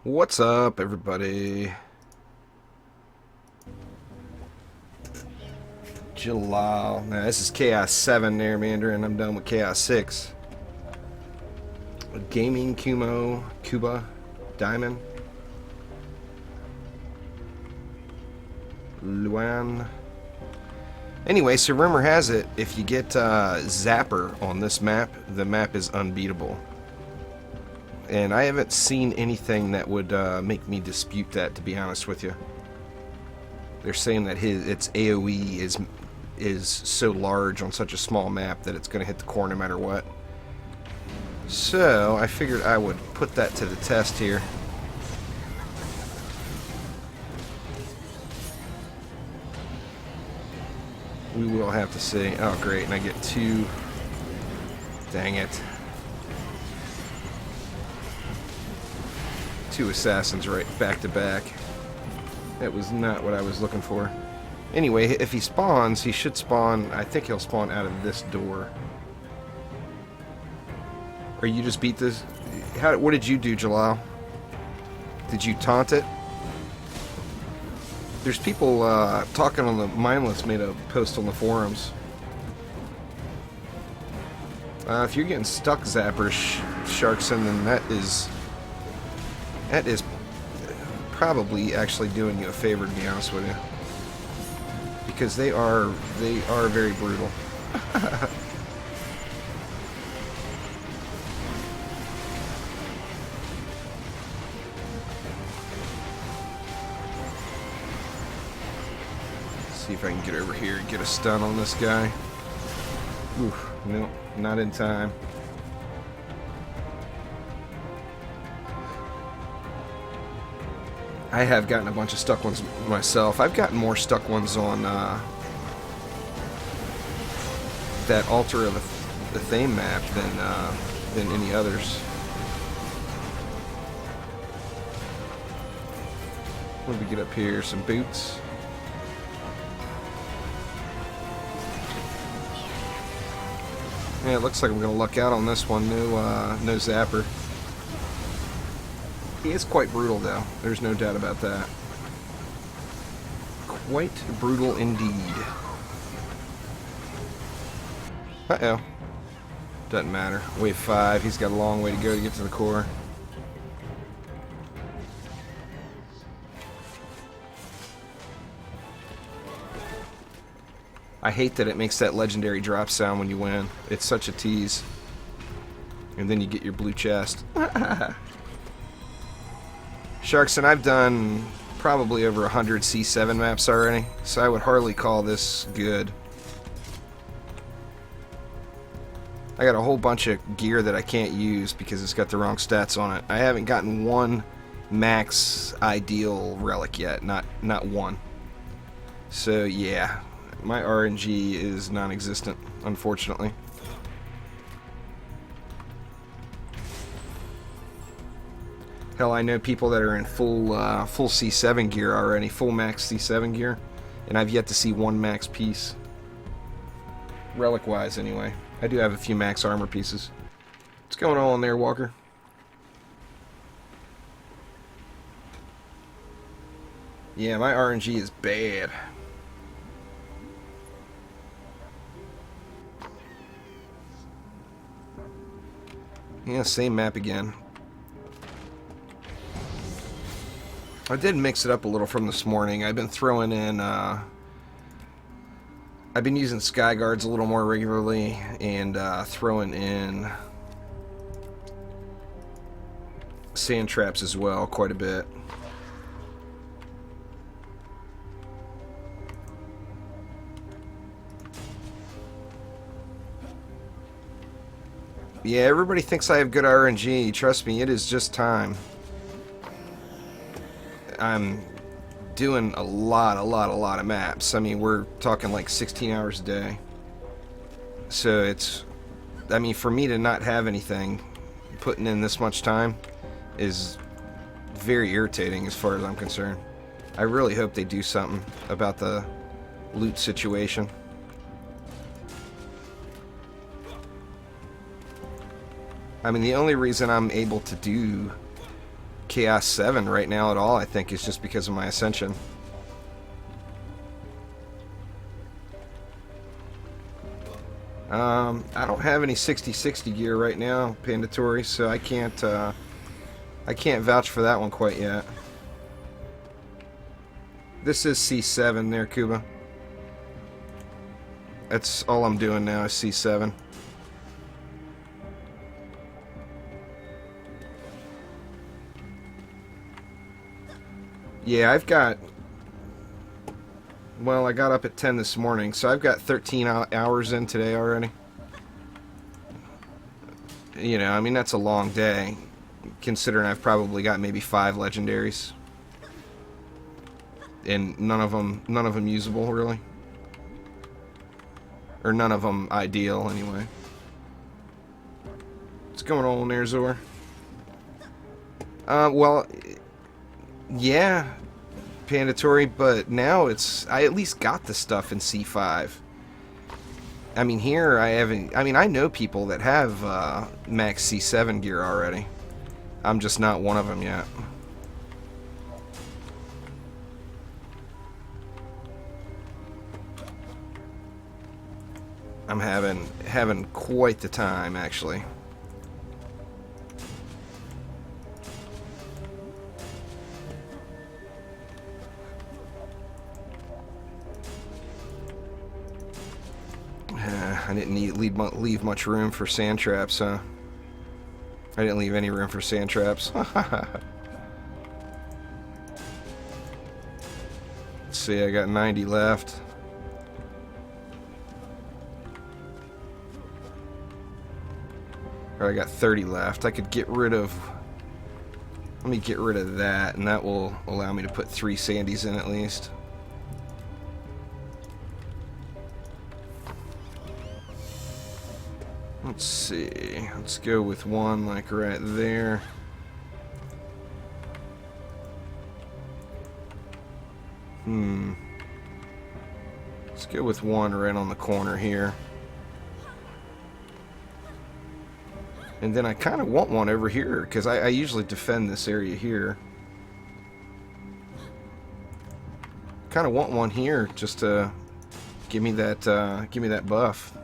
What's up, everybody? Jalal. Now, this is Chaos 7 there, Mandarin. I'm done with Chaos 6. Gaming, Kumo, Cuba, Diamond. Luan. Anyway, so rumor has it, if you get Zapper on this map, the map is unbeatable. And I haven't seen anything that would make me dispute that, to be honest with you. They're saying that its AoE is so large on such a small map that it's going to hit the core no matter what. So I figured I would put that to the test here. We will have to see. Oh, great. And I get two. Dang it. Two assassins right back to back. That was not what I was looking for. Anyway, if he spawns, he should spawn. I think he'll spawn out of this door. Or you just beat this? What did you do, Jalal? Did you taunt it? There's people talking on the Mindless made a post on the forums. If you're getting stuck, Zapper Sharkson, then that is probably actually doing you a favor, to be honest with you, because they are very brutal. See if I can get over here and get a stun on this guy. Oof, no, not in time. I have gotten a bunch of stuck ones myself. I've gotten more stuck ones on that Altar of the Thame map than any others. What do we get up here? Some boots. Yeah, it looks like I'm gonna luck out on this one. No Zapper. He is quite brutal, though. There's no doubt about that. Quite brutal indeed. Uh-oh. Doesn't matter. Wave 5. He's got a long way to go to get to the core. I hate that it makes that legendary drop sound when you win. It's such a tease. And then you get your blue chest. Sharkson, I've done probably over 100 C7 maps already, so I would hardly call this good. I got a whole bunch of gear that I can't use because it's got the wrong stats on it. I haven't gotten one max ideal relic yet, not one. So yeah, my RNG is non-existent, unfortunately. Hell, I know people that are in full C7 gear already, full max C7 gear, and I've yet to see one max piece. relic-wise anyway. I do have a few max armor pieces. What's going on there, Walker? Yeah, my RNG is bad. Yeah, same map again. I did mix it up a little from this morning. I've been throwing in, I've been using sky guards a little more regularly, and throwing in sand traps as well, quite a bit. Yeah, everybody thinks I have good RNG. Trust me, it is just time. I'm doing a lot of maps. I mean, we're talking like 16 hours a day. So it's, I mean, for me to not have anything, putting in this much time is very irritating as far as I'm concerned. I really hope they do something about the loot situation. I mean, the only reason I'm able to do Chaos 7 right now at all, I think, is just because of my Ascension. I don't have any 60/60 gear right now, Pandatory, so I can't vouch for that one quite yet. This is C7 there, Kuba. That's all I'm doing now is C7. Yeah, I've got... Well, I got up at 10 this morning, so I've got 13 hours in today already. You know, I mean, that's a long day, considering I've probably got maybe 5 legendaries. And none of them usable, really. Or none of them ideal, anyway. What's going on there, Zor? Well... Yeah, Pandatory, but now it's... I at least got the stuff in C5. I mean, here I haven't... I mean, I know people that have max C7 gear already. I'm just not one of them yet. I'm having quite the time, actually. I didn't leave much room for sand traps, huh? I didn't leave any room for sand traps. Let's see, I got 90 left. Or I got 30 left. I could get rid of... Let me get rid of that, and that will allow me to put 3 sandies in at least. Let's see. Let's go with one like right there. Let's go with one right on the corner here. And then I kind of want one over here, because I usually defend this area here. Kind of want one here just to give me that buff.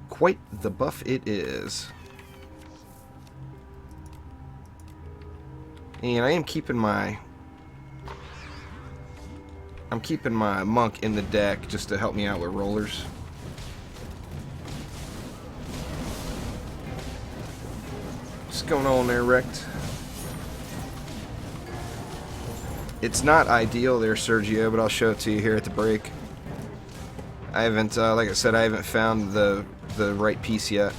Quite the buff it is. And I am keeping my... I'm keeping my monk in the deck just to help me out with rollers. What's going on there, Rect? It's not ideal there, Sergio, but I'll show it to you here at the break. I haven't, like I said, I haven't found the right piece yet.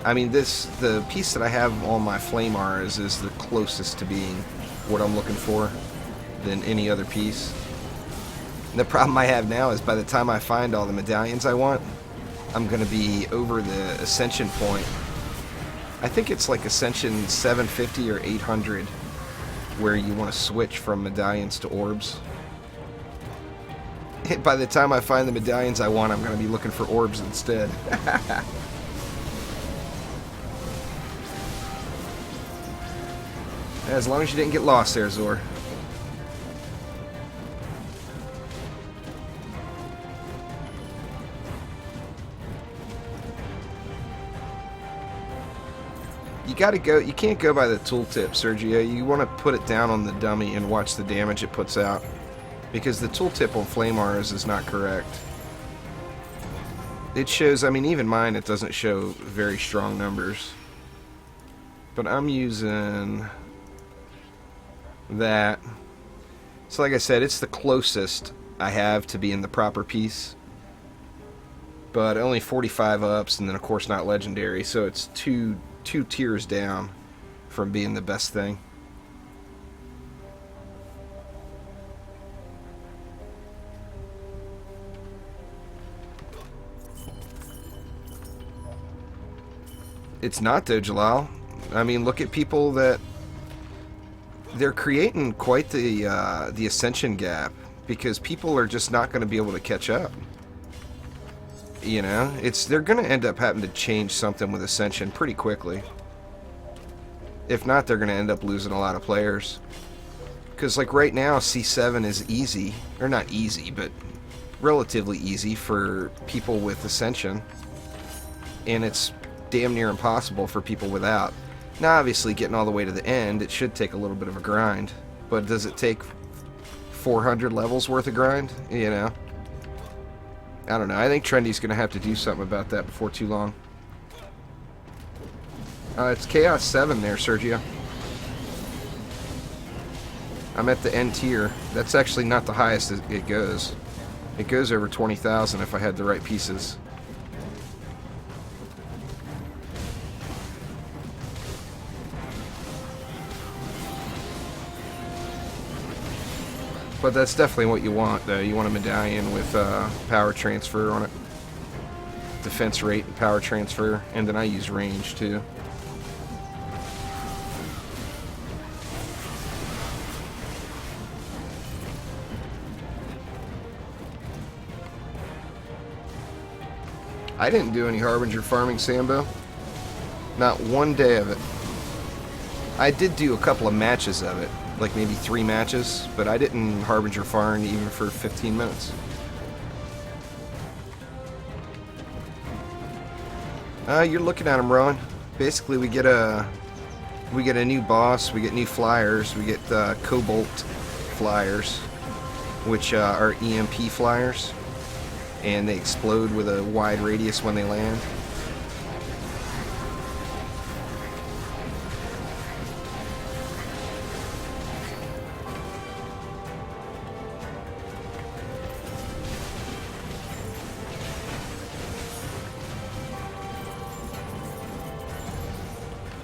I mean, the piece that I have on my flame arrows is the closest to being what I'm looking for than any other piece. And the problem I have now is by the time I find all the medallions I want, I'm going to be over the ascension point. I think it's like ascension 750 or 800 where you want to switch from medallions to orbs. By the time I find the medallions I want, I'm going to be looking for orbs instead. As long as you didn't get lost there, Zor. You gotta go, you can't go by the tooltip, Sergio. You want to put it down on the dummy and watch the damage it puts out. Because the tooltip on flame arrows is not correct. It shows, I mean, even mine, it doesn't show very strong numbers. But I'm using that. So like I said, it's the closest I have to being the proper piece. But only 45 ups, and then of course not legendary, so it's two tiers down from being the best thing. It's not though, Jalal. I mean, look at people that they're creating quite the ascension gap, because people are just not going to be able to catch up. You know, they're going to end up having to change something with ascension pretty quickly. If not, they're going to end up losing a lot of players. Because like right now, C7 is easy, or not easy, but relatively easy for people with ascension, and it's damn near impossible for people without. Now obviously getting all the way to the end, it should take a little bit of a grind, but does it take 400 levels worth of grind? You know, I don't know. I think Trendy's gonna have to do something about that before too long. It's Chaos 7 there, Sergio. I'm at the end tier. That's actually not the highest it goes. It goes over 20,000 if I had the right pieces. But that's definitely what you want, though. You want a medallion with power transfer on it. Defense rate and power transfer. And then I use range, too. I didn't do any Harbinger farming, Sambo. Not one day of it. I did do a couple of matches of it. Like maybe 3 matches, but I didn't Harbinger farm even for 15 minutes. You're looking at them, Rowan. Basically, we get a new boss, we get new flyers, we get Cobalt flyers, which are EMP flyers, and they explode with a wide radius when they land.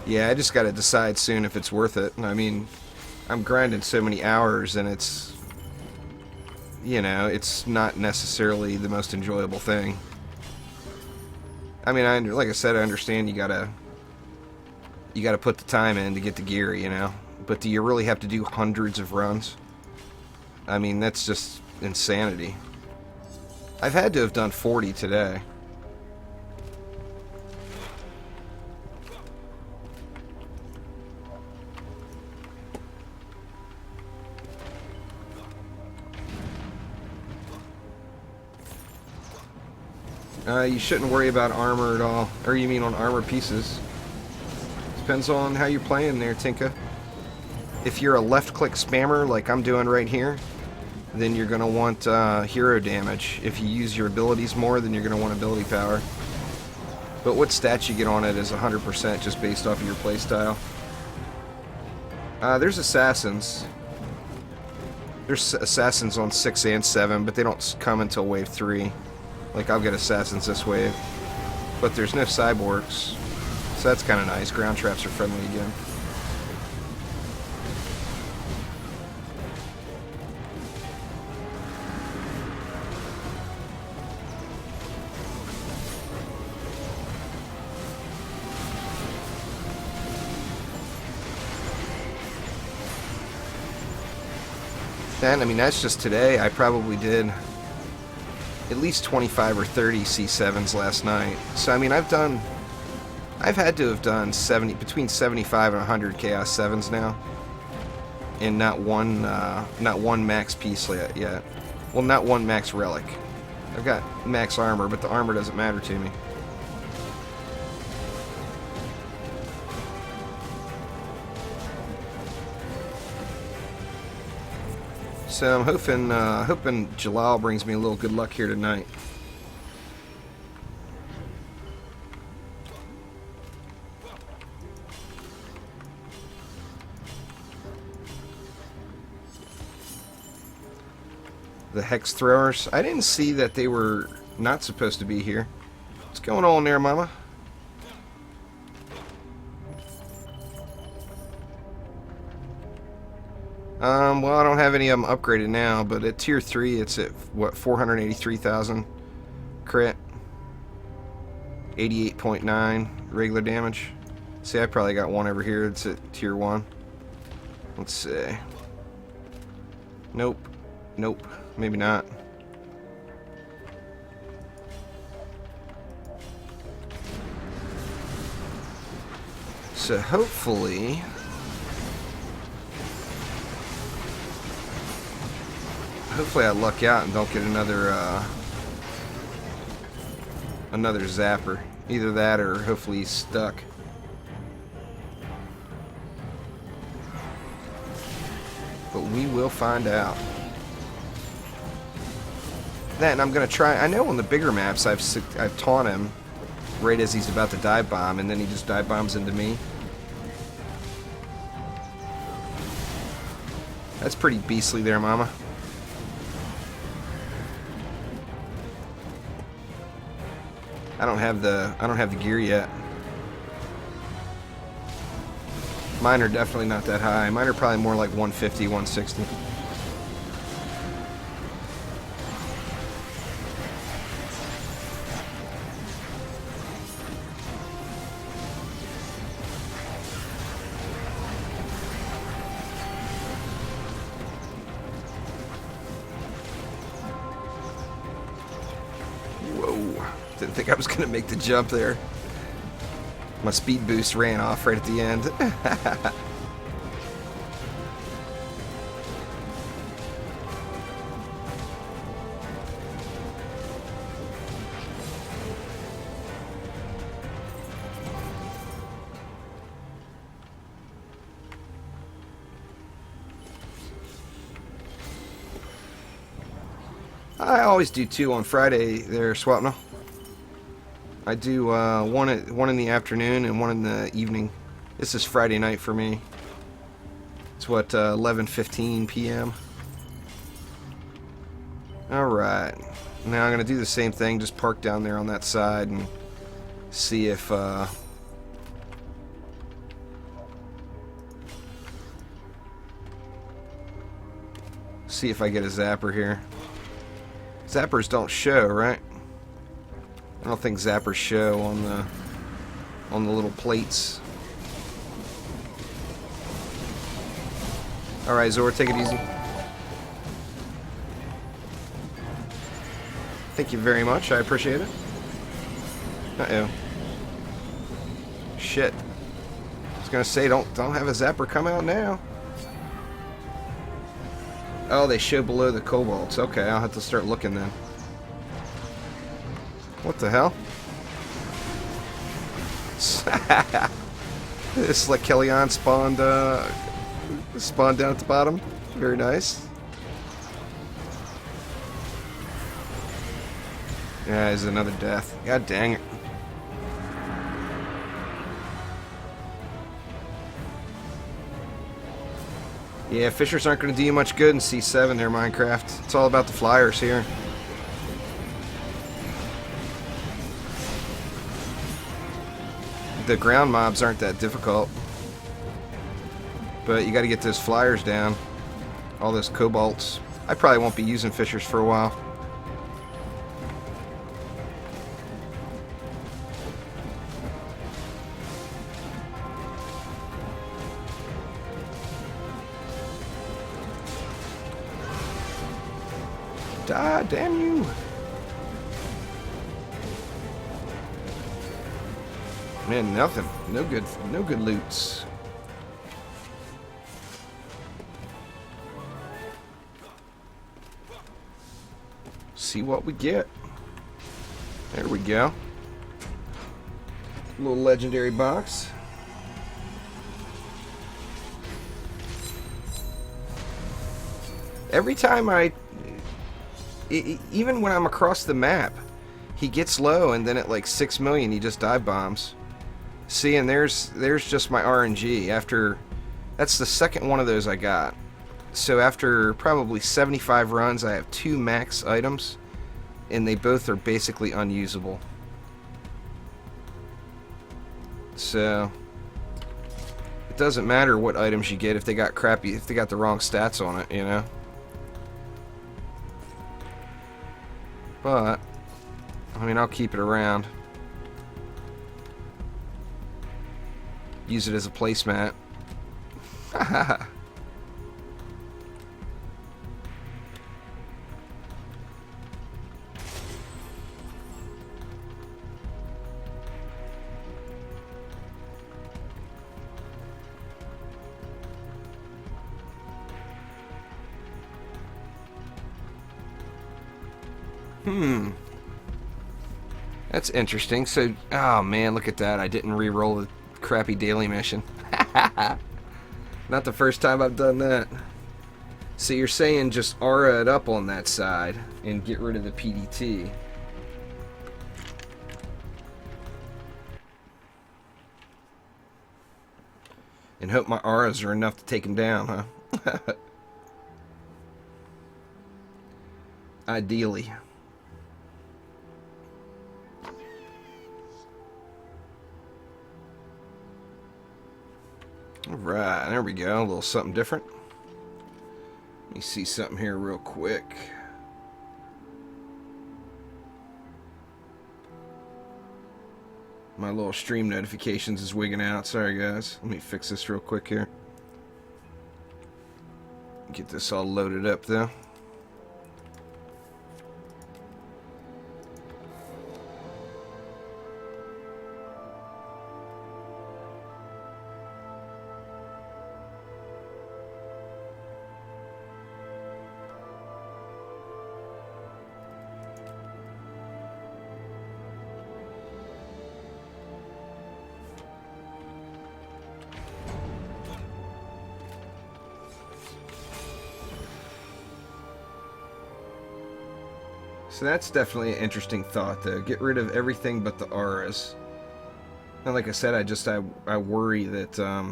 Yeah, I just got to decide soon if it's worth it. I mean, I'm grinding so many hours, and it's, you know, it's not necessarily the most enjoyable thing. I mean, like I said, I understand you gotta put the time in to get the gear, you know. But do you really have to do hundreds of runs? I mean, that's just insanity. I've had to have done 40 today. You shouldn't worry about armor at all. Or you mean on armor pieces. Depends on how you're playing there, Tinka. If you're a left-click spammer like I'm doing right here, then you're going to want hero damage. If you use your abilities more, then you're going to want ability power. But what stats you get on it is 100% just based off of your playstyle. There's assassins. There's assassins on 6 and 7, but they don't come until wave 3. Like, I'll get assassins this wave. But there's no cyborgs. So that's kind of nice. Ground traps are friendly again. Then, I mean, that's just today. I probably did at least 25 or 30 C7s last night. So I mean, I've had to have done between 75 and 100 Chaos 7s now, and not one max piece yet. Well, not one max relic. I've got max armor, but the armor doesn't matter to me. So I'm hoping Jalal brings me a little good luck here tonight. The hex throwers. I didn't see that they were not supposed to be here. What's going on there, Mama? Well, I don't have any of them upgraded now, but at tier 3, it's at, what, 483,000 crit. 88.9 regular damage. See, I probably got one over here. It's at tier 1. Let's see. Nope. Nope. Maybe not. So hopefully I luck out and don't get another zapper. Either that or hopefully he's stuck. But we will find out. Then I'm gonna try. I know on the bigger maps I've taunt him right as he's about to dive bomb, and then he just dive bombs into me. That's pretty beastly there, Mama. I don't have the gear yet. Mine are definitely not that high. Mine are probably more like 150, 160. Didn't think I was going to make the jump there. My speed boost ran off right at the end. I always do 2 on Friday there, Swapna. I do one in the afternoon and one in the evening. This is Friday night for me. It's what, 11:15 p.m. Alright. Now I'm going to do the same thing, just park down there on that side and see if I get a zapper here. Zappers don't show, right? I don't think zappers show on the little plates. Alright, Zor, take it easy. Thank you very much, I appreciate it. Uh-oh. Shit. I was gonna say, don't have a zapper come out now. Oh, they show below the cobalts. Okay, I'll have to start looking then. What the hell? This like Kellyanne spawned down at the bottom. Very nice. Yeah, there's another death. God dang it. Yeah, fishers aren't going to do you much good in C7 there, Minecraft. It's all about the flyers here. The ground mobs aren't that difficult. But you got to get those flyers down. All those cobalts. I probably won't be using fishers for a while. Ah, damn you! Man, nothing. No good. No good loots. See what we get. There we go. Little legendary box. Every time even when I'm across the map, he gets low, and then at like 6 million, he just dive bombs. See, and there's just my RNG. That's the second one of those I got. So after probably 75 runs, I have 2 max items, and they both are basically unusable. So it doesn't matter what items you get if they got the wrong stats on it, you know. But I mean, I'll keep it around. Use it as a placemat. That's interesting. So, oh man, look at that. I didn't re-roll the crappy daily mission. Not the first time I've done that. So you're saying just aura it up on that side and get rid of the PDT. And hope my auras are enough to take him down, huh? Ideally. Alright, there we go. A little something different. Let me see something here real quick. My little stream notifications is wigging out. Sorry, guys. Let me fix this real quick here. Get this all loaded up, though. So that's definitely an interesting thought, though. Get rid of everything but the auras. And like I said, I worry that let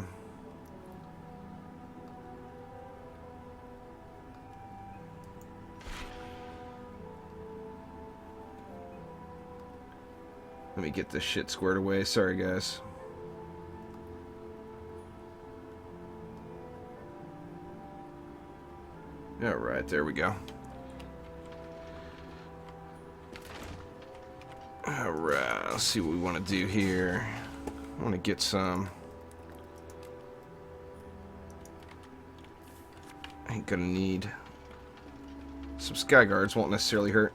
me get this shit squared away. Sorry, guys. Alright, there we go. Alright, let's see what we want to do here. I want to get some. I ain't gonna need. Some sky guards won't necessarily hurt.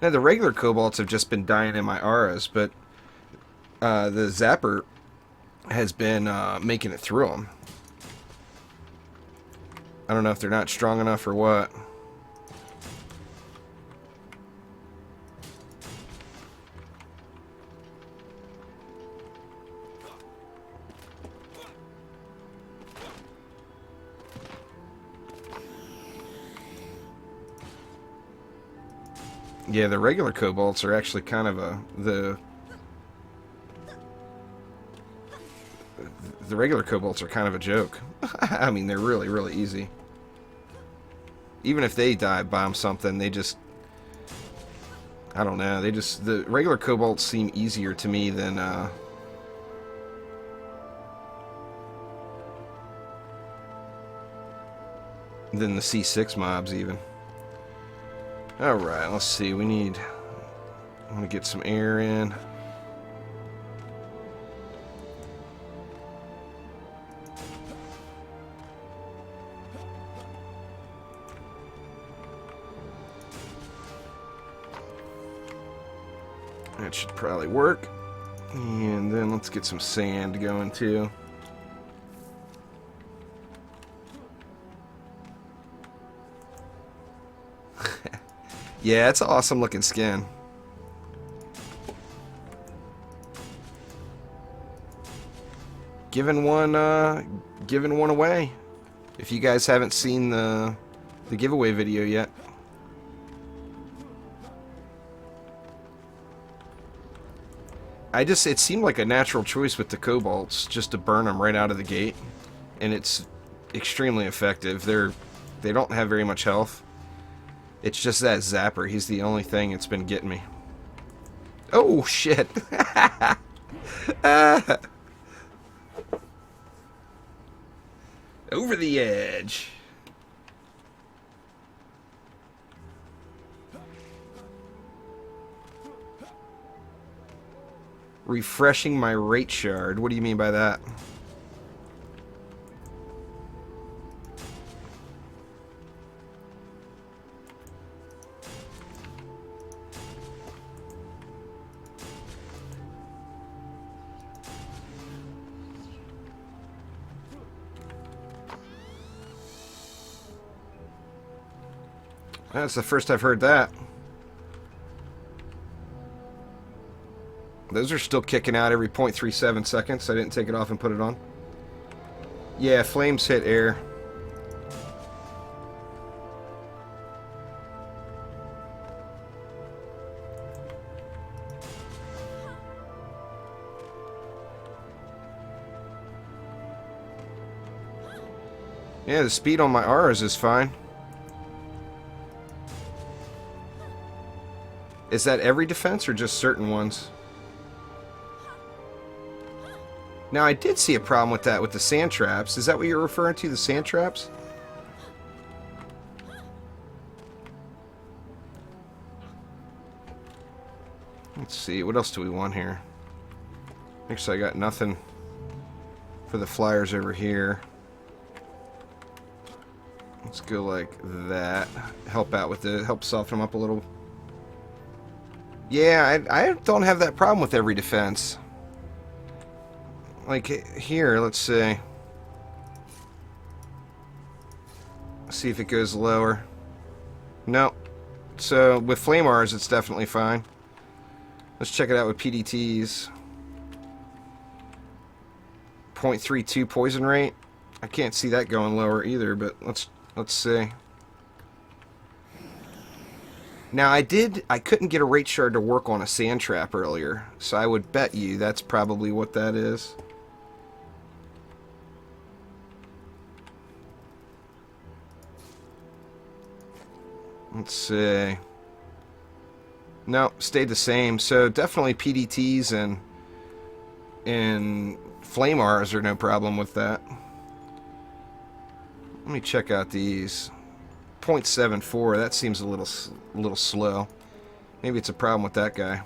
Now, the regular kobolds have just been dying in my auras, but the zapper has been making it through them. I don't know if they're not strong enough or what. Yeah, the regular kobolds are actually kind of the regular kobolds are kind of a joke. I mean, they're really, really easy. Even if they dive bomb something, they just, I don't know, the regular kobolds seem easier to me than the C6 mobs even. Alright, let's see, I want to get some air in. That should probably work. And then let's get some sand going too. Yeah, it's an awesome looking skin. Giving one away. If you guys haven't seen the giveaway video yet. It seemed like a natural choice with the cobalts just to burn them right out of the gate, and it's extremely effective. They don't have very much health. It's just that zapper. He's the only thing that's been getting me. Oh shit! Over the edge. Refreshing my rate shard. What do you mean by that? That's the first I've heard that. Those are still kicking out every 0.37 seconds. I didn't take it off and put it on. Yeah, flames hit air. Yeah, the speed on my R's is fine. Is that every defense or just certain ones? Now, I did see a problem with that with the sand traps. Is that what you're referring to, the sand traps? Let's see, what else do we want here? Actually, I got nothing for the flyers over here. Let's go like that. Help out with it. Help soften them up a little. Yeah, I don't have that problem with every defense. Like here, let's see. See if it goes lower. No. So with flame R's, it's definitely fine. Let's check it out with PDTs. 0.32 poison rate. I can't see that going lower either, but let's see. Now I couldn't get a rate shard to work on a sand trap earlier, so I would bet you that's probably what that is. Let's see. No, stayed the same. So definitely PDTs and flame R's are no problem with that. Let me check out these. 0.74. That seems a little slow. Maybe it's a problem with that guy.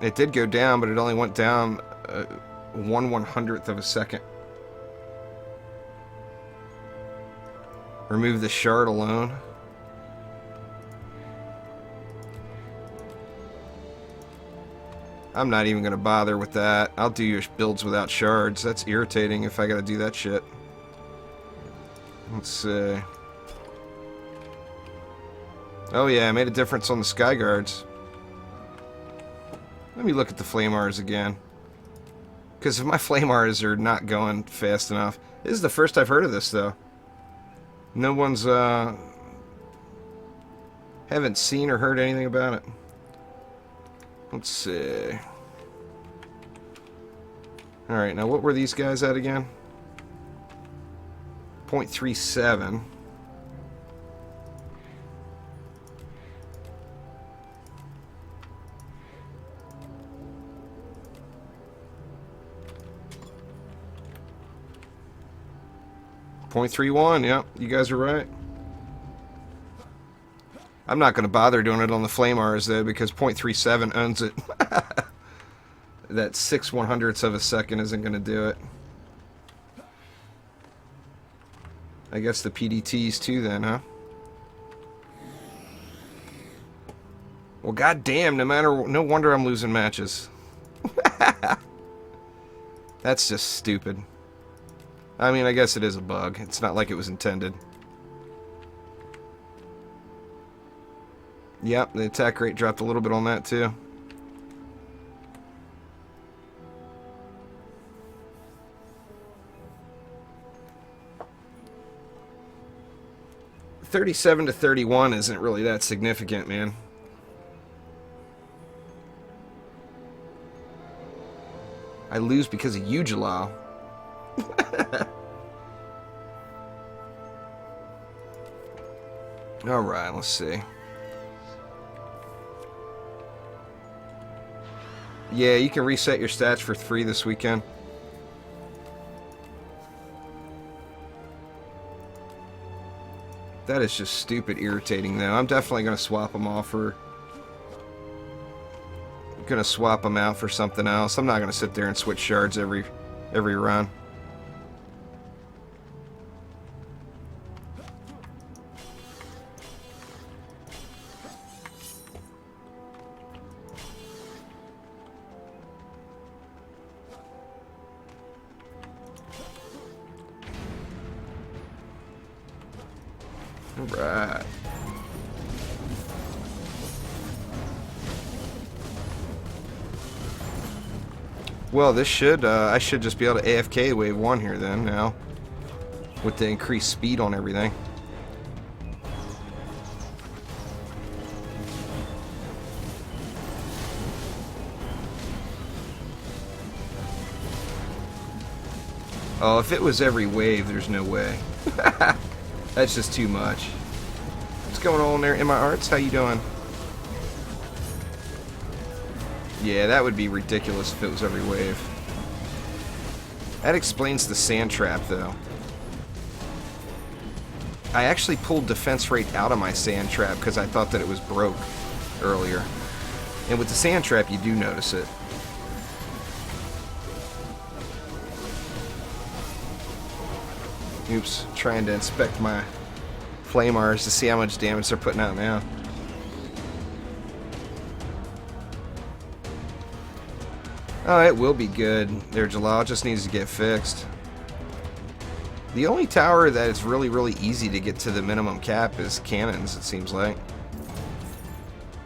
It did go down, but it only went down 1/100th of a second. Remove the shard alone. I'm not even going to bother with that. I'll do your builds without shards. That's irritating if I got to do that shit. Let's see. Oh yeah, I made a difference on the sky guards. Let me look at the flame R's again. Because if my flame R's are not going fast enough. This is the first I've heard of this, though. No one's, haven't seen or heard anything about it. Let's see. Alright, now what were these guys at again? 0.37. .31, yep, you guys are right. I'm not going to bother doing it on the flame R's though, because .37 owns it. That 6/100ths of a second isn't going to do it. I guess the PDTs too then, huh? Well, goddamn, no wonder I'm losing matches. That's just stupid. I mean, I guess it is a bug. It's not like it was intended. Yep, the attack rate dropped a little bit on that too. $37 to $31 isn't really that significant, man. I lose because of you, Jalal. Alright, let's see. Yeah, you can reset your stats for free this weekend. That is just stupid irritating, though. I'm definitely going to swap them off for... Going to swap them out for something else. I'm not going to sit there and switch shards every run. Alright. Well, this should, I should just be able to AFK wave 1 here then, now. With the increased speed on everything. Oh, if it was every wave, there's no way. That's just too much. What's going on there? Emma Arts, how you doing? Yeah, that would be ridiculous if it was every wave. That explains the sand trap, though. I actually pulled defense rate out of my sand trap because I thought that it was broke earlier. And with the sand trap, you do notice it. Oops, trying to inspect my flamers to see how much damage they're putting out now. Oh, it will be good there, Jalal. It just needs to get fixed. The only tower that is really, really easy to get to the minimum cap is cannons, it seems like.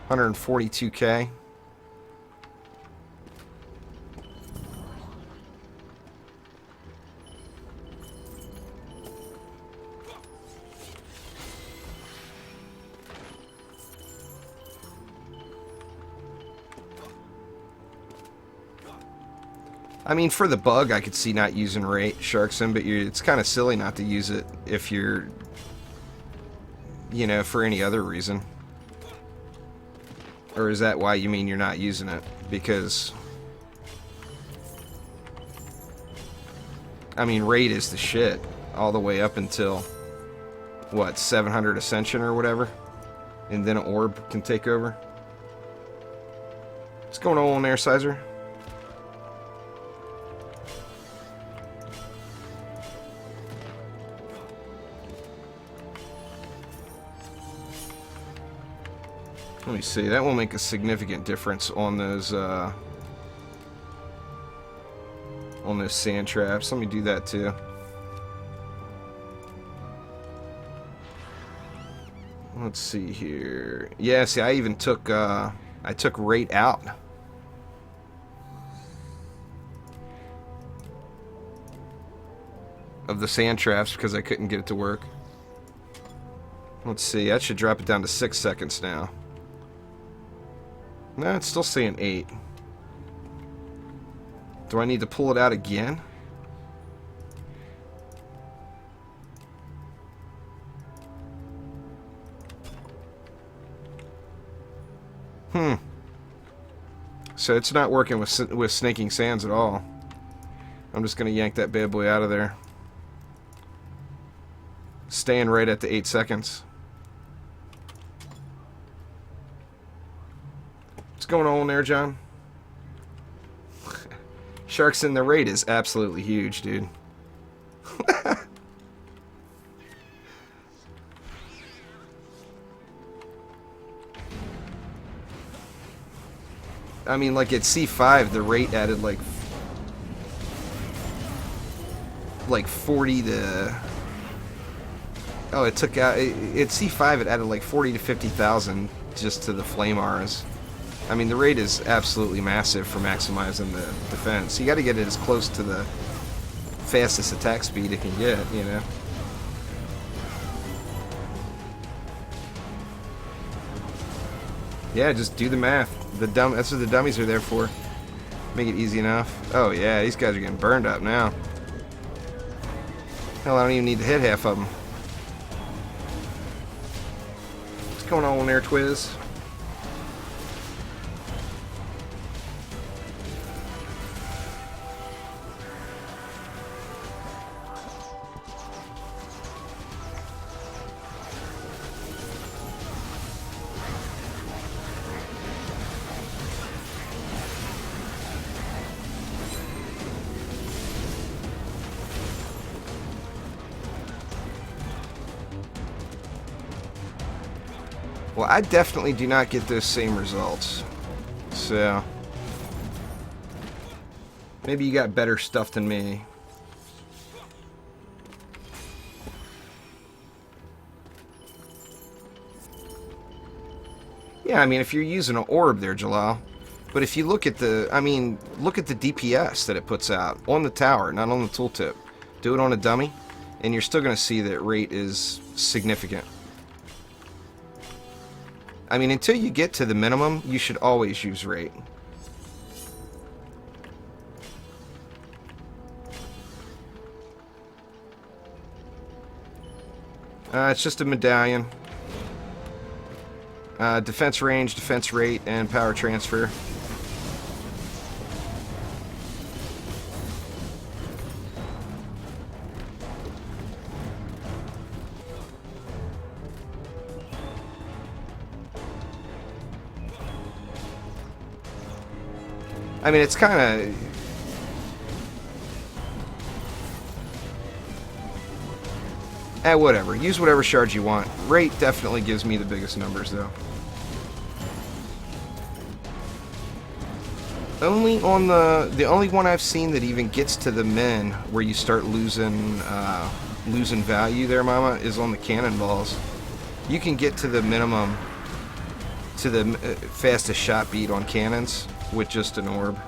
142k. I mean, for the bug, I could see not using rate Sharksim, but it's kind of silly not to use it if you're, you know, for any other reason. Or is that why you mean you're not using it? Because, I mean, rate is the shit all the way up until, what, 700 Ascension or whatever? And then an orb can take over? What's going on there, Sizer? Let me see, that will make a significant difference on those sand traps. Let me do that too. Let's see here. Yeah, see, I even took I took rate out. Of the sand traps because I couldn't get it to work. Let's see, that should drop it down to 6 seconds now. No, it's still saying 8. Do I need to pull it out again? So it's not working with snaking sands at all. I'm just going to yank that bad boy out of there. Staying right at the 8 seconds. What's going on there, John? Sharks in the raid is absolutely huge, dude. I mean, like at C5, the rate added like 40 to... Oh, it took out... At C5, it added like 40 to 50,000 just to the flame auras. I mean, the rate is absolutely massive for maximizing the defense. You got to get it as close to the fastest attack speed it can get, you know? Yeah, just do the math. That's what the dummies are there for. Make it easy enough. Oh yeah, these guys are getting burned up now. Hell, I don't even need to hit half of them. What's going on there, Twiz? Well, I definitely do not get those same results. So, maybe you got better stuff than me. Yeah, I mean, if you're using an orb there, Jalal. But if you look at the, I mean, look at the DPS that it puts out on the tower, not on the tooltip. Do it on a dummy, and you're still going to see that rate is significant. I mean, until you get to the minimum, you should always use rate. It's just a medallion. Defense range, defense rate, and power transfer. I mean, it's kind of... whatever. Use whatever shards you want. Rate definitely gives me the biggest numbers, though. Only on the only one I've seen that even gets to the min where you start losing value there, Mama, is on the cannonballs. You can get to the minimum, to the fastest shot beat on cannons with just an orb.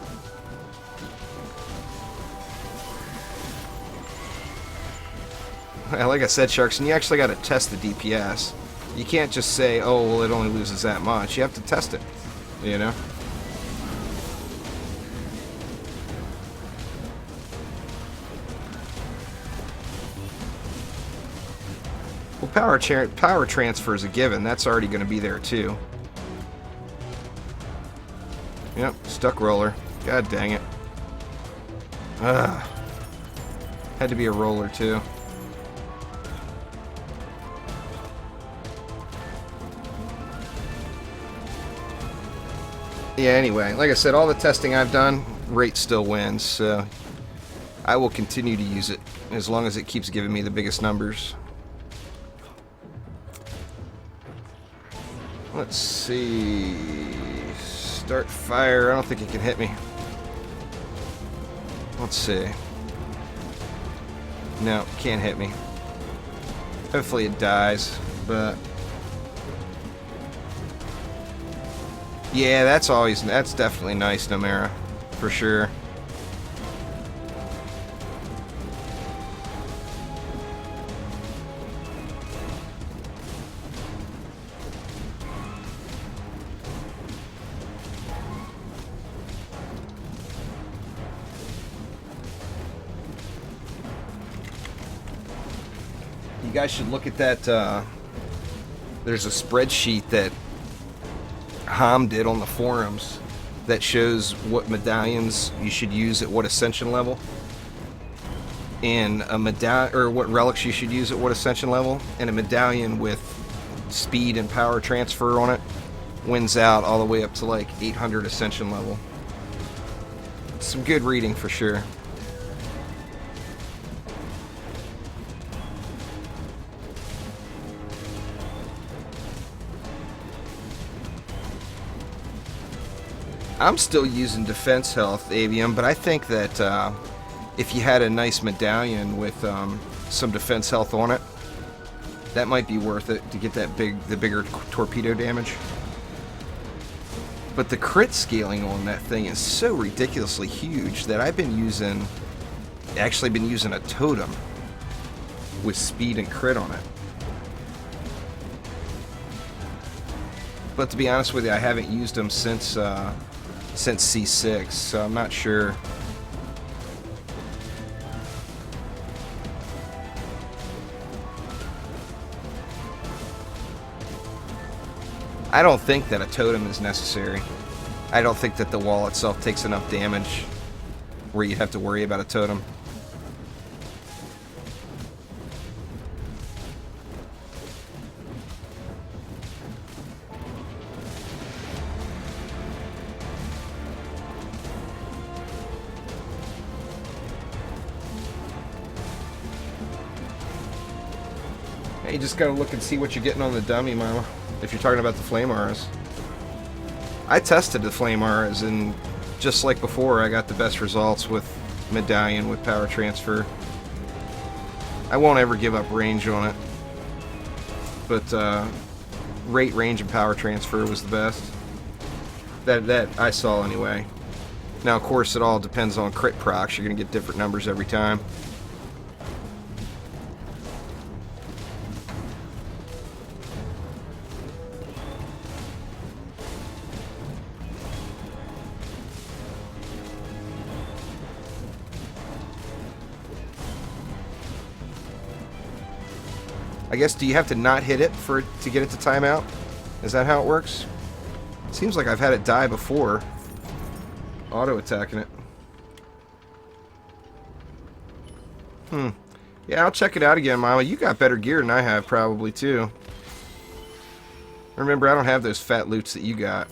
Like I said, Sharks, and you actually got to test the DPS. You can't just say, oh, well, it only loses that much. You have to test it, you know? Well, power transfer is a given. That's already going to be there, too. Yep, stuck roller. God dang it. Ugh. Had to be a roller, too. Yeah, anyway, like I said, all the testing I've done, rate still wins, so I will continue to use it as long as it keeps giving me the biggest numbers. Let's see... Start fire. I don't think it can hit me. Let's see. No, can't hit me. Hopefully it dies, but... Yeah, that's definitely nice, Namera. For sure. You guys should look at that. There's a spreadsheet that Ham did on the forums that shows what medallions you should use at what ascension level, and a medallion, or what relics you should use at what ascension level, and a medallion with speed and power transfer on it wins out all the way up to like 800 ascension level. Some good reading for sure. I'm still using defense health, Avium, but I think that if you had a nice medallion with some defense health on it, that might be worth it to get that the bigger torpedo damage. But the crit scaling on that thing is so ridiculously huge that I've been using a totem with speed and crit on it. But to be honest with you, I haven't used them since C6, so I'm not sure. I don't think that a totem is necessary. I don't think that the wall itself takes enough damage where you'd have to worry about a totem. You just gotta look and see what you're getting on the dummy, Mama, if you're talking about the flame auras. I tested the flame auras, and just like before, I got the best results with medallion with power transfer. I won't ever give up range on it, but rate, range, and power transfer was the best. That I saw anyway. Now, of course, it all depends on crit procs. You're gonna get different numbers every time. I guess, do you have to not hit it to get it to timeout? Is that how it works? Seems like I've had it die before. Auto-attacking it. Yeah, I'll check it out again, Mama. You got better gear than I have, probably, too. Remember, I don't have those fat loots that you got.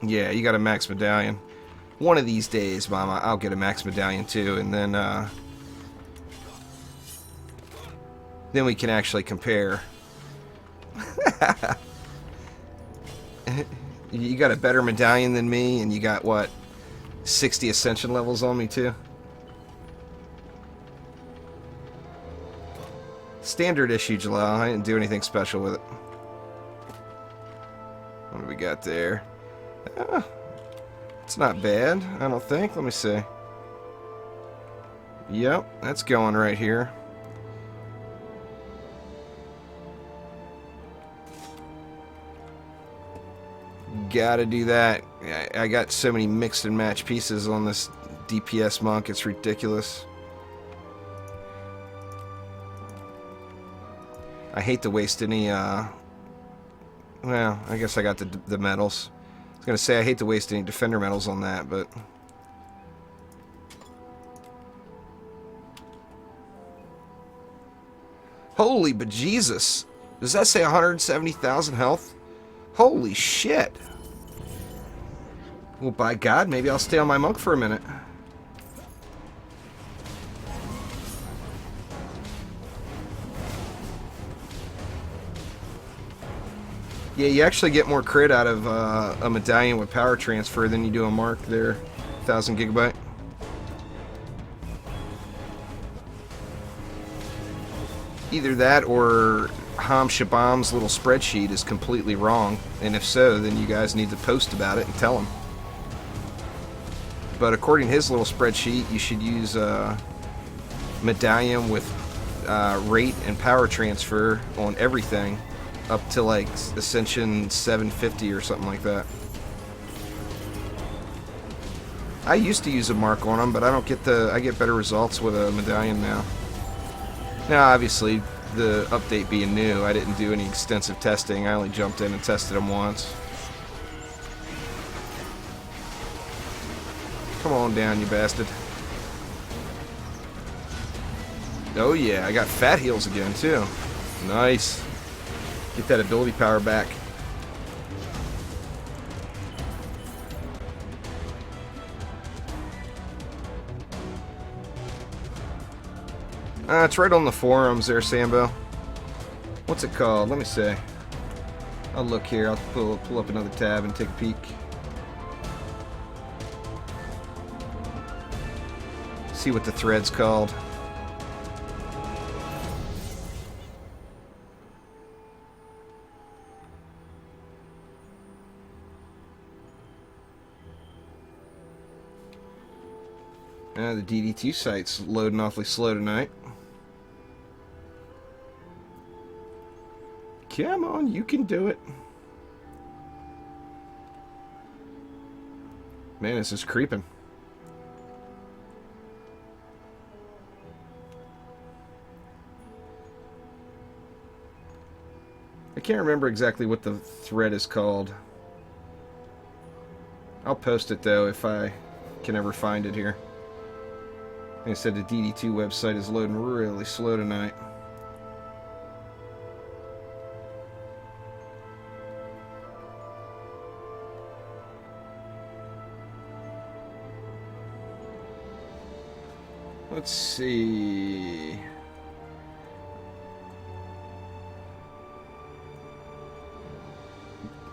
Yeah, you got a max medallion. One of these days, Mama, I'll get a max medallion, too, and then we can actually compare. You got a better medallion than me, and you got, what, 60 ascension levels on me, too? Standard issue, Jalal. I didn't do anything special with it. What do we got there? It's not bad, I don't think. Let me see. Yep, that's going right here. Gotta do that. I got so many mixed and match pieces on this DPS monk, it's ridiculous. I hate to waste any, well, I guess I got the medals. I was gonna say I hate to waste any defender medals on that, but... Holy bejesus! Does that say 170,000 health? Holy shit! Well, by God, maybe I'll stay on my monk for a minute. Yeah, you actually get more crit out of a medallion with power transfer than you do a mark there. 1000 gigabyte. Either that or Ham Shabam's little spreadsheet is completely wrong, and if so, then you guys need to post about it and tell him. But according to his little spreadsheet, you should use medallion with rate and power transfer on everything up to like Ascension 750 or something like that. I used to use a mark on them, but I don't get I get better results with a medallion now. Now, obviously, the update being new, I didn't do any extensive testing. I only jumped in and tested them once. Come on down, you bastard. Oh yeah, I got fat heals again, too. Nice. Get that ability power back. It's right on the forums there, Sambo. What's it called? Let me see. I'll look here. I'll pull up another tab and take a peek. See what the thread's called. The DD2 site's loading awfully slow tonight. Come on, you can do it. Man, this is creeping. I can't remember exactly what the thread is called. I'll post it though if I can ever find it here. Like I said, the DD2 website is loading really slow tonight. Let's see.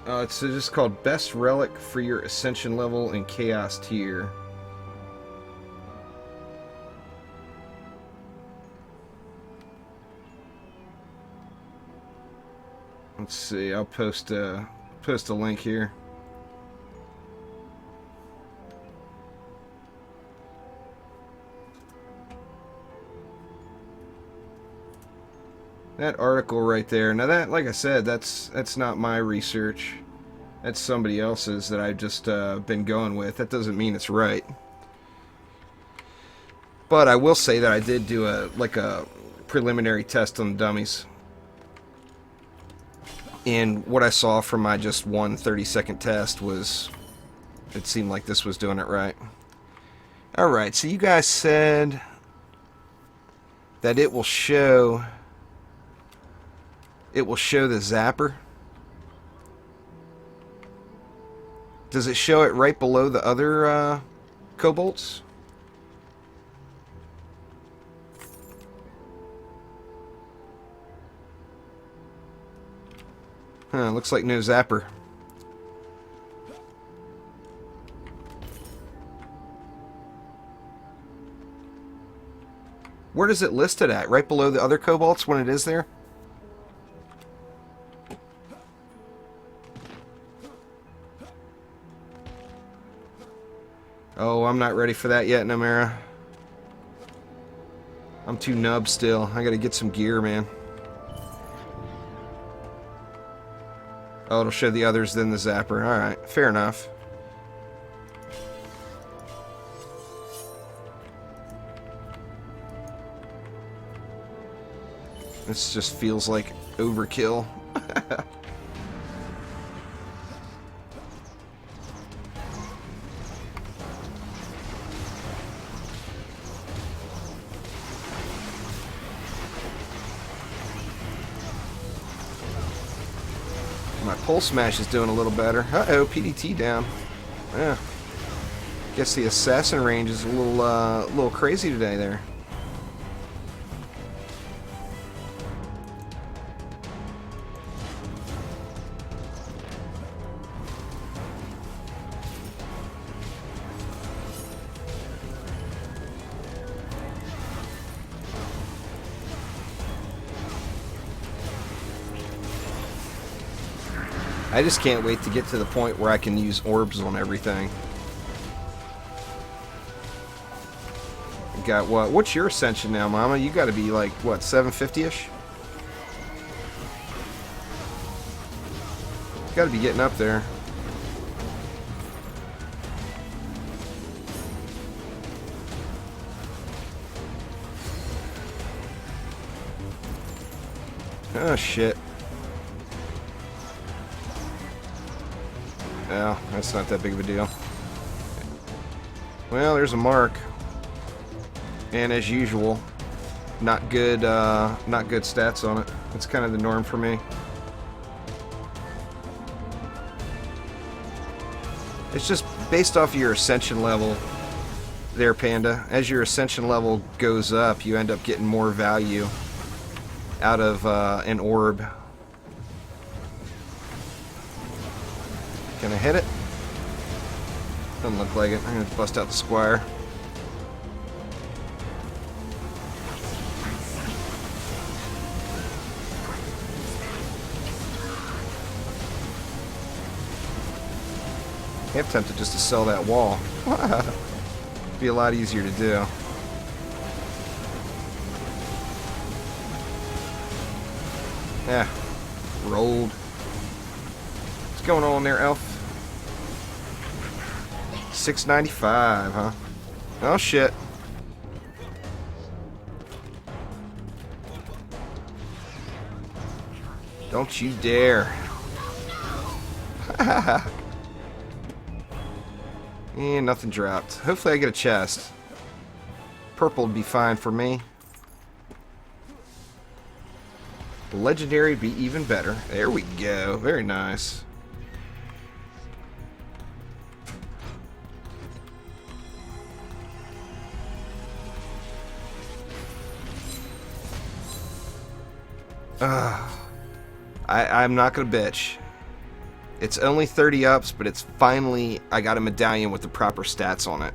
It's just called Best Relic for your Ascension level and Chaos tier. Let's see. I'll post a link here. That article right there. Now that, like I said, that's not my research. That's somebody else's that I've just been going with. That doesn't mean it's right. But I will say that I did do a preliminary test on dummies. And what I saw from my just one 30-second test was, it seemed like this was doing it right. Alright, so you guys said that it will show the zapper. Does it show it right below the other cobalts? Huh, looks like no zapper. Where does it list it at? Right below the other cobalts when it is there? Oh, I'm not ready for that yet, Namera. I'm too nub still. I gotta get some gear, man. Oh, it'll show the others, then the zapper. Alright, fair enough. This just feels like overkill. My pulse smash is doing a little better. Uh-oh, PDT down. Yeah. Guess the assassin range is a little crazy today there. I just can't wait to get to the point where I can use orbs on everything. Got what? What's your ascension now, Mama? You got to be like, what, 750-ish? Got to be getting up there. Oh, shit. Well, that's not that big of a deal. Well, there's a mark. And as usual, not good stats on it. It's kind of the norm for me. It's just based off of your ascension level. there, Panda. As your ascension level goes up, you end up getting more value out of an orb. Can I hit it? Doesn't look like it. I'm gonna bust out the squire. I'm tempted just to sell that wall. Be a lot easier to do. Yeah, rolled. What's going on there, Elf? 695, huh? Oh shit. Don't you dare. And nothing dropped. Hopefully I get a chest. Purple would be fine for me. Legendary would be even better. There we go. Very nice. I'm not gonna bitch. It's only 30 ups, but it's finally, I got a medallion with the proper stats on it.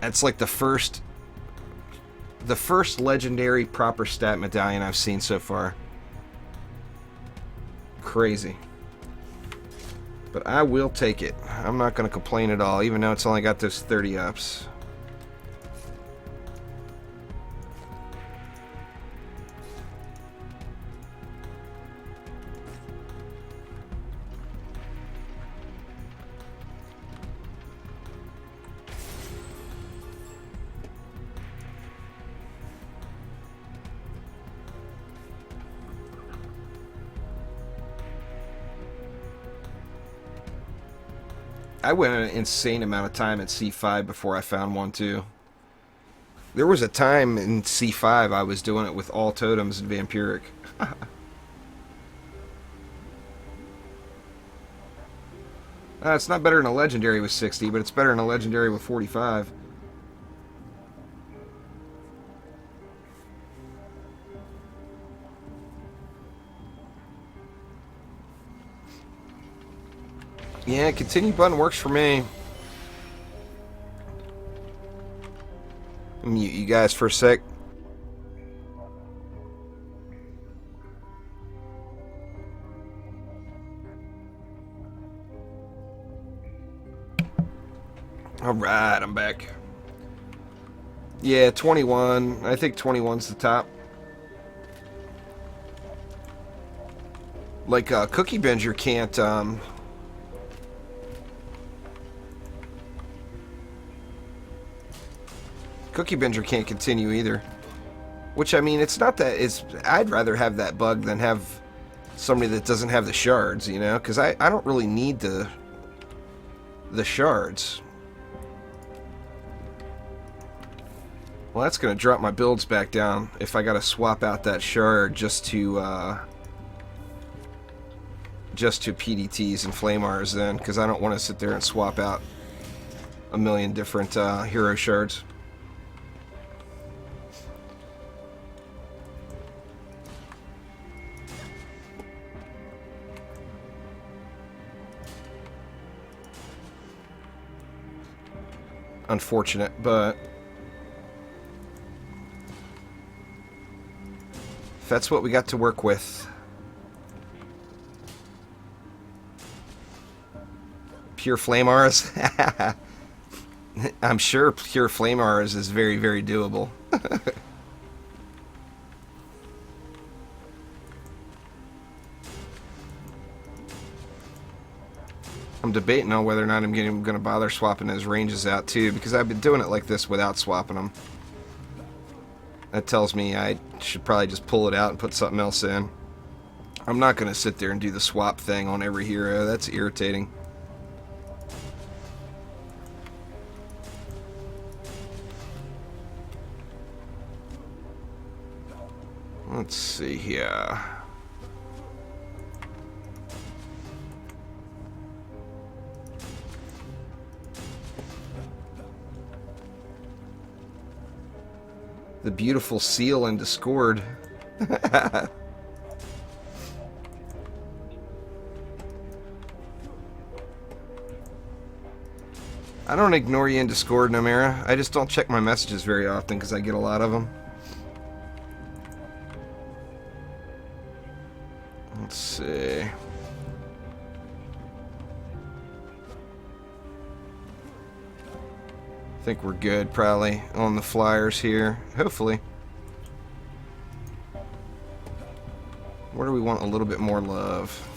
That's like the first legendary proper stat medallion I've seen so far. Crazy. But I will take it. I'm not going to complain at all, even though it's only got those 30 ups. I went an insane amount of time at C5 before I found one too. There was a time in C5 I was doing it with all totems and vampiric. It's not better than a legendary with 60, but it's better than a legendary with 45. Yeah, continue button works for me. I'll mute you guys for a sec. Alright, I'm back. Yeah, 21. I think 21's the top. Like, Cookie Binger can't, Cookie Binger can't continue either. Which, I mean, it's not that... I'd rather have that bug than have somebody that doesn't have the shards, you know? Because I don't really need the shards. Well, that's going to drop my builds back down if I got to swap out that shard just to PDTs and Flamars then, because I don't want to sit there and swap out a million different hero shards. Unfortunate, but if that's what we got to work with. Pure Flamars? I'm sure Pure Flamars is very, very doable. I'm debating on whether or not I'm going to bother swapping those ranges out too, because I've been doing it like this without swapping them. That tells me I should probably just pull it out and put something else in. I'm not going to sit there and do the swap thing on every hero. That's irritating. Let's see here. The beautiful seal in Discord. I don't ignore you in Discord, Namira. I just don't check my messages very often because I get a lot of them. Let's see. I think we're good, probably, on the flyers here. Hopefully. Where do we want a little bit more love?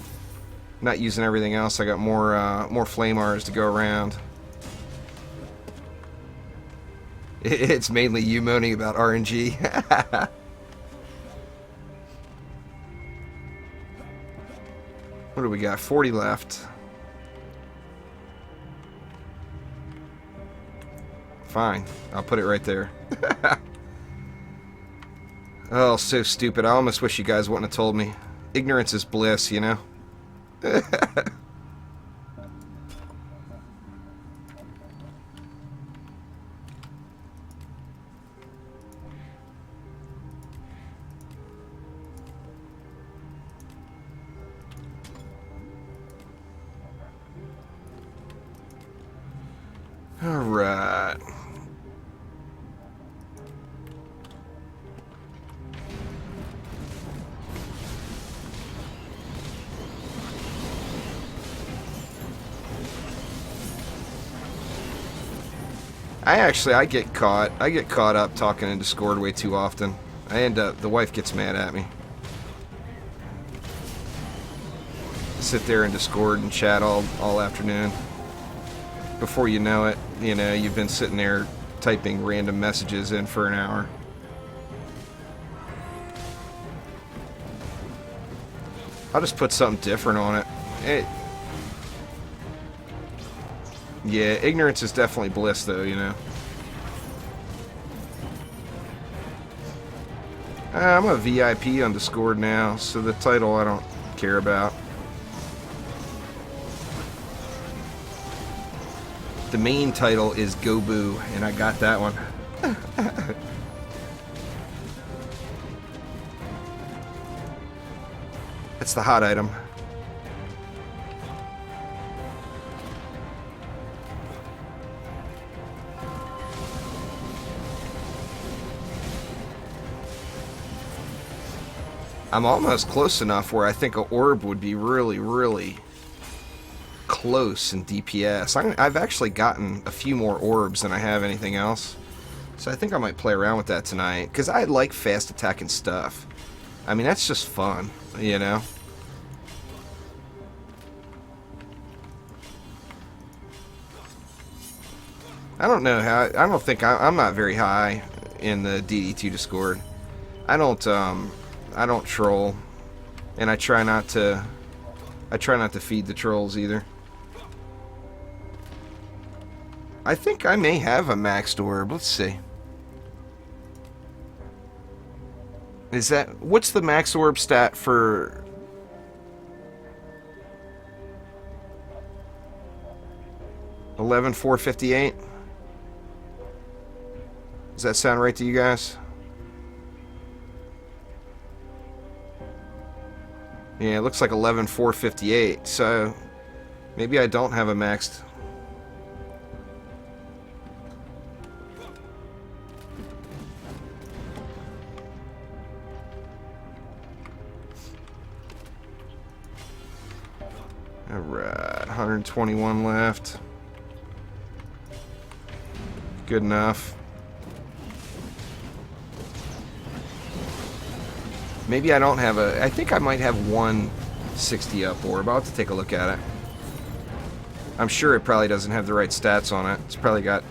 Not using everything else. I got more flame R's to go around. It's mainly you moaning about RNG. What do we got? 40 left. Fine. I'll put it right there. Oh, so stupid. I almost wish you guys wouldn't have told me. Ignorance is bliss, you know? Alright. I get caught up talking in Discord way too often. The wife gets mad at me. Sit there in Discord and chat all afternoon. Before you know it, you know, you've been sitting there typing random messages in for an hour. I'll just put something different on it. Yeah, ignorance is definitely bliss, though, you know. I'm a VIP on Discord now, so the title I don't care about. The main title is Gobu, and I got that one. That's the hot item. I'm almost close enough where I think an orb would be really, really close in DPS. I've actually gotten a few more orbs than I have anything else. So I think I might play around with that tonight. Because I like fast attacking stuff. I mean, that's just fun, you know? I don't know how... I don't think... I'm not very high in the DD2 Discord. I don't troll. And I try not to feed the trolls either. I think I may have a maxed orb. Let's see. Is that... What's the max orb stat for... $11,458? Does that sound right to you guys? Yeah, it looks like 11,458, so maybe I don't have a maxed. Alright, 121 left. Good enough. Maybe I don't have a... I think I might have one 60 up orb. I'll have to take a look at it. I'm sure it probably doesn't have the right stats on it. It's probably got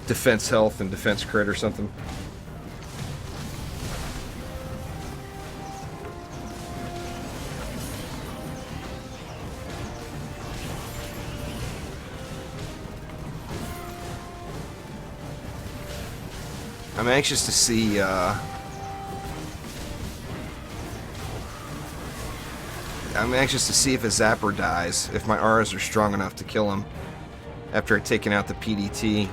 defense health and defense crit or something. I'm anxious to see... I'm anxious to see if a Zapper dies, if my R's are strong enough to kill him after taking out the PDT.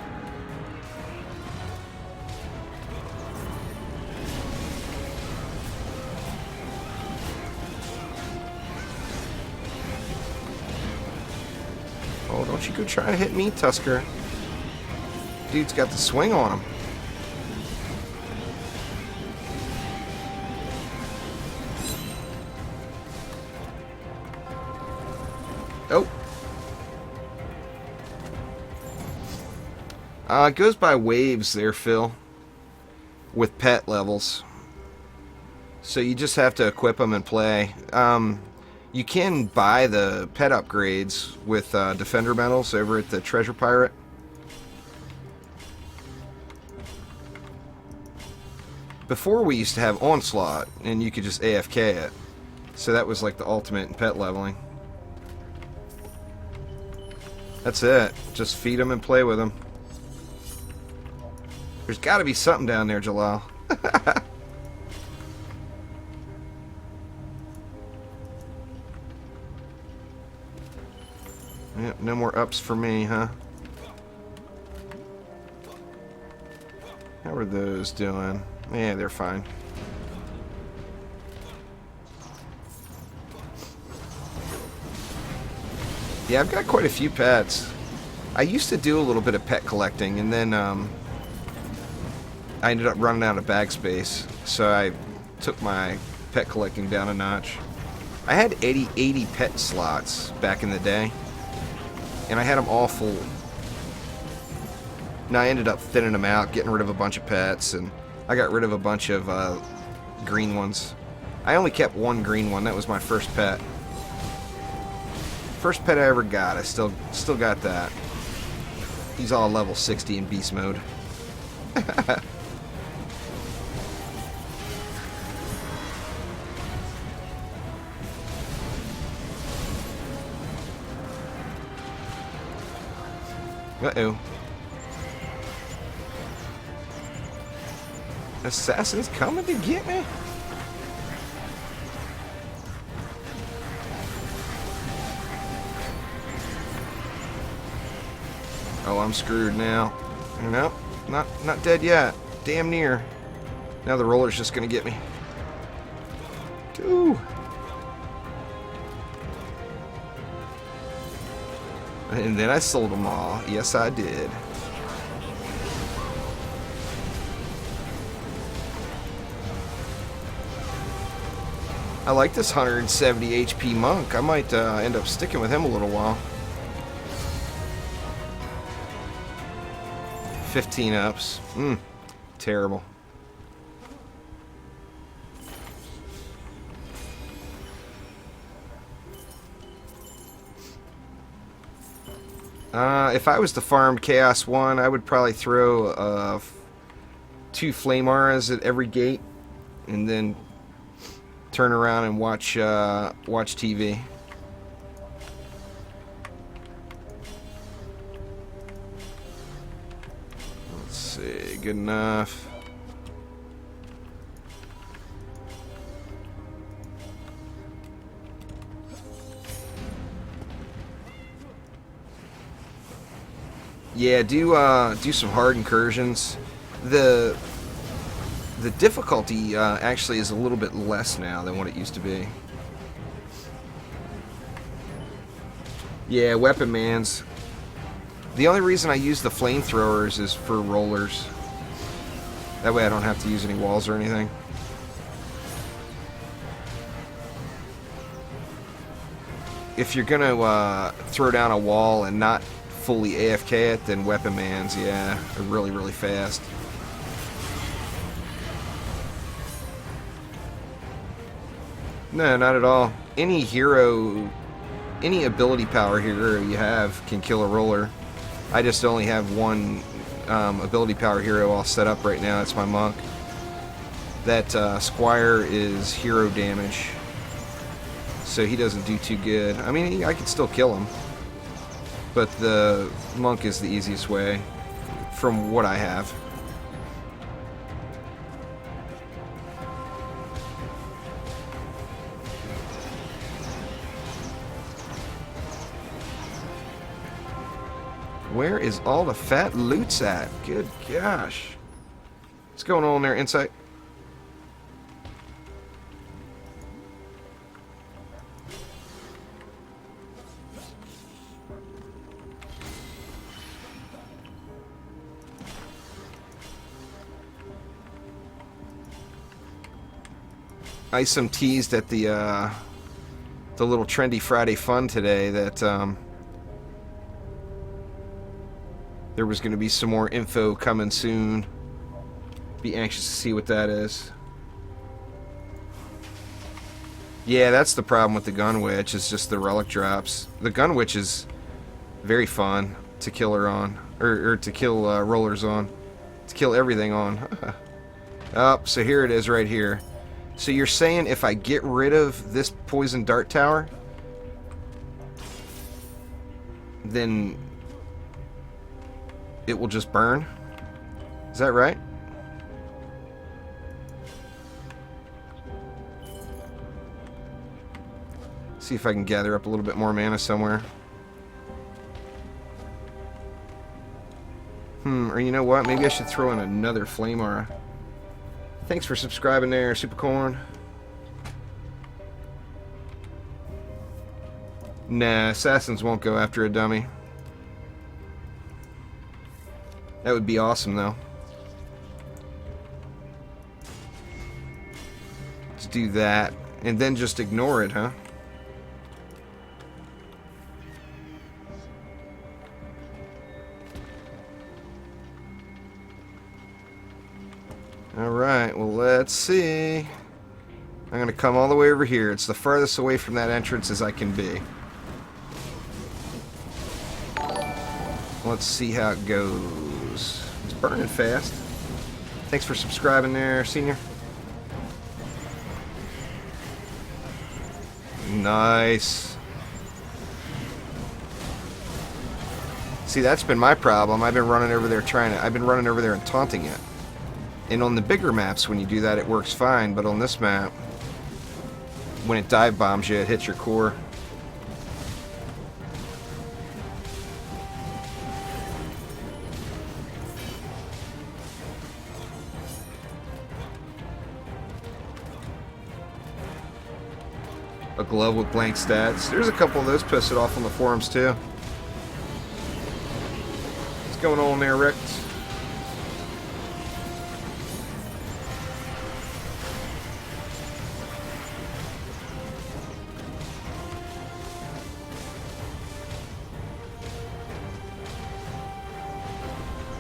Don't you go try to hit me, Tusker. Dude's got the swing on him. Oh. It goes by waves there, Phil. With pet levels. So you just have to equip them and play. You can buy the pet upgrades with Defender medals over at the Treasure Pirate. Before we used to have Onslaught, and you could just AFK it. So that was like the ultimate in pet leveling. That's it. Just feed them and play with them. There's got to be something down there, Jalal. Yep, no more ups for me, huh? How are those doing? Yeah, they're fine. Yeah, I've got quite a few pets. I used to do a little bit of pet collecting, and then I ended up running out of bag space, so I took my pet collecting down a notch. I had 80 pet slots back in the day, and I had them all full. Now I ended up thinning them out, getting rid of a bunch of pets, and I got rid of a bunch of green ones. I only kept one green one. That was my first pet. First pet I ever got. I still got that. He's all level 60 in beast mode. Uh-oh. Assassin's coming to get me? Oh, I'm screwed now. Nope, not dead yet. Damn near. Now the roller's just gonna get me. Ooh. And then I sold them all. Yes, I did. I like this 170 HP monk. I might end up sticking with him a little while. 15 ups. Terrible. If I was to farm Chaos 1, I would probably throw 2 Flame Auras at every gate, and then turn around and watch TV. Let's see, good enough. Yeah, do some hard incursions. The difficulty actually is a little bit less now than what it used to be. Yeah, weapon mans. The only reason I use the flamethrowers is for rollers. That way I don't have to use any walls or anything. If you're gonna throw down a wall and not fully AFK it, then weapon mans, yeah, are really, really fast. No, not at all. Any hero, any ability power hero you have can kill a roller. I just only have one ability power hero all set up right now. It's my monk. That squire is hero damage, so he doesn't do too good. I mean, I could still kill him, but the monk is the easiest way from what I have. Where is all the fat loots at? Good gosh. What's going on there, Insight? Isom teased at the little Trendy Friday fun today that there was going to be some more info coming soon. Be anxious to see what that is. Yeah, that's the problem with the Gun Witch, is just the relic drops. The Gun Witch is very fun to kill her on, or to kill rollers on, to kill everything on. Oh, so here it is right here. So you're saying if I get rid of this poison dart tower, then it will just burn? Is that right? See if I can gather up a little bit more mana somewhere. Or you know what? Maybe I should throw in another Flame Aura. Thanks for subscribing there, Supercorn. Nah, Assassins won't go after a dummy. That would be awesome, though. Let's do that. And then just ignore it, huh? Alright, well, let's see. I'm going to come all the way over here. It's the farthest away from that entrance as I can be. Let's see how it goes. It's burning fast. Thanks for subscribing there, Senior. Nice. See, that's been my problem. I've been running over there I've been running over there and taunting it. And on the bigger maps, when you do that, it works fine. But on this map, when it dive bombs you, it hits your core. A glove with blank stats. There's a couple of those posted off on the forums too. What's going on there, Rick?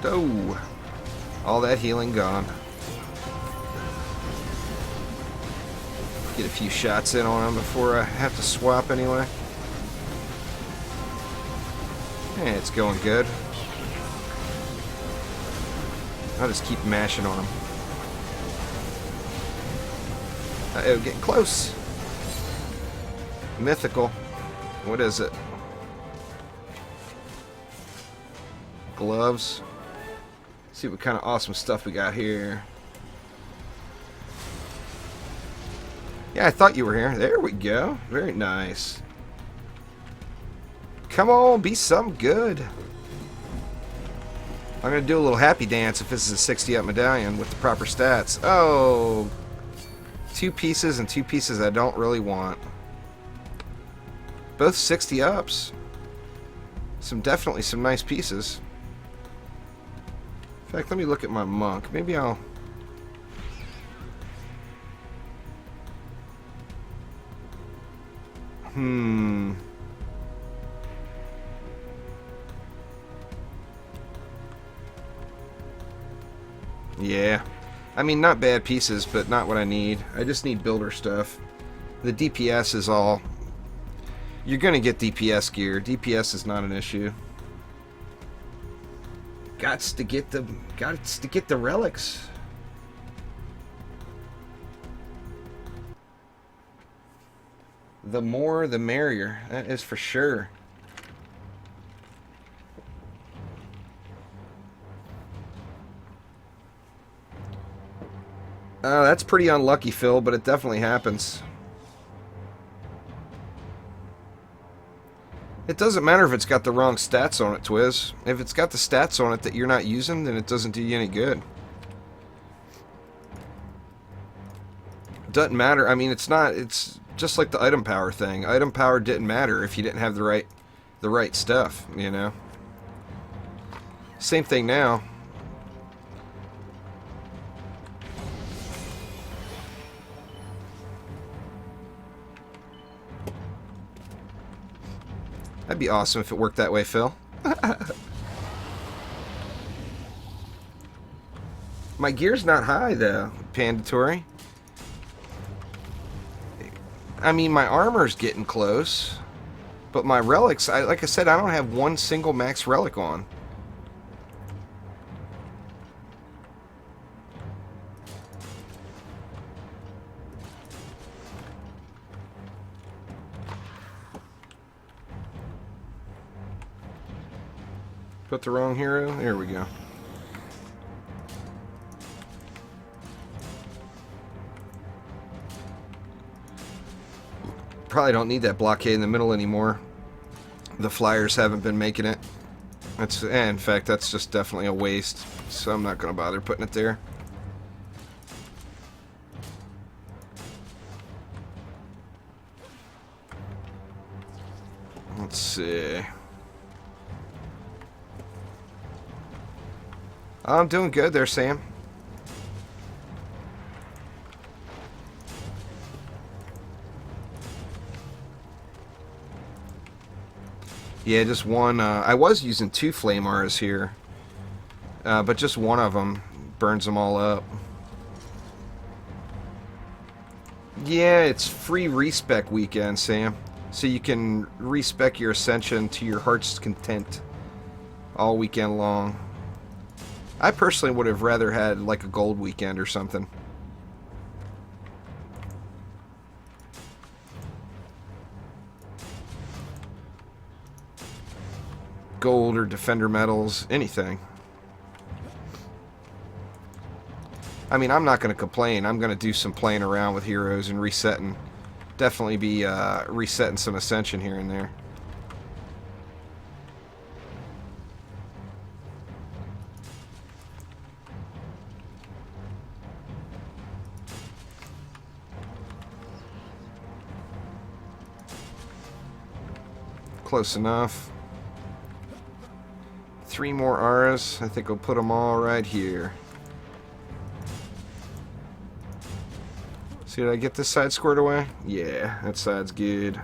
Oh, all that healing gone. Get a few shots in on him before I have to swap anyway. Yeah, it's going good. I'll just keep mashing on him. Uh-oh, getting close. Mythical. What is it? Gloves. See what kind of awesome stuff we got here. Yeah, I thought you were here. There we go. Very nice. Come on, be something good. I'm going to do a little happy dance if this is a 60 up medallion with the proper stats. Oh, 2 pieces and 2 pieces I don't really want. Both 60 ups. Definitely some nice pieces. In fact, let me look at my monk. Maybe I'll... Yeah. I mean, not bad pieces, but not what I need. I just need builder stuff. The DPS is all... You're gonna get DPS gear. DPS is not an issue. Gots to get the relics. The more, the merrier. That is for sure. That's pretty unlucky, Phil, but it definitely happens. It doesn't matter if it's got the wrong stats on it, Twiz. If it's got the stats on it that you're not using, then it doesn't do you any good. Doesn't matter. I mean, it's just like the item power thing. Item power didn't matter if you didn't have the right stuff, you know. Same thing now. That'd be awesome if it worked that way, Phil. My gear's not high, though, Pandatory. I mean, my armor's getting close. But my relics, like I said, I don't have one single max relic on. Put the wrong hero? Here we go. Probably don't need that blockade in the middle anymore. The flyers haven't been making it. In fact, that's just definitely a waste. So I'm not going to bother putting it there. Let's see. I'm doing good there, Sam. Yeah, just one. I was using 2 flame auras here, but just one of them burns them all up. Yeah, it's free respec weekend, Sam. So you can respec your ascension to your heart's content all weekend long. I personally would have rather had like a gold weekend or something. Gold or defender medals, anything. I mean, I'm not going to complain. I'm going to do some playing around with heroes and resetting. Definitely be resetting some ascension here and there. Close enough. 3 more auras. I think we'll put them all right here. See, did I get this side squared away? Yeah, that side's good.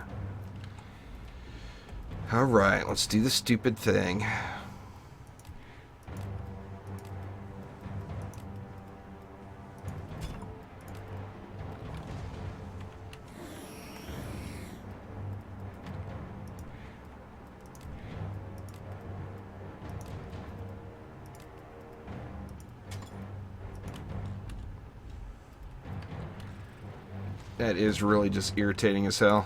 Alright, let's do the stupid thing. That is really just irritating as hell.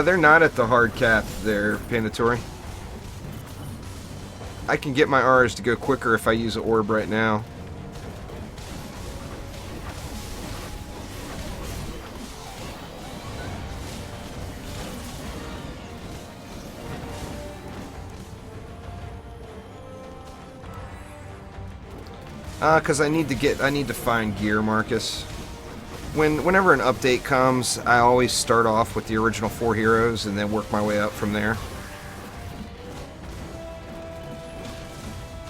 They're not at the hard cap there, Pandatory. I can get my R's to go quicker if I use an orb right now. Because I need to find gear, Marcus. Whenever an update comes, I always start off with the original 4 heroes and then work my way up from there.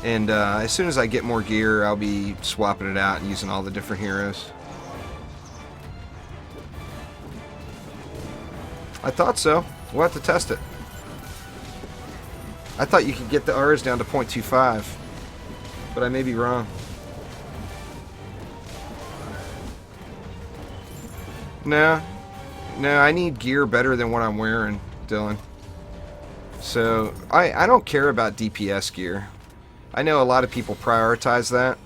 And as soon as I get more gear, I'll be swapping it out and using all the different heroes. I thought so. We'll have to test it. I thought you could get the R's down to 0.25, but I may be wrong. No, I need gear better than what I'm wearing, Dylan. So, I don't care about DPS gear. I know a lot of people prioritize that.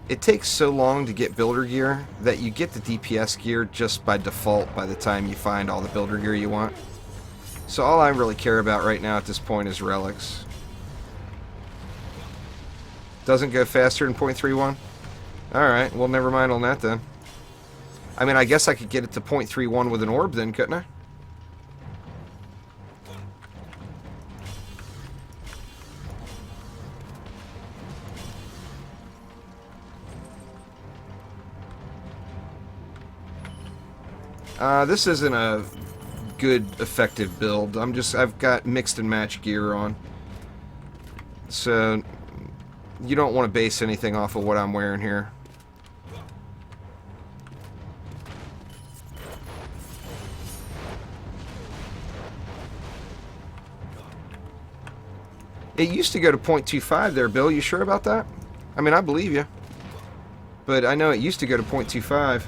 It takes so long to get builder gear that you get the DPS gear just by default by the time you find all the builder gear you want. So all I really care about right now at this point is relics. Doesn't go faster than 0.31? Alright, well never mind on that then. I mean, I guess I could get it to 0.31 with an orb then, couldn't I? This isn't a good, effective build. I've got mixed and match gear on. So, you don't want to base anything off of what I'm wearing here. It used to go to 0.25 there, Bill. You sure about that? I mean, I believe you. But I know it used to go to 0.25.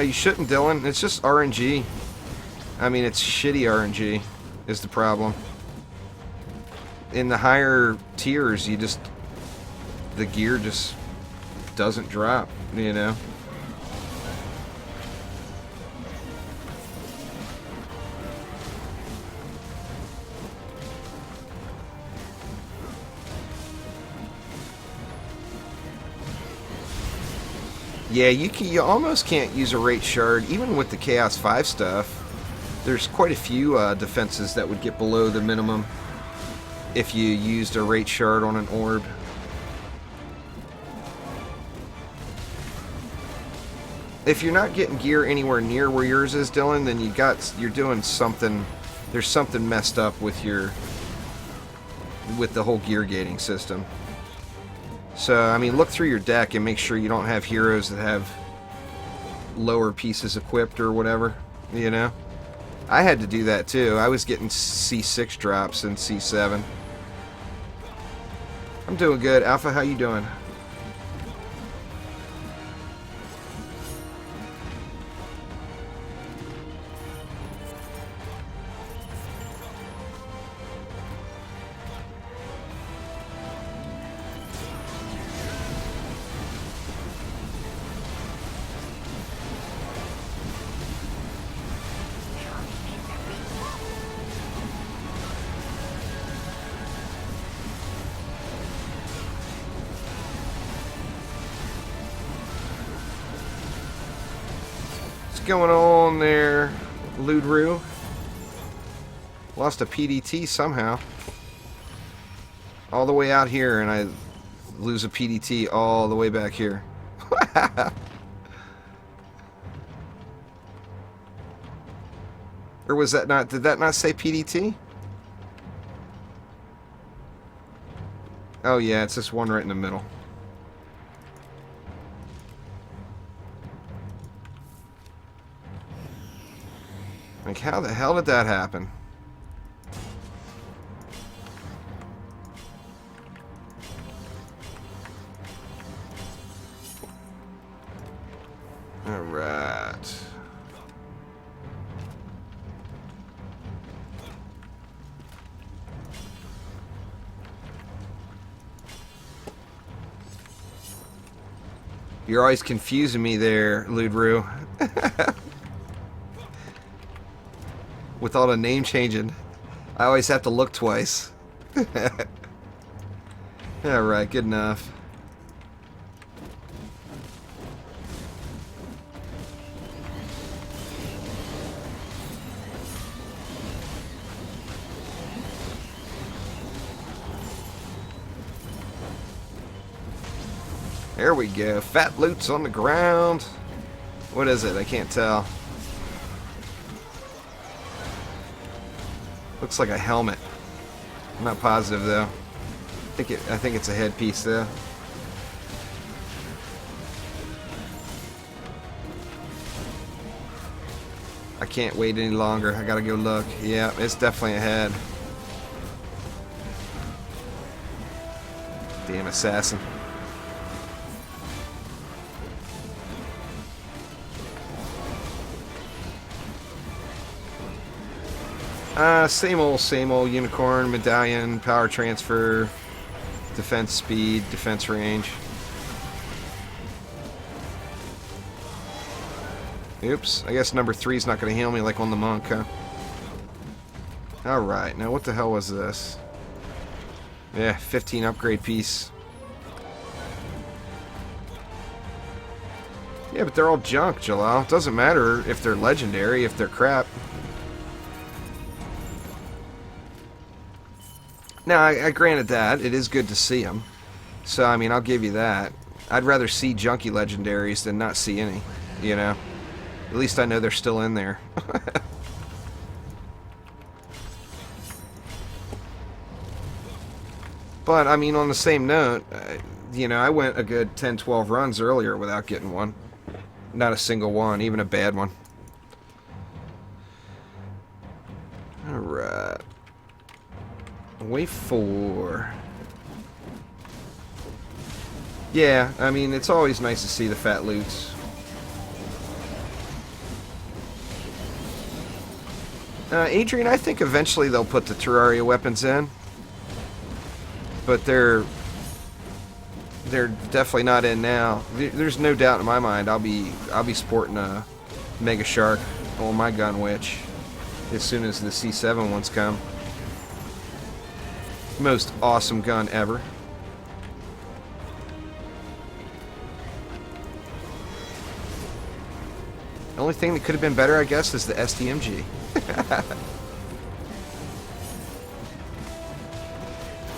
You shouldn't, Dylan. It's just RNG. I mean, it's shitty RNG is the problem. In the higher tiers, the gear just doesn't drop, you know? Yeah, you almost can't use a rate shard, even with the Chaos 5 stuff. There's quite a few defenses that would get below the minimum if you used a rate shard on an orb. If you're not getting gear anywhere near where yours is, Dylan, then you're doing something. There's something messed up with the whole gear gating system. So, I mean, look through your deck and make sure you don't have heroes that have lower pieces equipped or whatever, you know? I had to do that too. I was getting C6 drops and C7. I'm doing good. Alpha, how you doing? What's going on there, Ludru? Lost a PDT somehow. All the way out here, and I lose a PDT all the way back here. Or was that not, did that not say PDT? Oh yeah, it's this one right in the middle. Like, how the hell did that happen? Alright. You're always confusing me there, Ludru. With all the name changing, I always have to look twice. Alright, good enough. There we go. Fat loot's on the ground. What is it? I can't tell. Looks like a helmet. I'm not positive though. I think it's a headpiece though. I can't wait any longer. I gotta go look. Yeah, it's definitely a head. Damn assassin. Same old unicorn, medallion, power transfer, defense speed, defense range. Oops, I guess number 3's not going to heal me like on the monk, huh? Alright, now what the hell was this? Yeah, 15 upgrade piece. Yeah, but they're all junk, Jalal. It doesn't matter if they're legendary, if they're crap. Now, I granted that. It is good to see them. So, I mean, I'll give you that. I'd rather see junky legendaries than not see any, you know? At least I know they're still in there. But, I mean, on the same note, you know, I went a good 10, 12 runs earlier without getting one. Not a single one, even a bad one. Alright. Wave 4. Yeah, I mean, it's always nice to see the fat loots. Adrian, I think eventually they'll put the Terraria weapons in. But they're definitely not in now. There's no doubt in my mind I'll be sporting a Mega Shark on my gun witch as soon as the C7 ones come. Most awesome gun ever. The only thing that could have been better, I guess, is the STMG.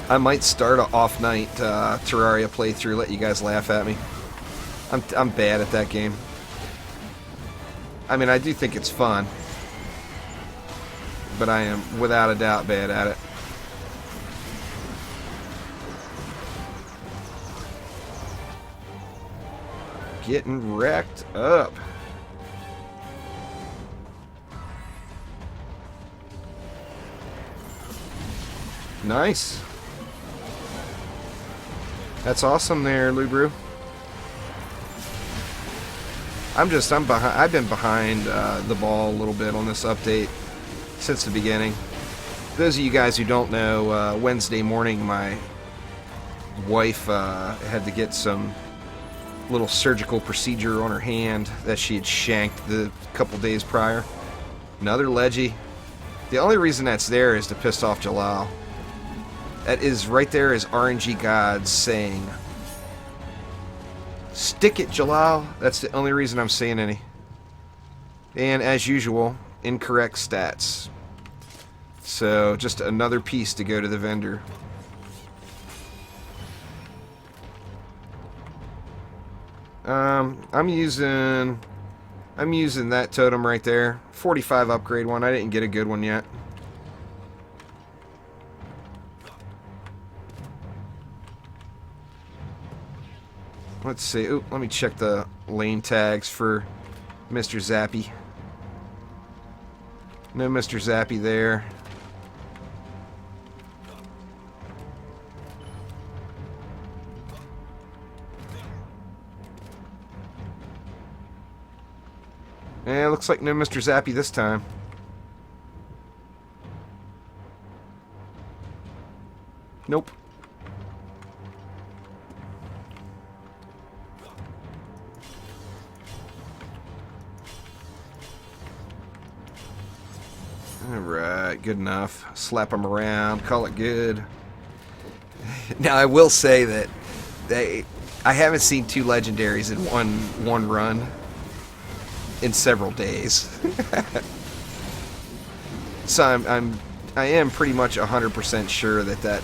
I might start an off-night Terraria playthrough, let you guys laugh at me. I'm bad at that game. I mean, I do think it's fun, but I am, without a doubt, bad at it. Getting wrecked up. Nice. That's awesome there, Lubru. I'm behind. I've been behind the ball a little bit on this update since the beginning. Those of you guys who don't know, Wednesday morning my wife had to get some little surgical procedure on her hand that she had shanked the couple days prior. Another Leggy. The only reason that's there is to piss off Jalal. That is right there is RNG gods saying, "Stick it, Jalal." That's the only reason I'm saying any. And as usual, incorrect stats. So just another piece to go to the vendor. I'm using that totem right there. 45 upgrade one. I didn't get a good one yet. Let's see. Ooh, let me check the lane tags for Mr. Zappy. No Mr. Zappy there. Yeah, looks like no Mr. Zappy this time. Nope. Alright, good enough. Slap them around, call it good. Now, I will say that I haven't seen two legendaries in one run in several days. So I am pretty much 100% sure that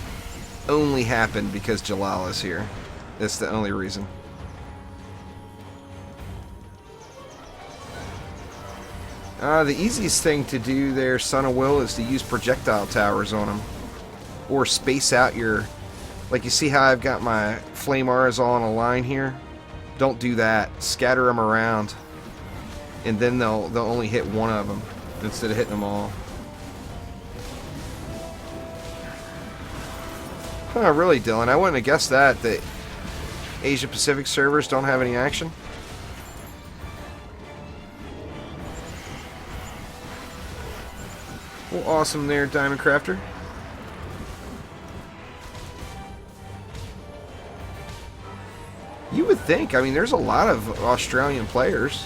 only happened because Jalal is here. That's the only reason. The easiest thing to do there, Son of Will, is to use projectile towers on them. Or space out your... Like, you see how I've got my flame auras all on a line here? Don't do that. Scatter them around. And then they'll only hit one of them instead of hitting them all. Huh, really, Dylan? I wouldn't have guessed that Asia Pacific servers don't have any action. Well, awesome there, Diamond Crafter. You would think, I mean, there's a lot of Australian players.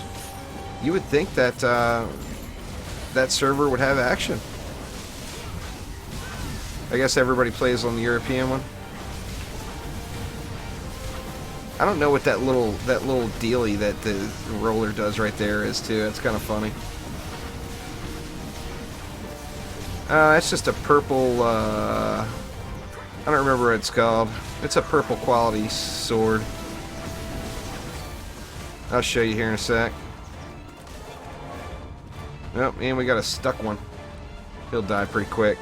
You would think that that server would have action. I guess everybody plays on the European one. I don't know what that little dealie that the roller does right there is too. It's kind of funny. It's just a purple I don't remember what it's called. It's a purple quality sword. I'll show you here in a sec. Oh, and we got a stuck one. He'll die pretty quick.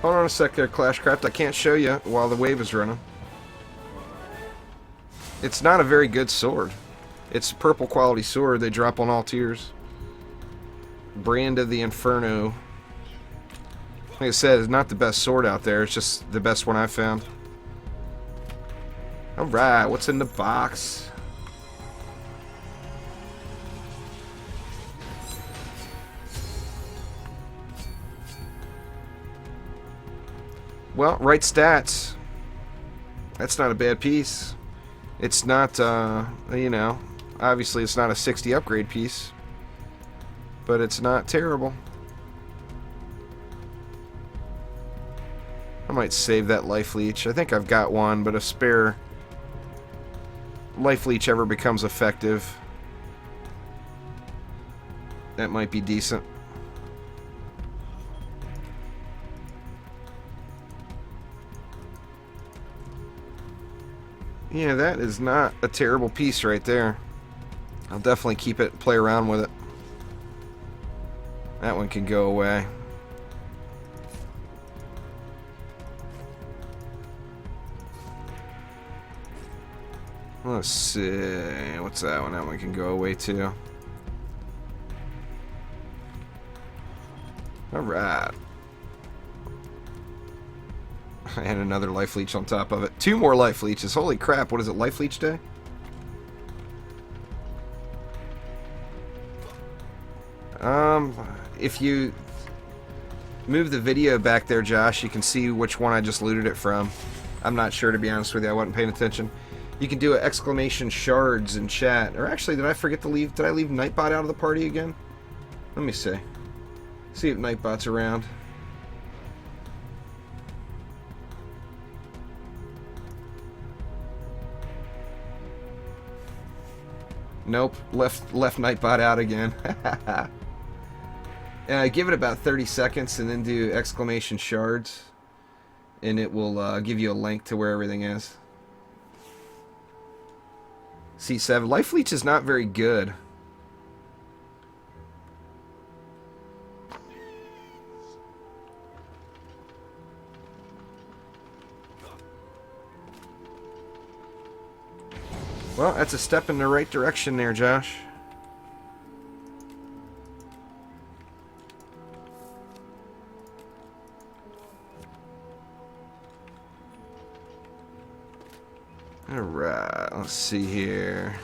Hold on a sec there, Clashcraft. I can't show you while the wave is running. It's not a very good sword. It's a purple quality sword. They drop on all tiers. Brand of the Inferno. Like I said, it's not the best sword out there. It's just the best one I've found. Alright, what's in the box? Well, right stats. That's not a bad piece. It's not, you know, obviously it's not a 60 upgrade piece, but it's not terrible. I might save that life leech. I think I've got one, but a spare life leech ever becomes effective, that might be decent. Yeah, that is not a terrible piece right there. I'll definitely keep it, play around with it. That one can go away. Let's see, what's that one? That one can go away too. Alright. And another life leech on top of it. 2 more life leeches. Holy crap, what is it, life leech day? If you move the video back there, Josh, you can see which one I just looted it from. I'm not sure, to be honest with you. I wasn't paying attention. You can do an exclamation shards in chat. Or actually, did I forget to leave? Did I leave Nightbot out of the party again? Let me see. See if Nightbot's around. Nope, left Nightbot out again. Give it about 30 seconds and then do exclamation shards, and it will give you a link to where everything is. C7. Life leech is not very good. Well, that's a step in the right direction there, Josh. Alright, let's see here.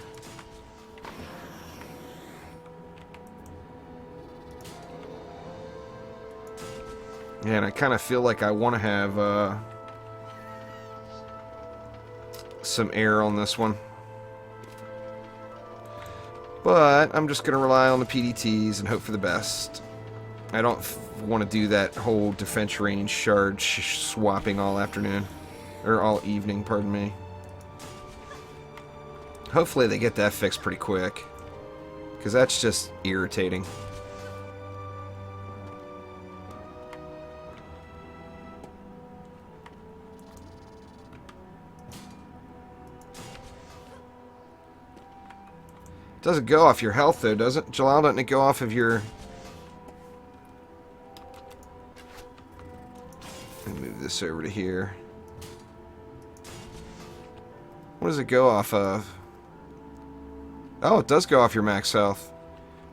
Yeah, and I kind of feel like I want to have some air on this one. But I'm just going to rely on the PDTs and hope for the best. I don't want to do that whole defense range shard swapping all afternoon. Or all evening, pardon me. Hopefully they get that fixed pretty quick, because that's just irritating. Doesn't go off your health though, does it? Jalal, doesn't it go off of your... Let me move this over to here. What does it go off of? Oh, it does go off your max health.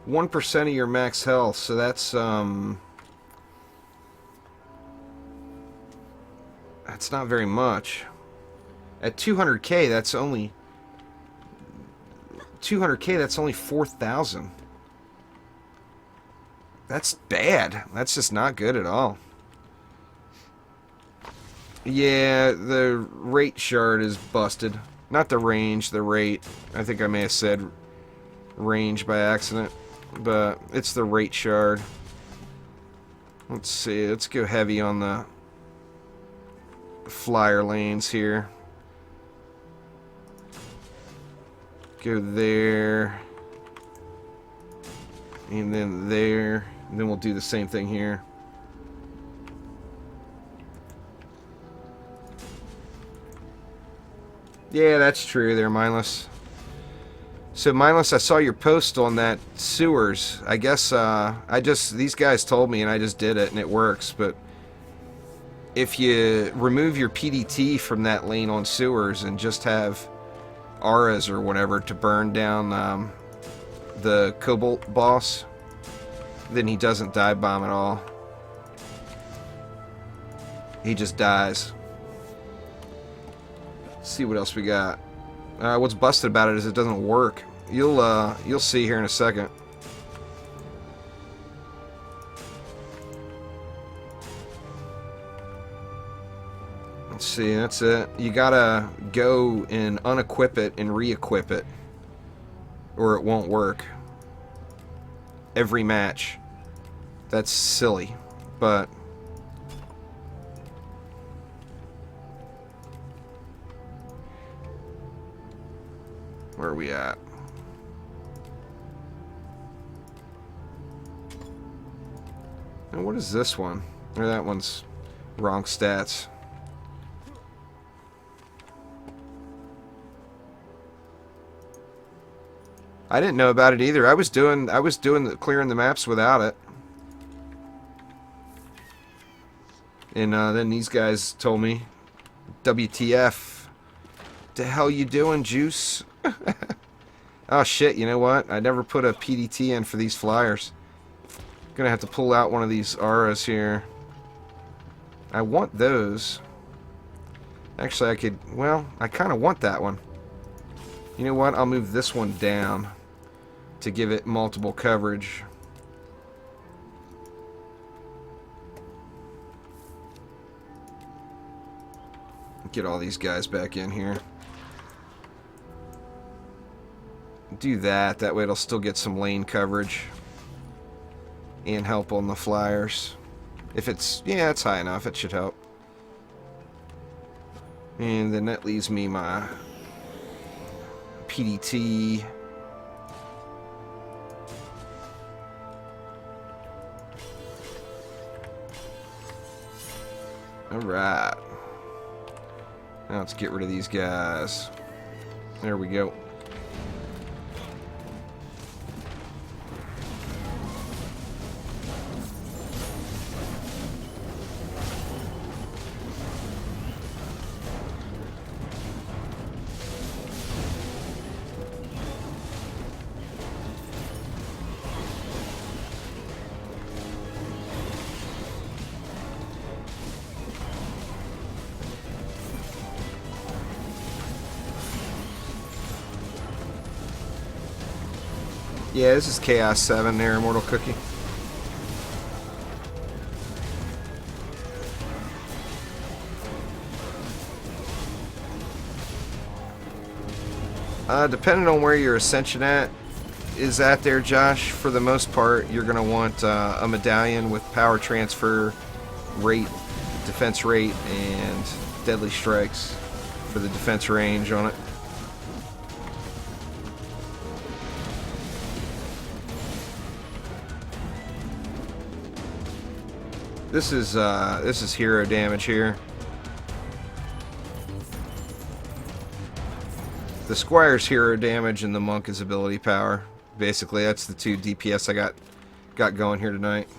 1% of your max health, so that's not very much. At 200k, that's only 200k, that's only 4,000. That's bad. That's just not good at all. Yeah, the rate shard is busted. Not the range, the rate. I think I may have said range by accident, but it's the rate shard. Let's see, let's go heavy on the flyer lanes here. Go there. And then there. And then we'll do the same thing here. Yeah, that's true there, Mindless. So, Mindless, I saw your post on that sewers. I guess, these guys told me and I just did it and it works, but if you remove your PDT from that lane on sewers and just have auras or whatever to burn down the Cobalt boss, then he doesn't dive bomb at all. He just dies. Let's see what else we got. What's busted about it is it doesn't work. You'll see here in a second. Let's see, that's it. You gotta go and unequip it and re-equip it, or it won't work. Every match. That's silly, but where are we at? And what is this one? Or that one's wrong stats. I didn't know about it either. I was doing clearing the maps without it. And then these guys told me, WTF. The hell you doing, Juice? Oh shit, you know what? I never put a PDT in for these flyers. Gonna have to pull out one of these auras here. I want those. Actually, I could, well, I kind of want that one. You know what? I'll move this one down to give it multiple coverage. Get all these guys back in here. Do that. That way it'll still get some lane coverage and help on the flyers. If it's, yeah, it's high enough. It should help. And then that leaves me my PDT. Alright. Now let's get rid of these guys. There we go. Yeah, this is Chaos 7 there, Immortal Cookie. Depending on where your Ascension is at there, Josh, for the most part, you're going to want a medallion with power transfer rate, defense rate, and deadly strikes for the defense range on it. This is hero damage here. The Squire's hero damage and the Monk is ability power. Basically, that's the two DPS I got going here tonight.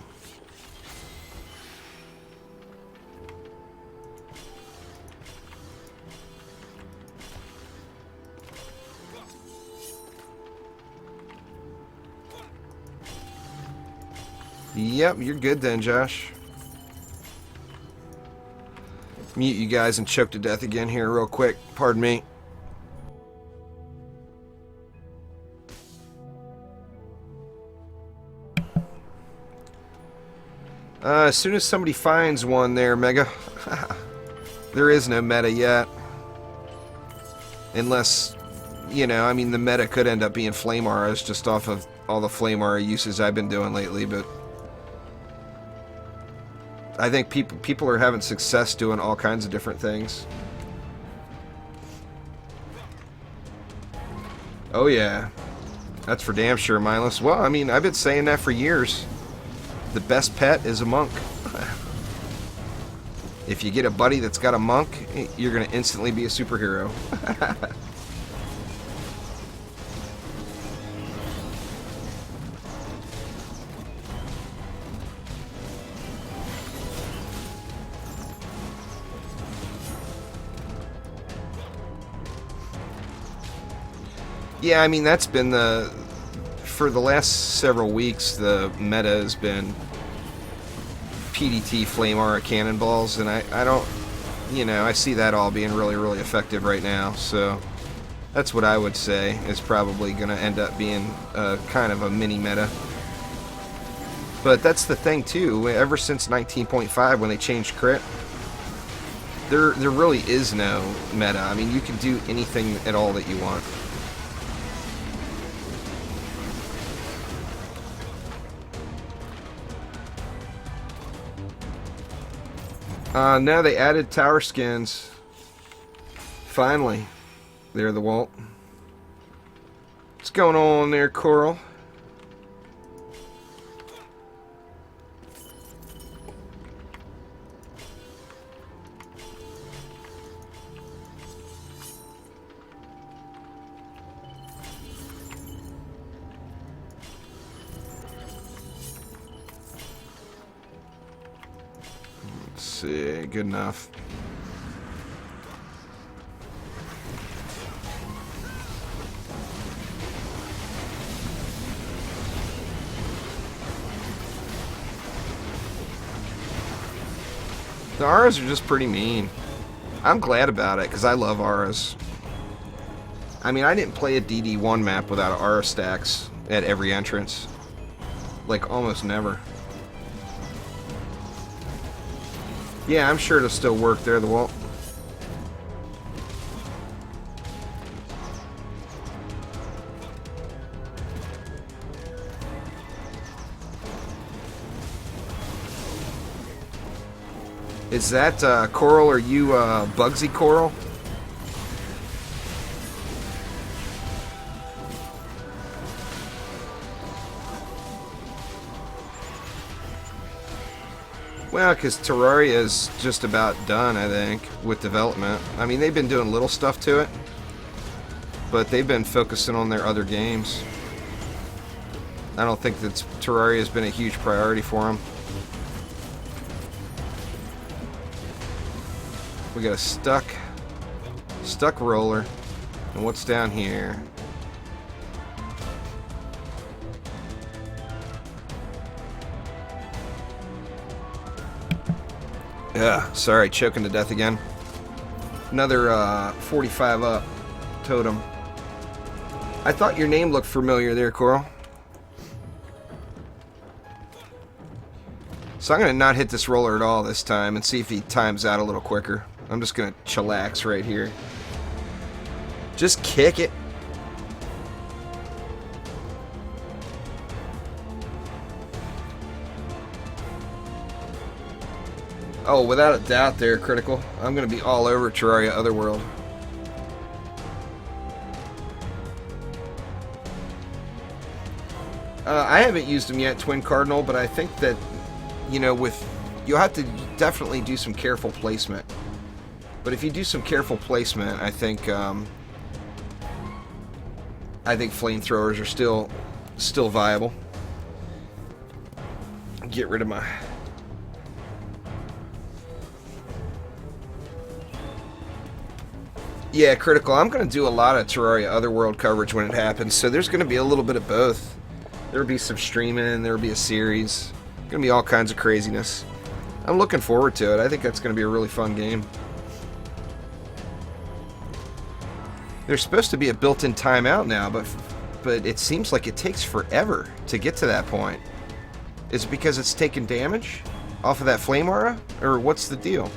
Yep, you're good then, Josh. Mute you guys and choke to death again here real quick. Pardon me. As soon as somebody finds one there, Mega. There is no meta yet. Unless, you know, I mean, the meta could end up being Flame Auras just off of all the Flame Aura uses I've been doing lately, but I think people are having success doing all kinds of different things. Oh yeah. That's for damn sure, mindless. Well, I mean, I've been saying that for years. The best pet is a monk. If you get a buddy that's got a monk, you're going to instantly be a superhero. Yeah, I mean, that's been for the last several weeks, the meta has been PDT Flame Aura Cannonballs, and I don't, I see that all being really, really effective right now, so that's what I would say is probably going to end up being kind of a mini meta. But that's the thing, too, ever since 19.5 when they changed crit, there really is no meta. I mean, you can do anything at all that you want. Now they added tower skins. Finally. There, the Walt. What's going on there, Coral? See, good enough. The auras are just pretty mean. I'm glad about it because I love auras. I mean, I didn't play a DD1 map without aura stacks at every entrance. Like, almost never. Yeah, I'm sure it'll still work there, the Walt. Is that Coral? Are you Bugsy Coral? Well, because Terraria is just about done, I think, with development. I mean, they've been doing little stuff to it, but they've been focusing on their other games. I don't think that Terraria has been a huge priority for them. We got a stuck roller. And what's down here? Yeah, sorry, choking to death again. Another 45 up totem. I thought your name looked familiar there, Coral. So I'm going to not hit this roller at all this time and see if he times out a little quicker. I'm just going to chillax right here. Just kick it. Oh, without a doubt there, Critical. I'm going to be all over Terraria Otherworld. I haven't used them yet, Twin Cardinal, but I think that, you'll have to definitely do some careful placement. But if you do some careful placement, I think flamethrowers are still viable. Get rid of my... Yeah, Critical. I'm going to do a lot of Terraria Otherworld coverage when it happens, so there's going to be a little bit of both. There'll be some streaming, there'll be a series. Going to be all kinds of craziness. I'm looking forward to it. I think that's going to be a really fun game. There's supposed to be a built-in timeout now, but it seems like it takes forever to get to that point. Is it because it's taking damage off of that flame aura, or what's the deal?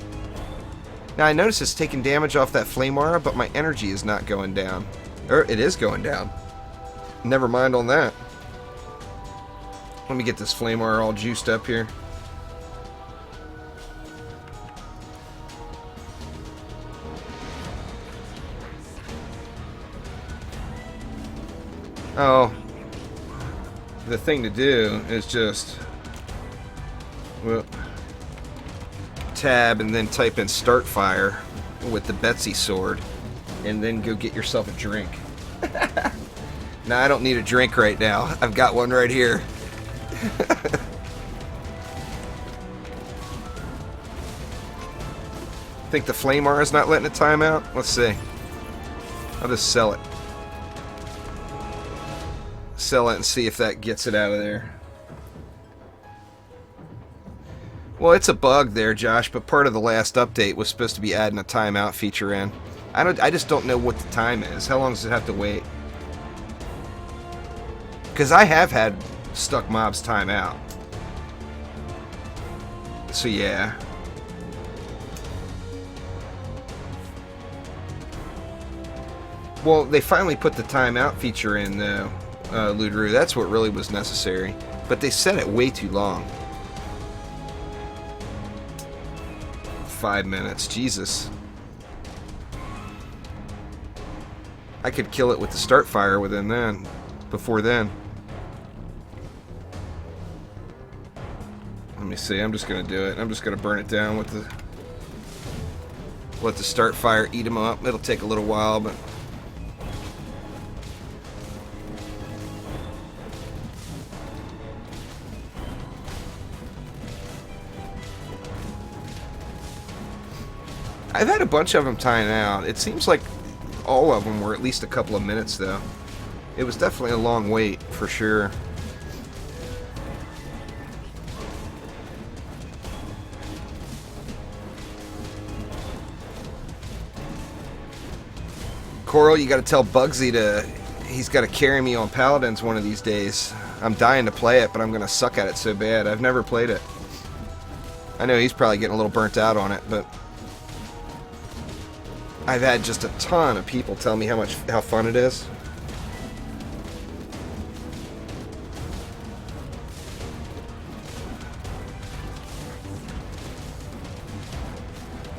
Now, I notice it's taking damage off that flame aura, but my energy is not going down. Or it is going down. Never mind on that. Let me get this flame aura all juiced up here. Oh, the thing to do is just, well, tab and then type in start fire with the Betsy sword, and then go get yourself a drink. Now, I don't need a drink right now. I've got one right here. Think the Flamar is not letting it time out? Let's see. I'll just sell it. Sell it and see if that gets it out of there. Well, it's a bug there, Josh, but part of the last update was supposed to be adding a timeout feature in. I just don't know what the time is. How long does it have to wait? Because I have had stuck mobs time out. So yeah. Well, they finally put the timeout feature in, though, Ludru. That's what really was necessary. But they set it way too long. 5 minutes. Jesus. I could kill it with the start fire within then. Before then. Let me see. I'm just going to do it. I'm just going to burn it down with the... Let the start fire eat them up. It'll take a little while, but... I've had a bunch of them time out. It seems like all of them were at least a couple of minutes, though. It was definitely a long wait, for sure. Coral, you gotta tell Bugsy he's gotta carry me on Paladins one of these days. I'm dying to play it, but I'm gonna suck at it so bad. I've never played it. I know he's probably getting a little burnt out on it, but... I've had just a ton of people tell me how fun it is.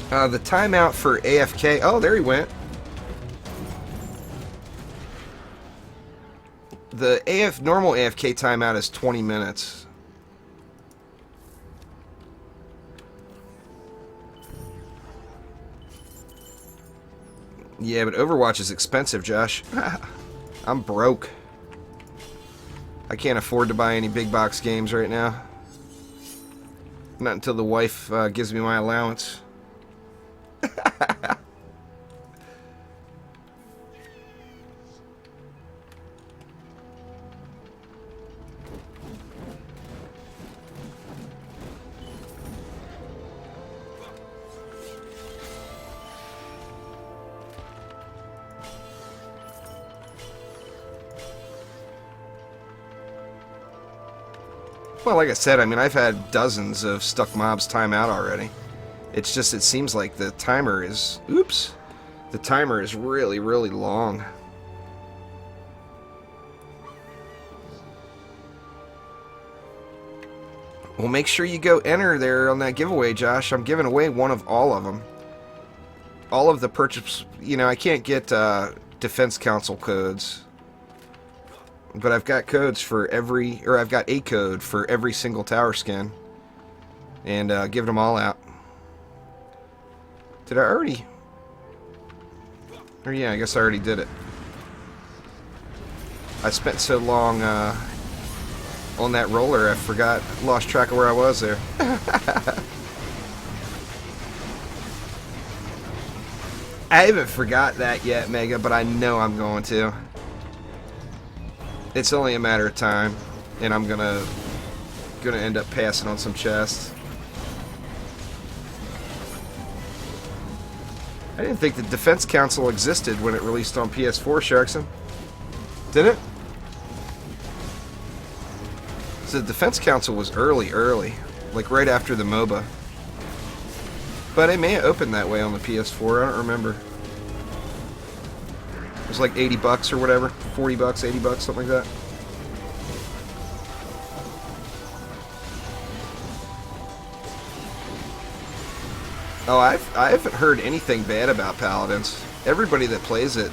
The timeout for AFK. Oh, there he went. The normal AFK timeout is 20 minutes. Yeah, but Overwatch is expensive, Josh. I'm broke. I can't afford to buy any big box games right now. Not until the wife gives me my allowance. Well, like I said, I mean, I've had dozens of stuck mobs time out already. It's just, it seems like the timer is... Oops! The timer is really, really long. Well, make sure you go enter there on that giveaway, Josh. I'm giving away one of all of them. All of the purchase... You know, I can't get Defense Council codes. But I've got codes for every... Or I've got a code for every single tower skin. And giving them all out. Did I already... Or yeah, I guess I already did it. I spent so long on that roller, I forgot, lost track of where I was there. I haven't forgot that yet, Mega, but I know I'm going to. It's only a matter of time, and I'm gonna end up passing on some chests. I didn't think the Defense Council existed when it released on PS4, Sharkson. Did it? So the Defense Council was early. Like right after the MOBA. But it may have opened that way on the PS4, I don't remember. It was like $80 or whatever. $40, $80, something like that. Oh, I haven't heard anything bad about Paladins. Everybody that plays it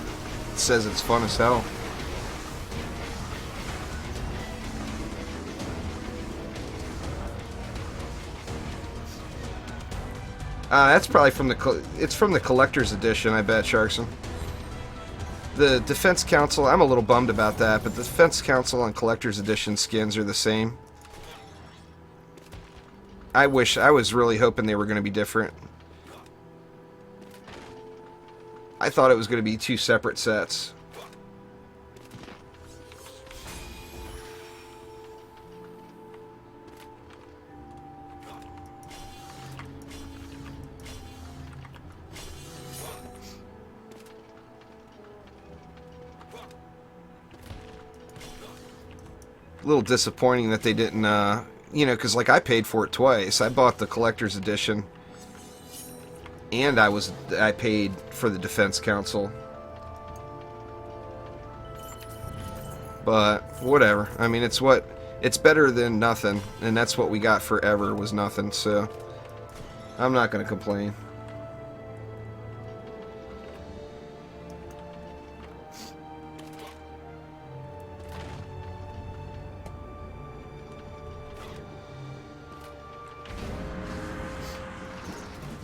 says it's fun as hell. That's probably from it's from the collector's edition, I bet, Sharkson. The Defense Council, I'm a little bummed about that, but the Defense Council and collector's edition skins are the same. I was really hoping they were going to be different. I thought it was going to be 2 separate sets. A little disappointing that they didn't, you know, because like I paid for it twice. I bought the collector's edition, and I paid for the Defense Council. But whatever. I mean, it's better than nothing, and that's what we got forever was nothing. So I'm not going to complain.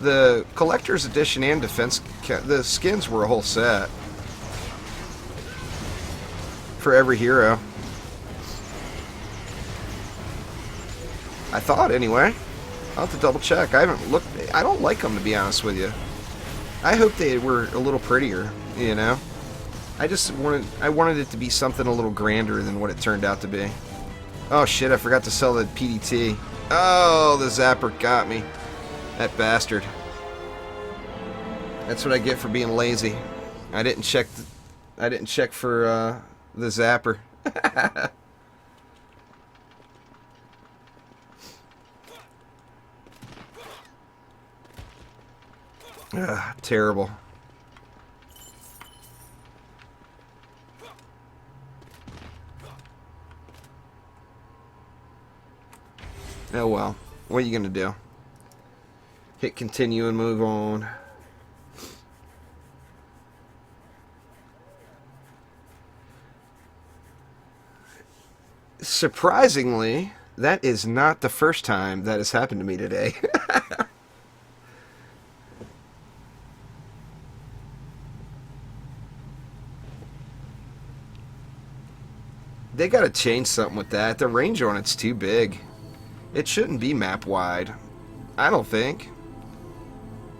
The collector's edition and the skins were a whole set for every hero. I thought, anyway. I'll have to double check. I haven't looked. I don't like them, to be honest with you. I hope they were a little prettier, you know. I wanted it to be something a little grander than what it turned out to be. Oh shit, I forgot to sell the PDT. Oh, the zapper got me. That bastard. That's what I get for being lazy. I didn't check for the zapper. Ugh, terrible. Oh well. What are you gonna do? Hit continue and move on. Surprisingly, that is not the first time that has happened to me today. They gotta change something with that. The range on it's too big. It shouldn't be map wide. I don't think.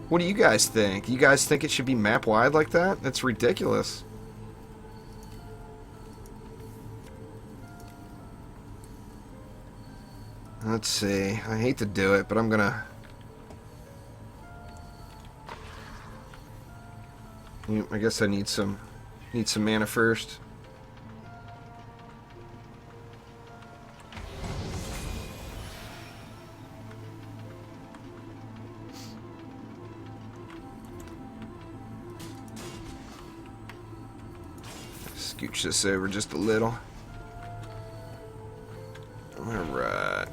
What do you guys think? You guys think it should be map wide like that? That's ridiculous. Let's see. I hate to do it, but I'm gonna... I guess I need some mana first. Scooch this over just a little. Alright.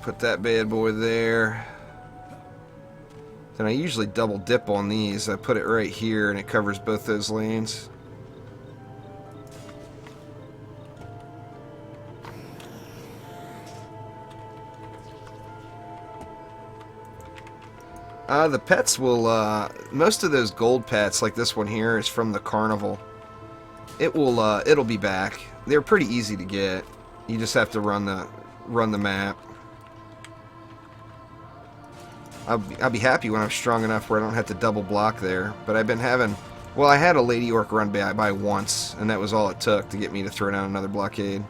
Put that bad boy there. Then I usually double dip on these. I put it right here and it covers both those lanes. The pets will, most of those gold pets, like this one here, is from the carnival. It'll be back. They're pretty easy to get. You just have to run the map. I'll be happy when I'm strong enough where I don't have to double block there. But I've been having... Well, I had a Lady Orc run by once, and that was all it took to get me to throw down another blockade.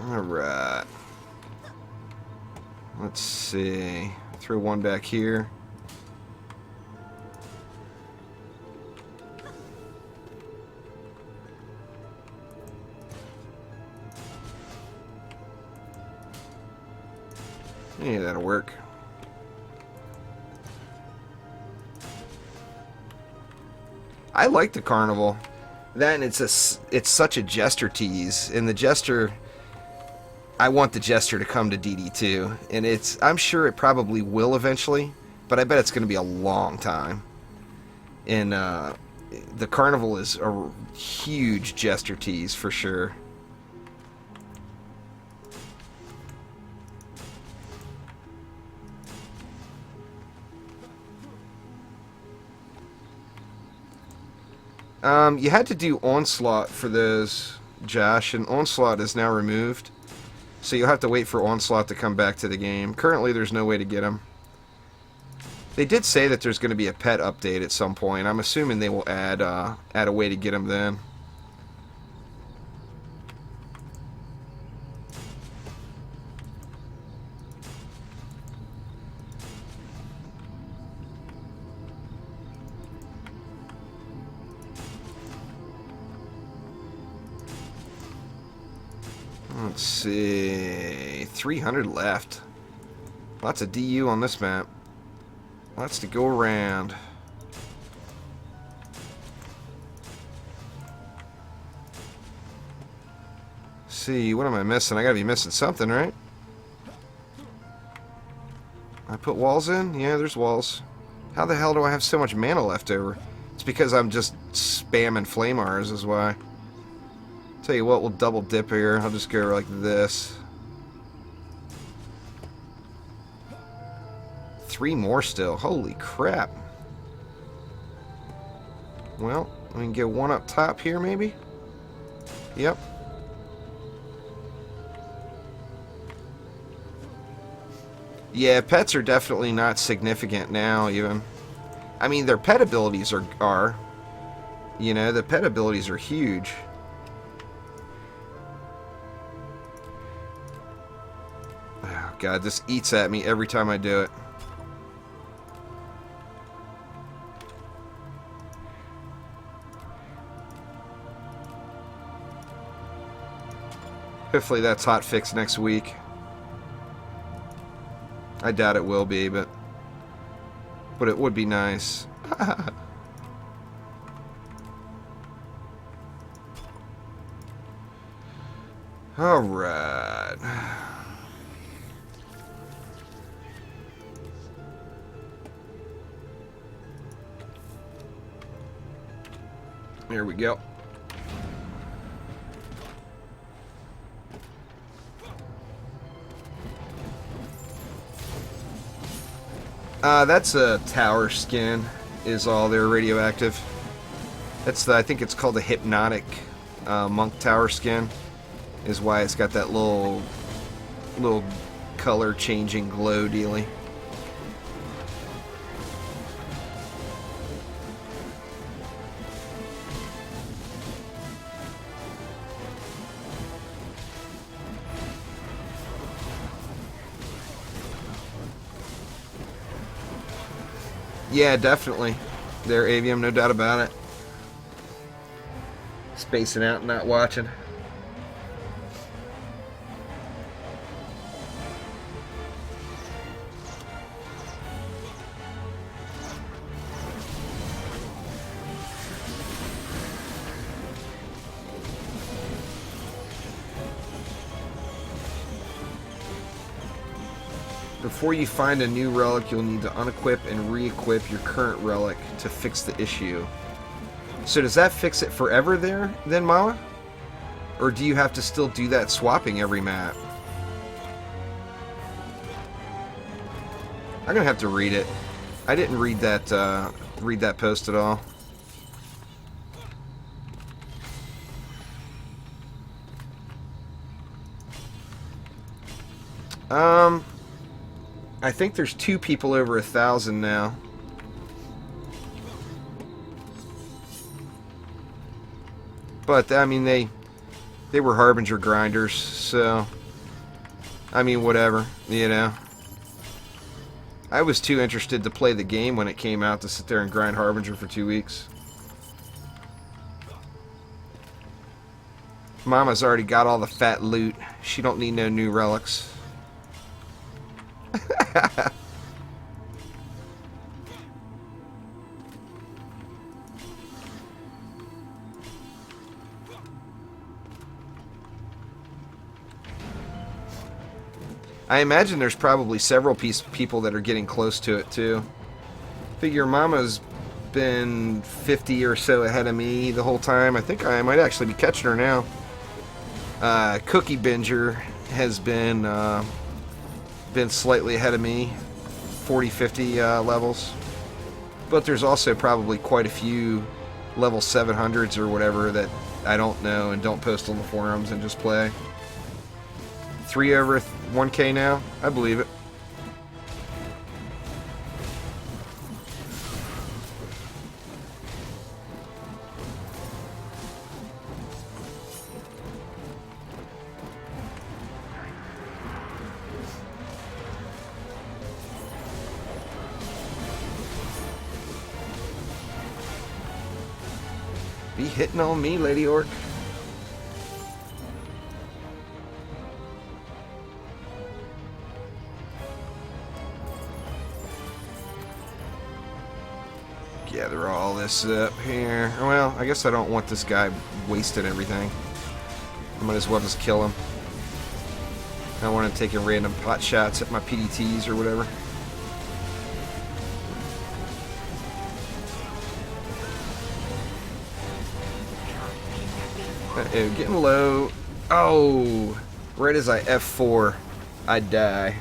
Alright. Let's see. Throw one back here. Yeah, that'll work. I like the carnival. That and it's such a jester tease, and the jester. I want the jester to come to DD2, and I'm sure it probably will eventually, but I bet it's going to be a long time. And the carnival is a huge jester tease for sure. You had to do Onslaught for those, Josh, and Onslaught is now removed. So you'll have to wait for Onslaught to come back to the game. Currently, there's no way to get them. They did say that there's going to be a pet update at some point. I'm assuming they will add a way to get them then. Let's see, 300 left. Lots of DU on this map. Lots to go around. See, what am I missing? I gotta be missing something, right? I put walls in? Yeah, there's walls. How the hell do I have so much mana left over? It's because I'm just spamming Flamars is why. Tell you what, we'll double dip here. I'll just go like this. 3 more still. Holy crap. Well, we can get one up top here maybe? Yep. Yeah, pets are definitely not significant now even. I mean, their pet abilities are you know, the pet abilities are huge. Oh god, this eats at me every time I do it. Hopefully that's hotfixed next week. I doubt it will be, but it would be nice. All right. Here we go. That's a tower skin, is all. They're radioactive. That's the, I think it's called a hypnotic monk tower skin, is why it's got that little color changing glow dealy. Yeah, definitely. There, Avium, no doubt about it. Spacing out and not watching. Before you find a new relic, you'll need to unequip and re-equip your current relic to fix the issue. So does that fix it forever there, then, Mama? Or do you have to still do that swapping every map? I'm gonna have to read it. I didn't read that post at all. I think there's 2 people over 1,000 now. But I mean, they were Harbinger grinders, so I mean, whatever, you know. I was too interested to play the game when it came out to sit there and grind Harbinger for 2 weeks. Mama's already got all the fat loot. She don't need no new relics. I imagine there's probably several people that are getting close to it too. Figure Mama's been 50 or so ahead of me the whole time. I think I might actually be catching her now. Cookie Binger has been slightly ahead of me, 40, 50 levels. But there's also probably quite a few level 700s or whatever that I don't know and don't post on the forums and just play. 3 over 1K now? I believe it. Be hitting on me, Lady Orc. Gather all this up here. Well, I guess I don't want this guy wasting everything. I might as well just kill him. I don't want to take random pot shots at my PDTs or whatever. Uh-oh, getting low. Oh, right as I F4, I die.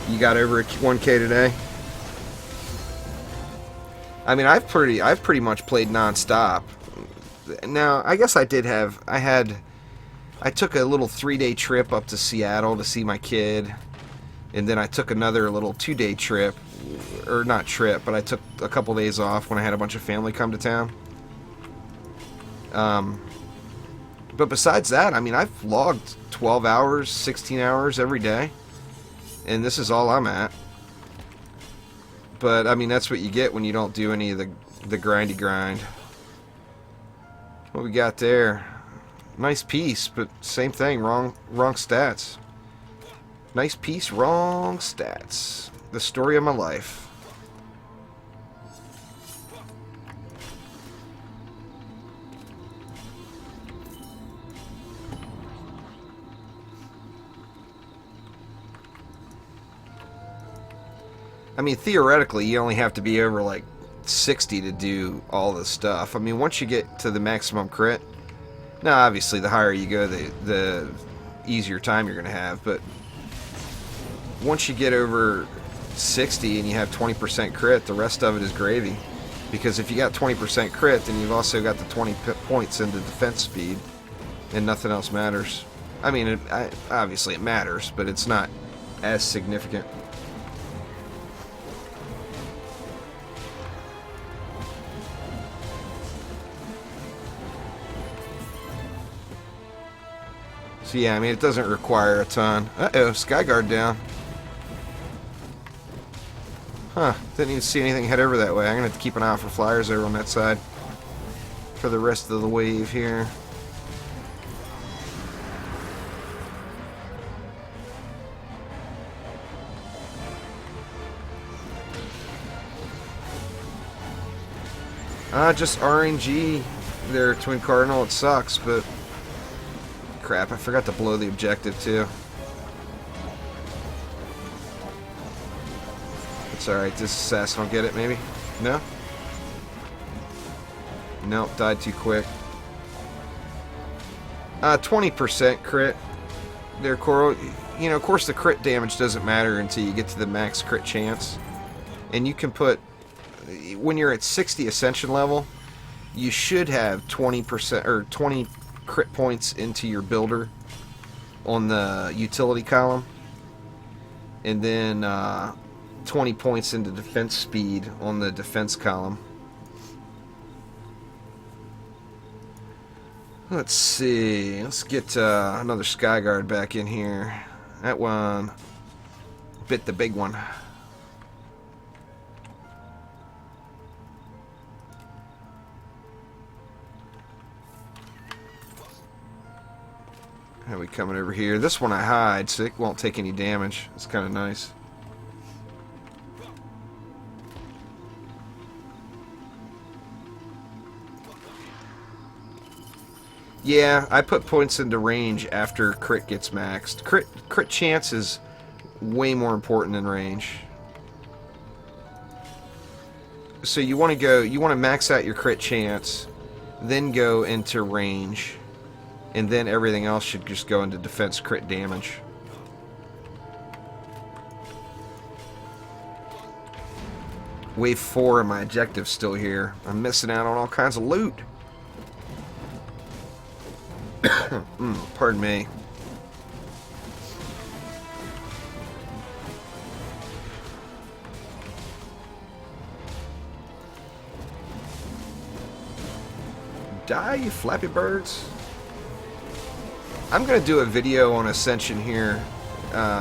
You got over 1K today? I mean, I've pretty much played non-stop. Now, I guess I took a little 3-day trip up to Seattle to see my kid, and then I took another little 2-day trip, or not trip, but I took a couple days off when I had a bunch of family come to town. But besides that, I mean, I've logged 12 hours, 16 hours every day, and this is all I'm at. But, I mean, that's what you get when you don't do any of the grindy grind. What we got there? Nice piece, but same thing, wrong stats. Nice piece, wrong stats. The story of my life. I mean, theoretically, you only have to be over like 60 to do all this stuff. I mean, once you get to the maximum crit, now obviously the higher you go, the easier time you're going to have, but once you get over 60 and you have 20% crit, the rest of it is gravy. Because if you got 20% crit, then you've also got the 20 points into defense speed, and nothing else matters. I mean, obviously it matters, but it's not as significant. So yeah, I mean, it doesn't require a ton. Uh-oh, Skyguard down. Huh, didn't even see anything head over that way. I'm going to have to keep an eye out for flyers over on that side for the rest of the wave here. Just RNG there, Twin Cardinal. It sucks, but crap, I forgot to blow the objective too. It's alright, this assassin will get it maybe? No? Nope, died too quick. 20% crit there, Coral. You know, of course the crit damage doesn't matter until you get to the max crit chance. And you can put, when you're at 60 ascension level, you should have 20% or 20 crit points into your builder on the utility column, and then 20 points into defense speed on the defense column. Let's see, let's get another Skyguard back in here. That one bit the big one. How are we coming over here? This one I hide, so it won't take any damage. It's kind of nice. Yeah, I put points into range after crit gets maxed. Crit chance is way more important than range. So you want to max out your crit chance, then go into range. And then everything else should just go into defense crit damage. Wave 4 and my objective's still here. I'm missing out on all kinds of loot. Pardon me. Die, you flappy birds. I'm going to do a video on Ascension here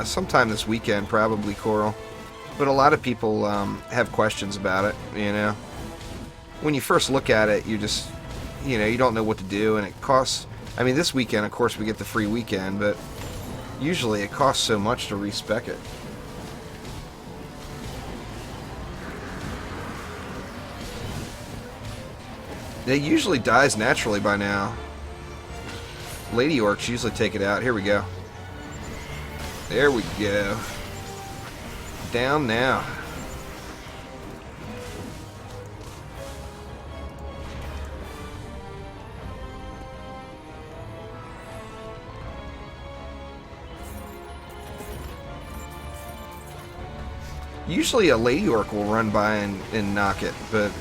sometime this weekend, probably, Coral. But a lot of people have questions about it, you know. When you first look at it, you just, you know, you don't know what to do, and it costs... I mean, this weekend, of course, we get the free weekend, but usually it costs so much to respec it. It usually dies naturally by now. Lady Orcs usually take it out. Here we go. There we go. Down now. Usually a Lady Orc will run by and knock it, but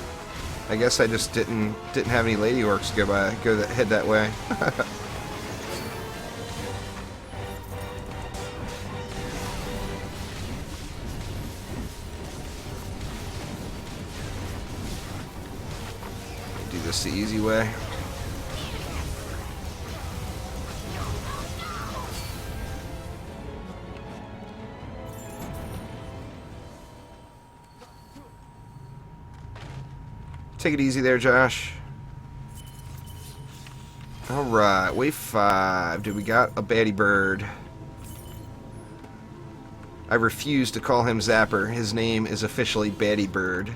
I guess I just didn't have any Lady Orcs head that way. Do this the easy way. Take it easy there, Josh. Alright, wave 5. Do we got a baddie bird? I refuse to call him Zapper. His name is officially Baddie Bird.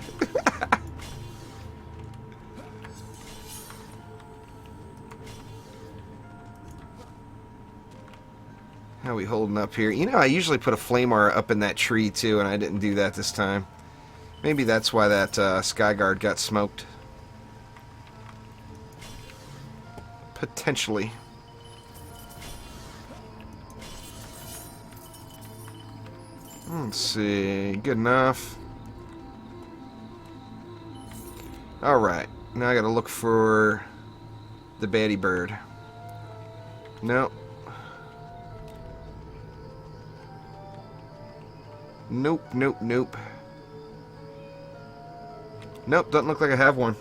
How are we holding up here? You know, I usually put a Flamar up in that tree, too, and I didn't do that this time. Maybe that's why that Skyguard got smoked. Potentially. Let's see. Good enough. Alright. Now I gotta look for the baddie bird. No. Nope, nope, nope. Nope, doesn't look like I have one.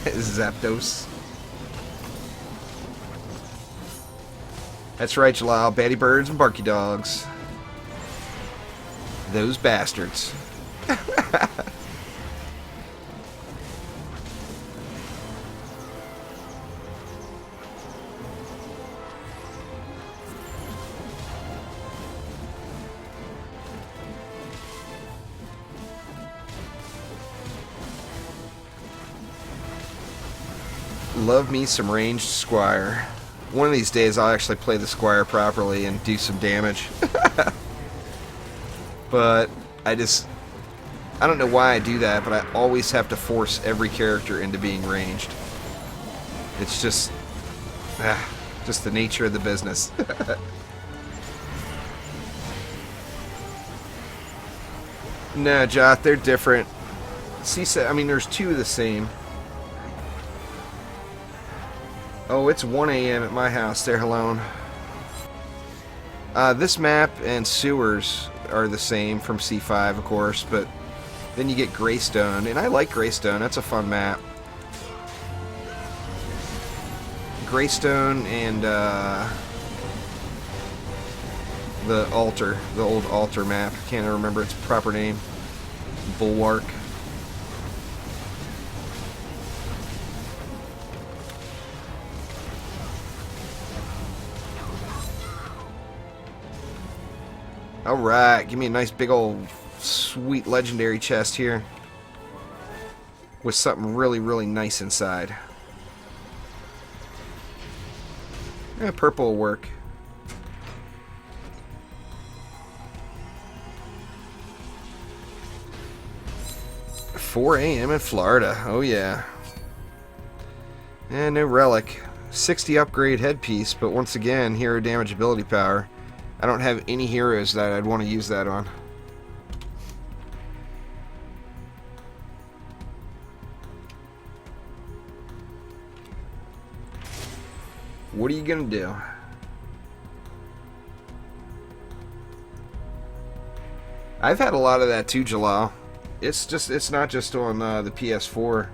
Zapdos. That's right, Jalal. Baddie birds and barky dogs. Those bastards. Love me some ranged Squire. One of these days I'll actually play the Squire properly and do some damage. But I don't know why I do that, but I always have to force every character into being ranged. It's just the nature of the business. No, Joth, they're different. I mean, there's two of the same. Oh, it's 1 a.m. at my house there, Helone. This map and Sewers are the same from C5, of course, but then you get Greystone, and I like Greystone. That's a fun map. Greystone and the Altar, the old Altar map. I can't remember its proper name. Bulwark. Alright, give me a nice big old sweet legendary chest here. With something really, really nice inside. Yeah, purple will work. 4 a.m. in Florida. Oh yeah. And no relic. 60 upgrade headpiece, but once again, hero damage ability power. I don't have any heroes that I'd want to use that on. What are you gonna do? I've had a lot of that too, Jalal. It's not just on the PS4.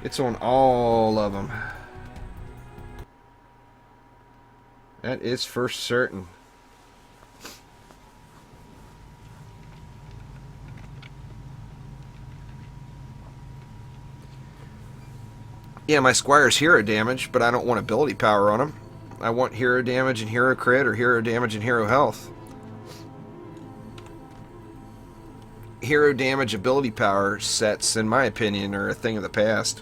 It's on all of them. That is for certain. Yeah, my Squire's hero damage, but I don't want ability power on him. I want hero damage and hero crit, or hero damage and hero health. Hero damage ability power sets, in my opinion, are a thing of the past.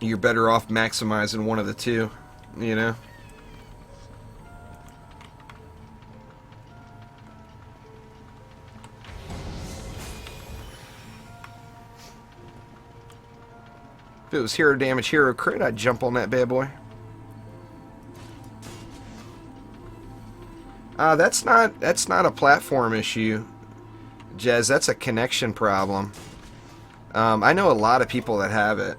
You're better off maximizing one of the two, you know? If it was hero damage, hero crit, I'd jump on that bad boy. That's not a platform issue, Jez. That's a connection problem. I know a lot of people that have it.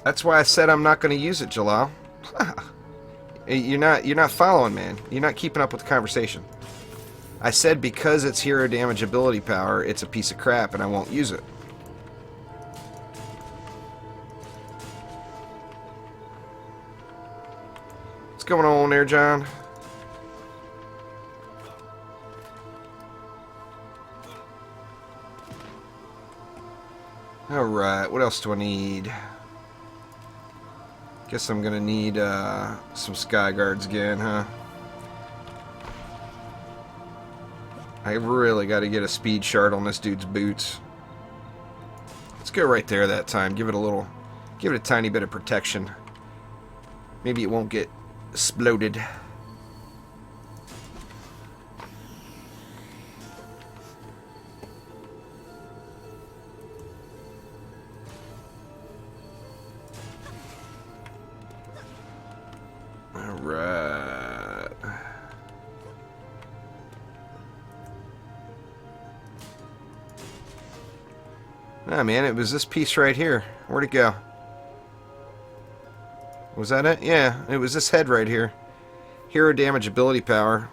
That's why I said I'm not going to use it, Jalal. You're not following, man. You're not keeping up with the conversation. I said because it's hero damage ability power, it's a piece of crap, and I won't use it. What's going on there, John? Alright, what else do I need? Guess I'm gonna need some sky guards again, huh? I really got to get a speed shard on this dude's boots. Let's go right there that time. Give it a tiny bit of protection. Maybe it won't get exploded. Alright. Ah, man, it was this piece right here. Where'd it go? Was that it? Yeah, it was this head right here. Hero damage ability power.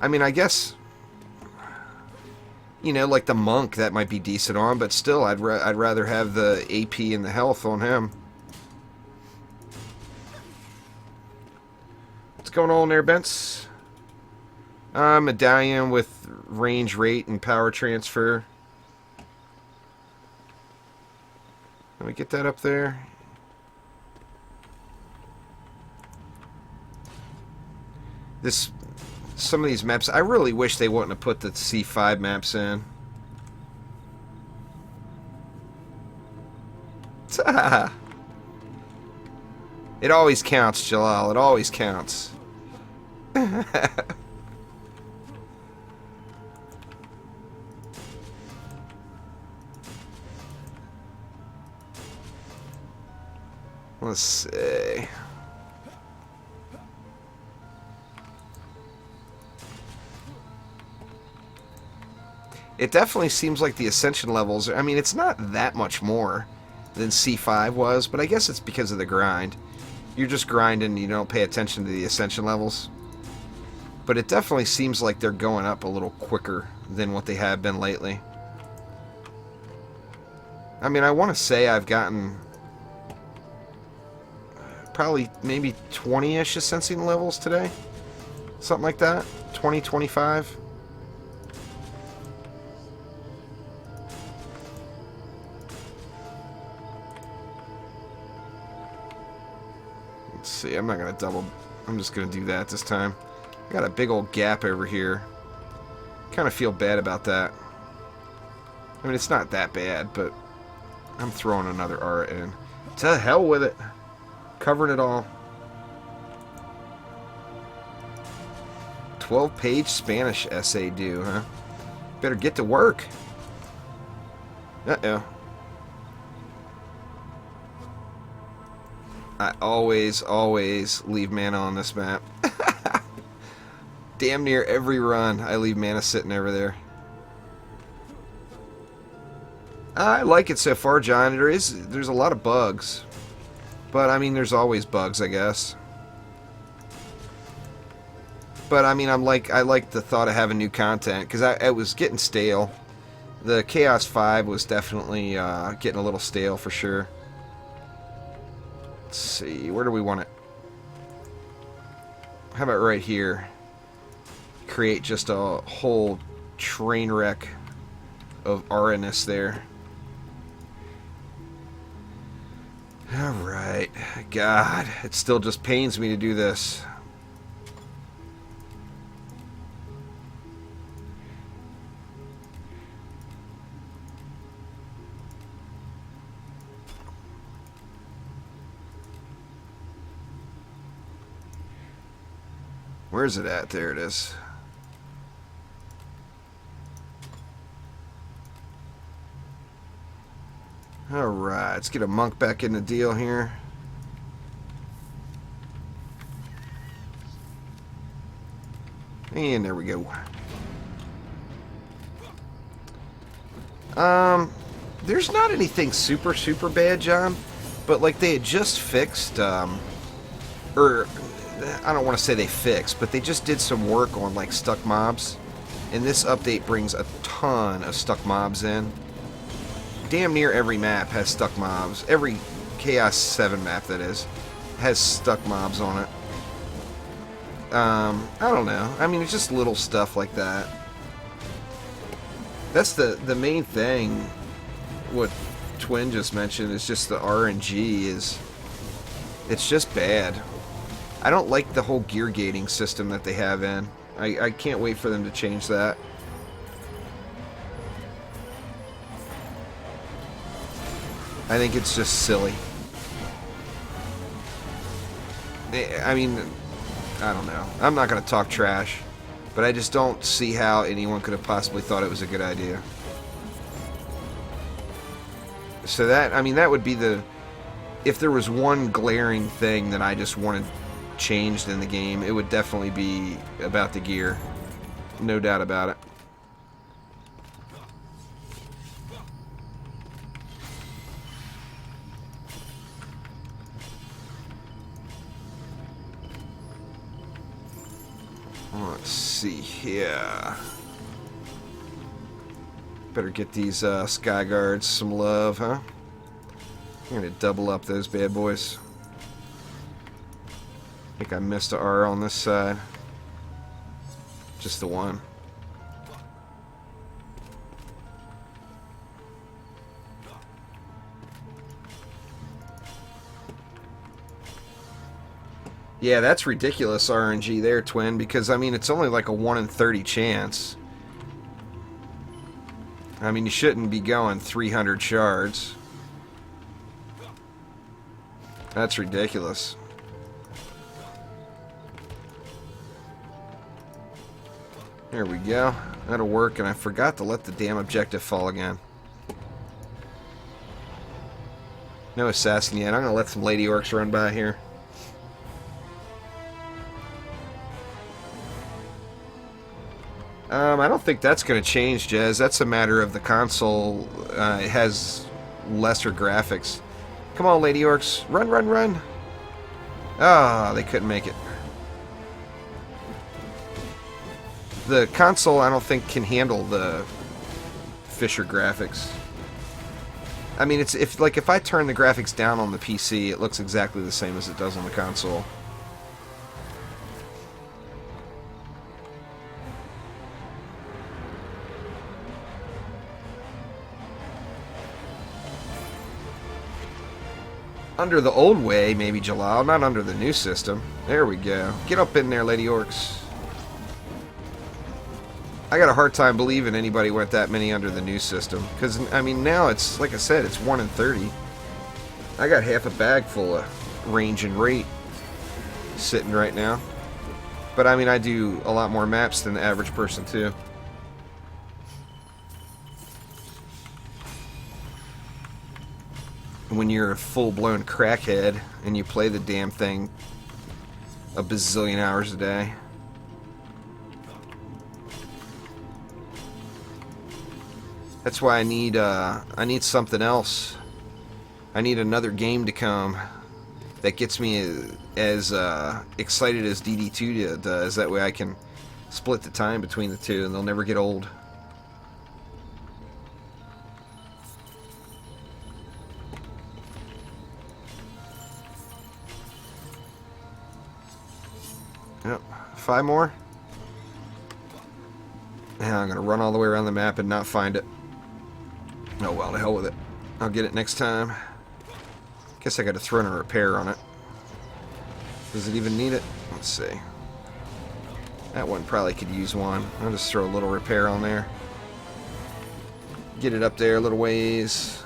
I mean, I guess, you know, like the monk, that might be decent on, but still, I'd rather have the AP and the health on him. What's going on there, Bence? Medallion with range, rate, and power transfer. Let me get that up there. Some of these maps, I really wish they wouldn't have put the C5 maps in. It always counts, Jalal. It always counts. Let's see. It definitely seems like the ascension levels, I mean, it's not that much more than C5 was, but I guess it's because of the grind. You're just grinding, you don't pay attention to the ascension levels. But it definitely seems like they're going up a little quicker than what they have been lately. I mean, I want to say I've gotten probably maybe 20-ish ascending levels today. Something like that. 20, 25. Let's see, I'm not going to double. I'm just going to do that this time. I got a big old gap over here. Kind of feel bad about that. I mean, it's not that bad, but I'm throwing another aura in. To hell with it. Covering it all. 12-page Spanish essay due, huh? Better get to work. Uh-oh. I always leave mana on this map. Damn near every run, I leave mana sitting over there. I like it so far, John. There's a lot of bugs. But, I mean, there's always bugs, I guess. But, I mean, I like the thought of having new content, because I was getting stale. The Chaos 5 was definitely getting a little stale, for sure. Let's see, where do we want it? How about right here? Create just a whole train wreck of aura-ness there. Alright. God, it still just pains me to do this. Where's it at? There it is. Alright, let's get a monk back in the deal here. And there we go. There's not anything super bad, John, but like they had just fixed, or I don't want to say they fixed, but they just did some work on like stuck mobs, and this update brings a ton of stuck mobs in. Damn near every map has stuck mobs. Every Chaos 7 map, that is, has stuck mobs on it. I don't know. I mean, it's just little stuff like that. That's the main thing. What Twin just mentioned is just the RNG is... It's just bad. I don't like the whole gear gating system that they have in. I can't wait for them to change that. I think it's just silly. I mean, I don't know. I'm not going to talk trash, but I just don't see how anyone could have possibly thought it was a good idea. So that, I mean, that would be the... If there was one glaring thing that I just wanted changed in the game, it would definitely be about the gear. No doubt about it. Let's see here. Better get these Sky Guards some love, huh? I'm gonna double up those bad boys. I think I missed a R on this side. Just the one. Yeah, that's ridiculous RNG there, Twin, because, I mean, it's only like a 1 in 30 chance. I mean, you shouldn't be going 300 shards. That's ridiculous. There we go. That'll work, and I forgot to let the damn objective fall again. No assassin yet. I'm going to let some Lady Orcs run by here. I don't think that's going to change, Jez. That's a matter of the console. It has lesser graphics. Come on, Lady Orcs. Run, run, run. Ah, they couldn't make it. The console, I don't think, can handle the Fisher graphics. I mean, it's if I turn the graphics down on the PC, it looks exactly the same as it does on the console. Under the old way, maybe, Jalal, not under the new system. There we go. Get up in there, Lady Orcs. I got a hard time believing anybody went that many under the new system. Because, I mean, now it's, like I said, it's 1 in 30. I got half a bag full of range and rate sitting right now. But, I mean, I do a lot more maps than the average person, too. When you're a full-blown crackhead and you play the damn thing a bazillion hours a day. That's why I need something else. I need another game to come that gets me as excited as DD2 does. That way I can split the time between the two and they'll never get old. Yep, 5 more. And I'm going to run all the way around the map and not find it. Oh well, to hell with it. I'll get it next time. Guess I got to throw in a repair on it. Does it even need it? Let's see. That one probably could use one. I'll just throw a little repair on there. Get it up there a little ways.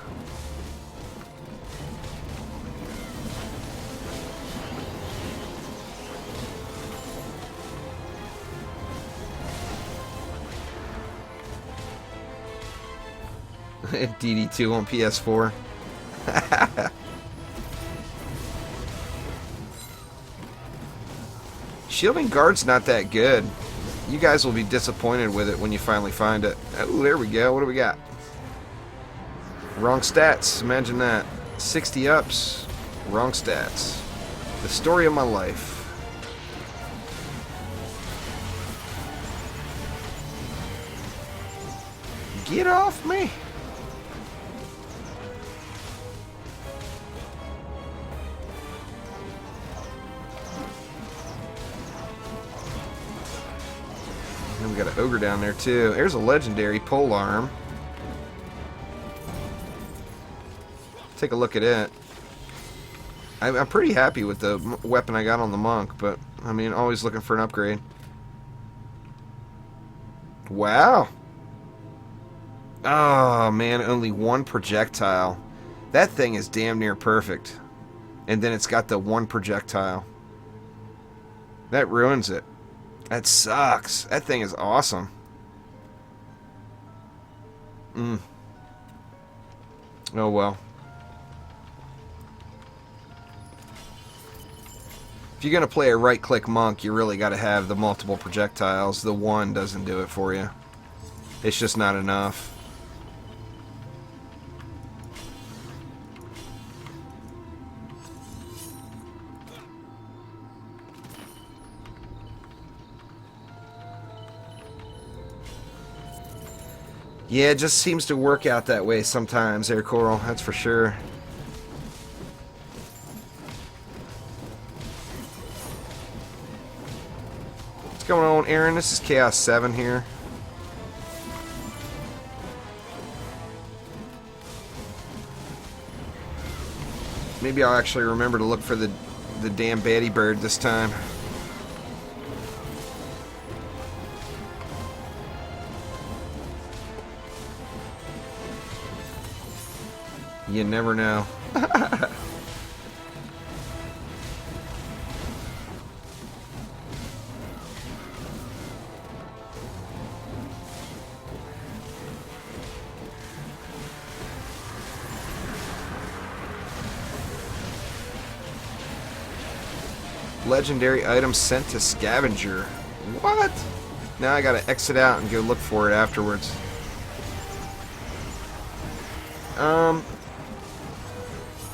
DD2 on PS4. Shielding guard's not that good. You guys will be disappointed with it when you finally find it. Oh, there we go. What do we got? Wrong stats. Imagine that. 60 ups. Wrong stats. The story of my life. Get off me. And we got an ogre down there too. There's a legendary pole arm. Take a look at it. I'm pretty happy with the weapon I got on the monk, but I mean, always looking for an upgrade. Wow. Oh man, only 1 projectile. That thing is damn near perfect. And then it's got the 1 projectile. That ruins it. That sucks. That thing is awesome. Oh well. If you're going to play a right-click monk, you really got to have the multiple projectiles. The 1 doesn't do it for you. It's just not enough. Yeah, it just seems to work out that way sometimes, Air Coral, that's for sure. What's going on, Aaron? This is Chaos 7 here. Maybe I'll actually remember to look for the damn baddie bird this time. You never know. Legendary item sent to scavenger. What? Now I gotta exit out and go look for it afterwards.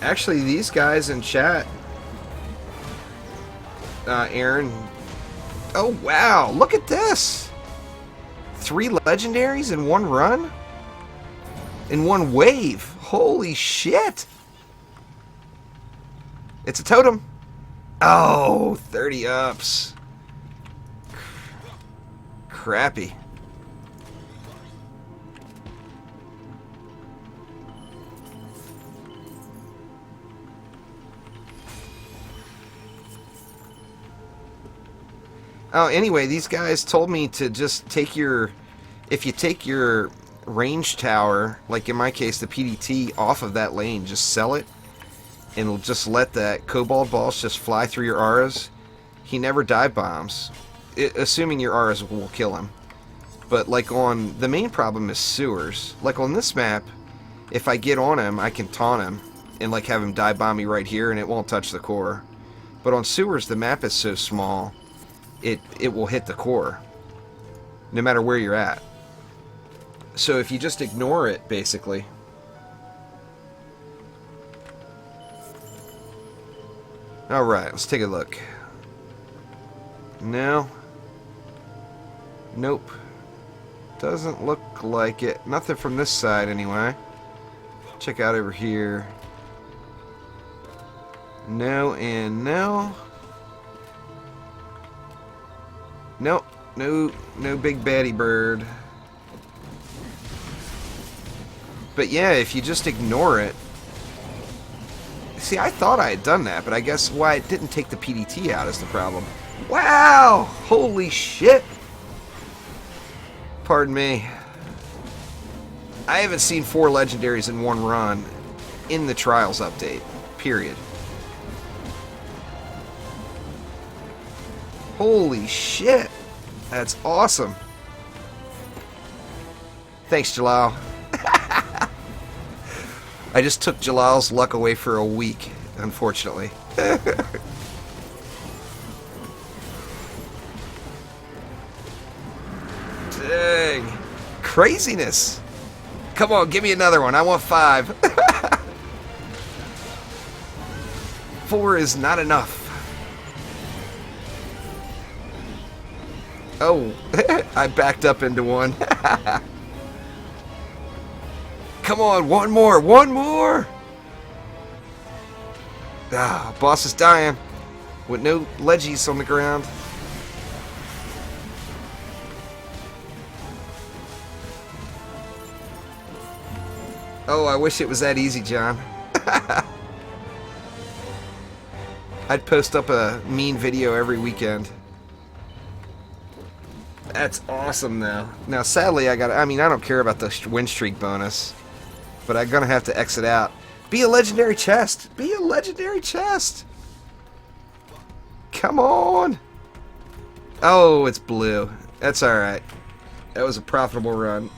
Actually, these guys in chat, Aaron. Oh wow! Look at this. 3 legendaries in 1 run, in 1 wave. Holy shit! It's a totem. Oh, 30 ups. Crappy. Oh, anyway, these guys told me to just take your if you take your range tower, like in my case, the PDT, off of that lane, just sell it, and just let that Kobold boss just fly through your auras, he never dive bombs. Assuming your auras will kill him. But like on, the main problem is sewers. Like on this map, if I get on him, I can taunt him and like have him dive bomb me right here and it won't touch the core. But on sewers, the map is so small, it will hit the core, no matter where you're at. So if you just ignore it, basically. Alright, let's take a look. No. Nope. Doesn't look like it. Nothing from this side, anyway. Check out over here. No and no. Nope. No big baddie bird. But yeah, if you just ignore it. See, I thought I had done that, but I guess why it didn't take the PDT out is the problem. Wow! Holy shit! Pardon me. I haven't seen 4 legendaries in one run in the Trials update. Period. Holy shit! That's awesome. Thanks, Jalal. I just took Jalal's luck away for a week, unfortunately. Dang. Craziness. Come on, give me another one. I want 5. 4 is not enough. Oh, I backed up into one. Come on, one more, one more! Ah, boss is dying. With no leggies on the ground. Oh, I wish it was that easy, John. I'd post up a mean video every weekend. That's awesome, though. Now, sadly, I don't care about the win streak bonus. But I'm gonna have to exit out. Be a legendary chest! Be a legendary chest! Come on! Oh, it's blue. That's alright. That was a profitable run.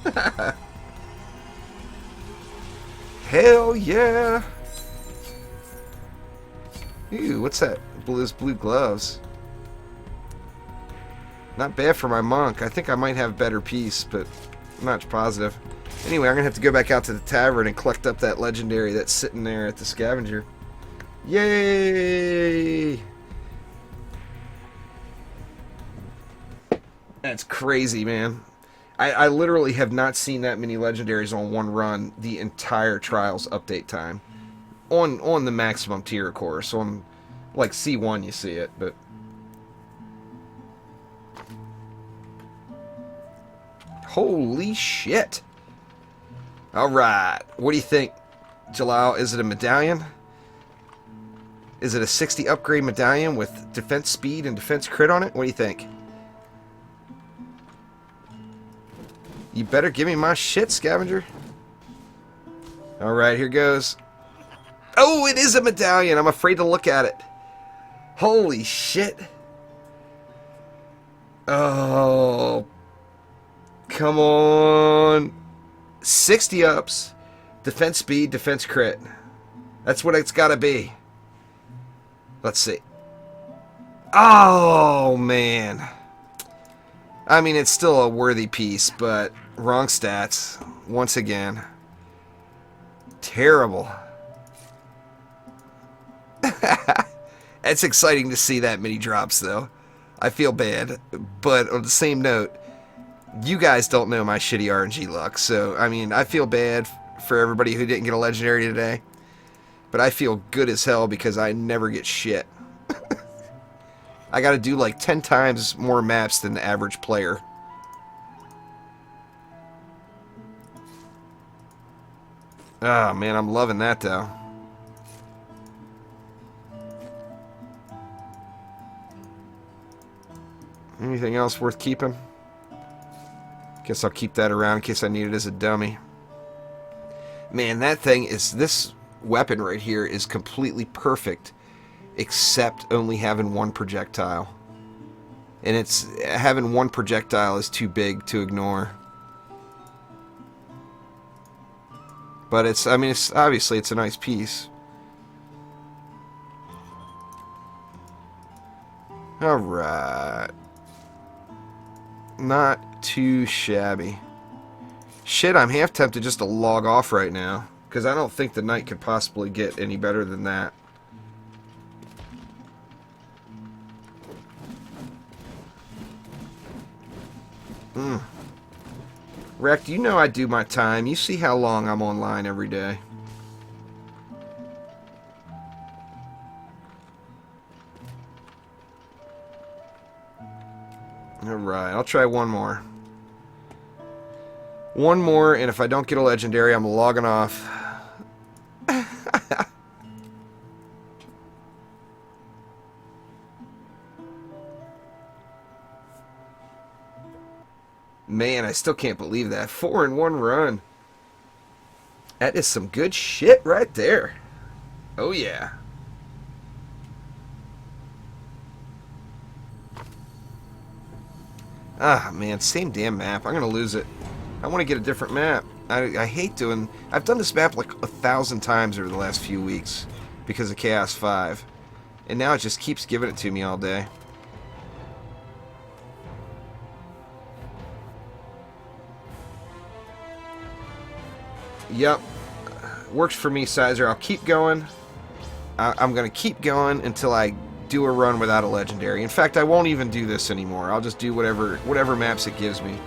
Hell yeah! Ooh, what's that? Blue gloves. Not bad for my monk. I think I might have better peace, but I'm not positive. Anyway, I'm going to have to go back out to the tavern and collect up that legendary that's sitting there at the scavenger. Yay! That's crazy, man. I literally have not seen that many legendaries on one run the entire Trials update time. On the maximum tier, of course. On, like, C1 you see it, but... Holy shit! Alright, what do you think, Jalal? Is it a medallion? Is it a 60 upgrade medallion with defense speed and defense crit on it? What do you think? You better give me my shit, scavenger. Alright, here goes. Oh, it is a medallion! I'm afraid to look at it. Holy shit. Oh. Come on. 60 ups, defense speed, defense crit. That's what it's got to be. Let's see. Oh, man. I mean, it's still a worthy piece, but wrong stats. Once again. Terrible. It's exciting to see that many drops, though. I feel bad. But on the same note, you guys don't know my shitty RNG luck, so, I mean, I feel bad for everybody who didn't get a legendary today. But I feel good as hell because I never get shit. I gotta do like 10 times more maps than the average player. Oh, man, I'm loving that, though. Anything else worth keeping? Guess I'll keep that around in case I need it as a dummy. Man, that thing is... This weapon right here is completely perfect, except only having one projectile. And it's... Having one projectile is too big to ignore. But it's... I mean, it's obviously it's a nice piece. Alright. Not too shabby. Shit, I'm half tempted just to log off right now, because I don't think the night could possibly get any better than that. Wrecked, you know I do my time. You see how long I'm online every day. Alright, I'll try one more. One more, and if I don't get a legendary, I'm logging off. Man, I still can't believe that. 4 in 1 run. That is some good shit right there. Oh, yeah. Ah, man, same damn map. I'm gonna lose it. I want to get a different map. I hate doing... I've done this map like 1,000 times over the last few weeks because of Chaos 5. And now it just keeps giving it to me all day. Yep. Works for me, Sizer. I'll keep going. I'm going to keep going until I do a run without a legendary. In fact, I won't even do this anymore. I'll just do whatever maps it gives me.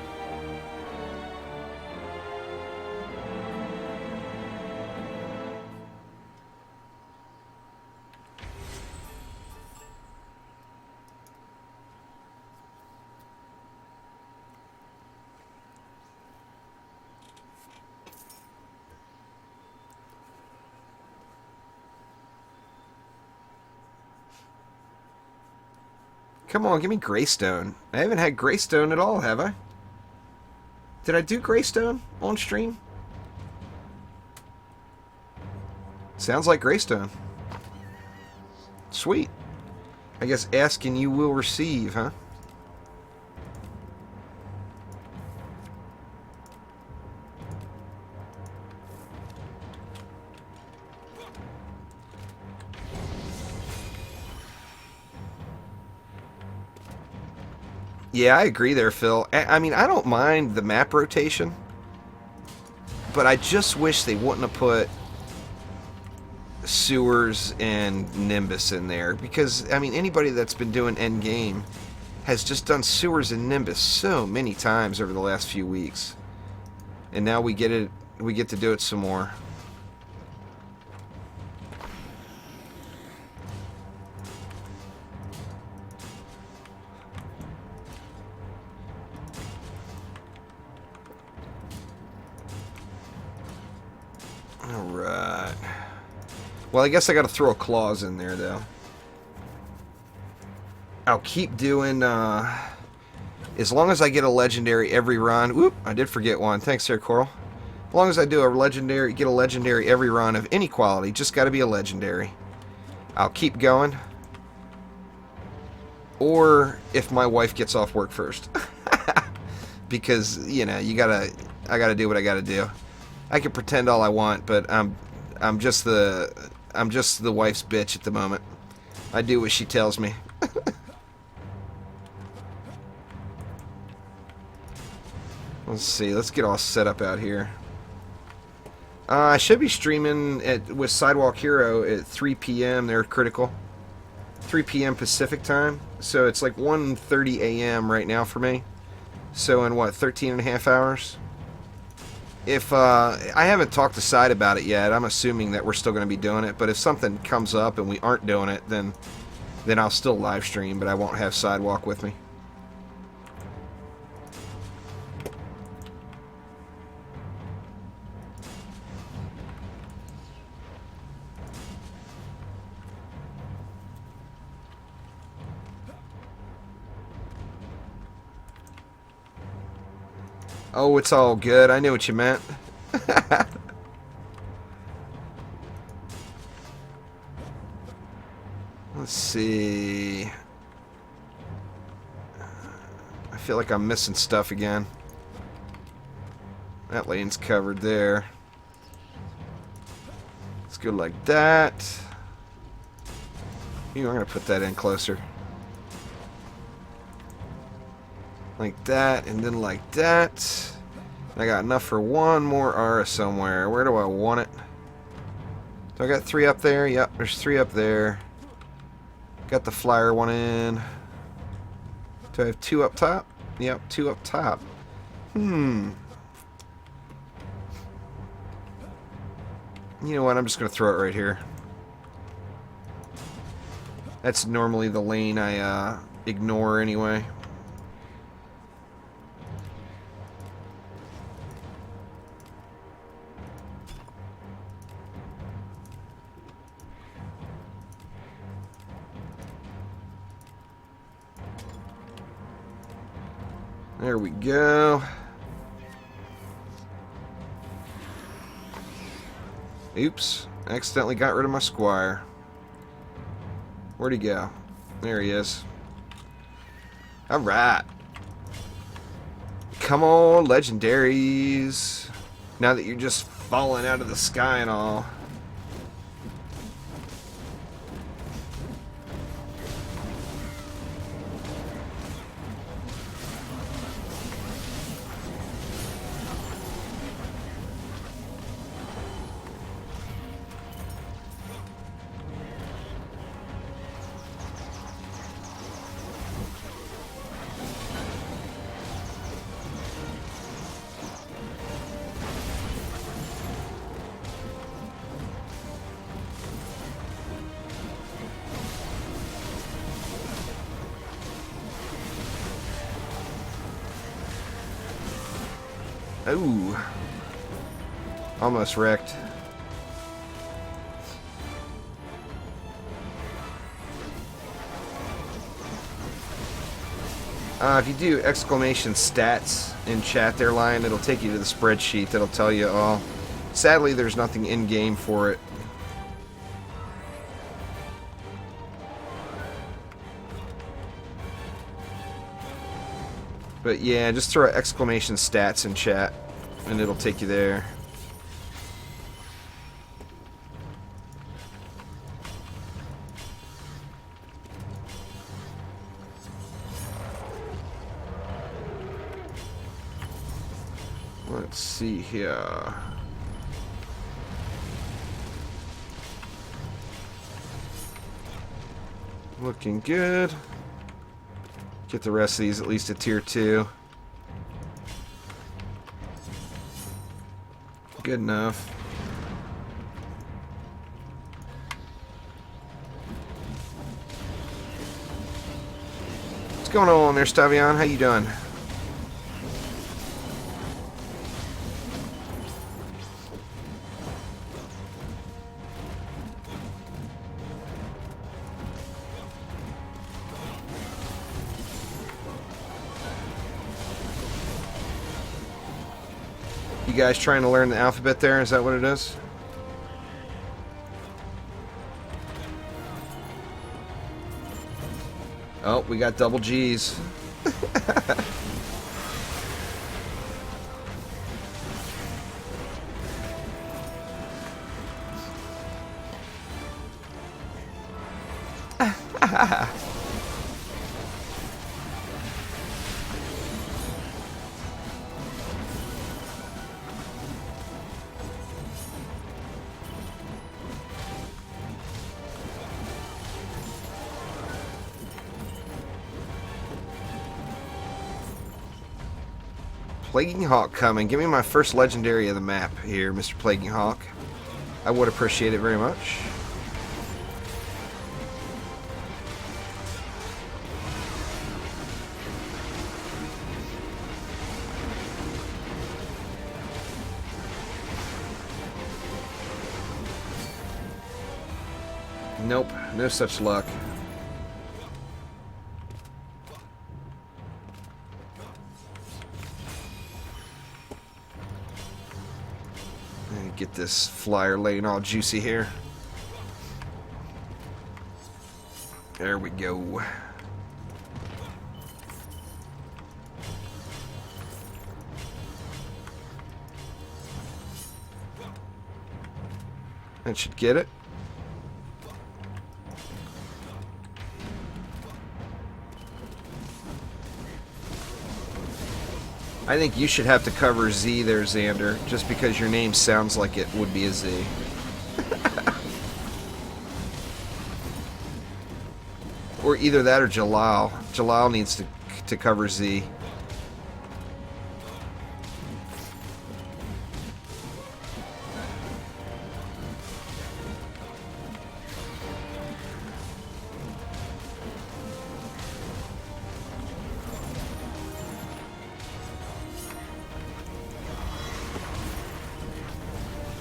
Come on, give me Greystone. I haven't had Greystone at all, have I? Did I do Greystone on stream? Sounds like Greystone. Sweet. I guess asking you will receive, huh? Yeah, I agree there, Phil. I mean, I don't mind the map rotation, but I just wish they wouldn't have put Sewers and Nimbus in there, because, I mean, anybody that's been doing endgame has just done Sewers and Nimbus so many times over the last few weeks. And now we get to do it some more. Alright. Well, I guess I gotta throw a clause in there, though. I'll keep doing, as long as I get a legendary every run. Whoop, I did forget one. Thanks there, Coral. As long as I do get a legendary every run of any quality, just gotta be a legendary. I'll keep going. Or if my wife gets off work first. Because, you know, I gotta do what I gotta do. I can pretend all I want, but I'm just the wife's bitch at the moment. I do what she tells me. Let's see. Let's get all set up out here. I should be streaming with Sidewalk Hero at 3 p.m. They're critical. 3 p.m. Pacific time. So it's like 1:30 a.m. right now for me. So in what, 13 and a half hours? If I haven't talked to Side about it yet, I'm assuming that we're still going to be doing it. But if something comes up and we aren't doing it, then I'll still live stream, but I won't have Sidewalk with me. Oh, it's all good. I knew what you meant. Let's see. I feel like I'm missing stuff again. That lane's covered there. Let's go like that. I'm going to put that in closer. Like that, and then like that. I got enough for one more aura somewhere. Where do I want it? So I got 3 up there. Yep, there's 3 up there. Got the flyer one in. Do I have 2 up top? Yep, 2 up top. You know what? I'm just going to throw it right here. That's normally the lane I ignore anyway. There we go. Oops. Accidentally got rid of my squire. Where'd he go? There he is. Alright. Come on, legendaries. Now that you're just falling out of the sky and all. Ooh. Almost wrecked. If you do exclamation stats in chat there, Lion, it'll take you to the spreadsheet that'll tell you all. Sadly, there's nothing in-game for it. But yeah, just throw exclamation stats in chat, and it'll take you there. Let's see here. Looking good. Get the rest of these at least at tier 2. Good enough. What's going on there, Stavion? How you doing? You guys trying to learn the alphabet there? Is that what it is? Oh, we got double G's. Plaguing Hawk coming. Give me my first legendary of the map here, Mr. Plaguing Hawk. I would appreciate it very much. Nope, no such luck. Get this flyer laying all juicy here. There we go. That should get it. I think you should have to cover Z there, Xander, just because your name sounds like it would be a Z. Or either that or Jalal. Jalal needs to cover Z.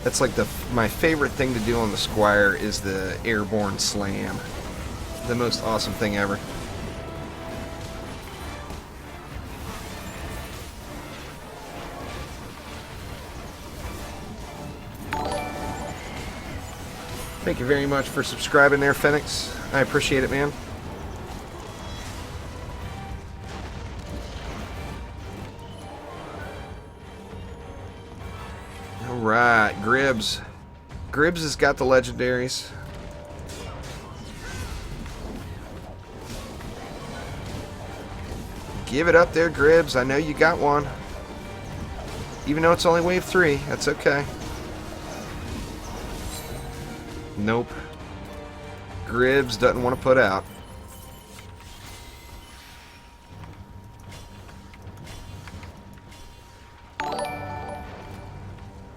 That's like my favorite thing to do on the Squire is the airborne slam. The most awesome thing ever. Thank you very much for subscribing there, Phoenix. I appreciate it, man. Alright, Gribbs. Gribbs has got the legendaries. Give it up there, Gribbs. I know you got one. Even though it's only wave 3, that's okay. Nope. Gribbs doesn't want to put out.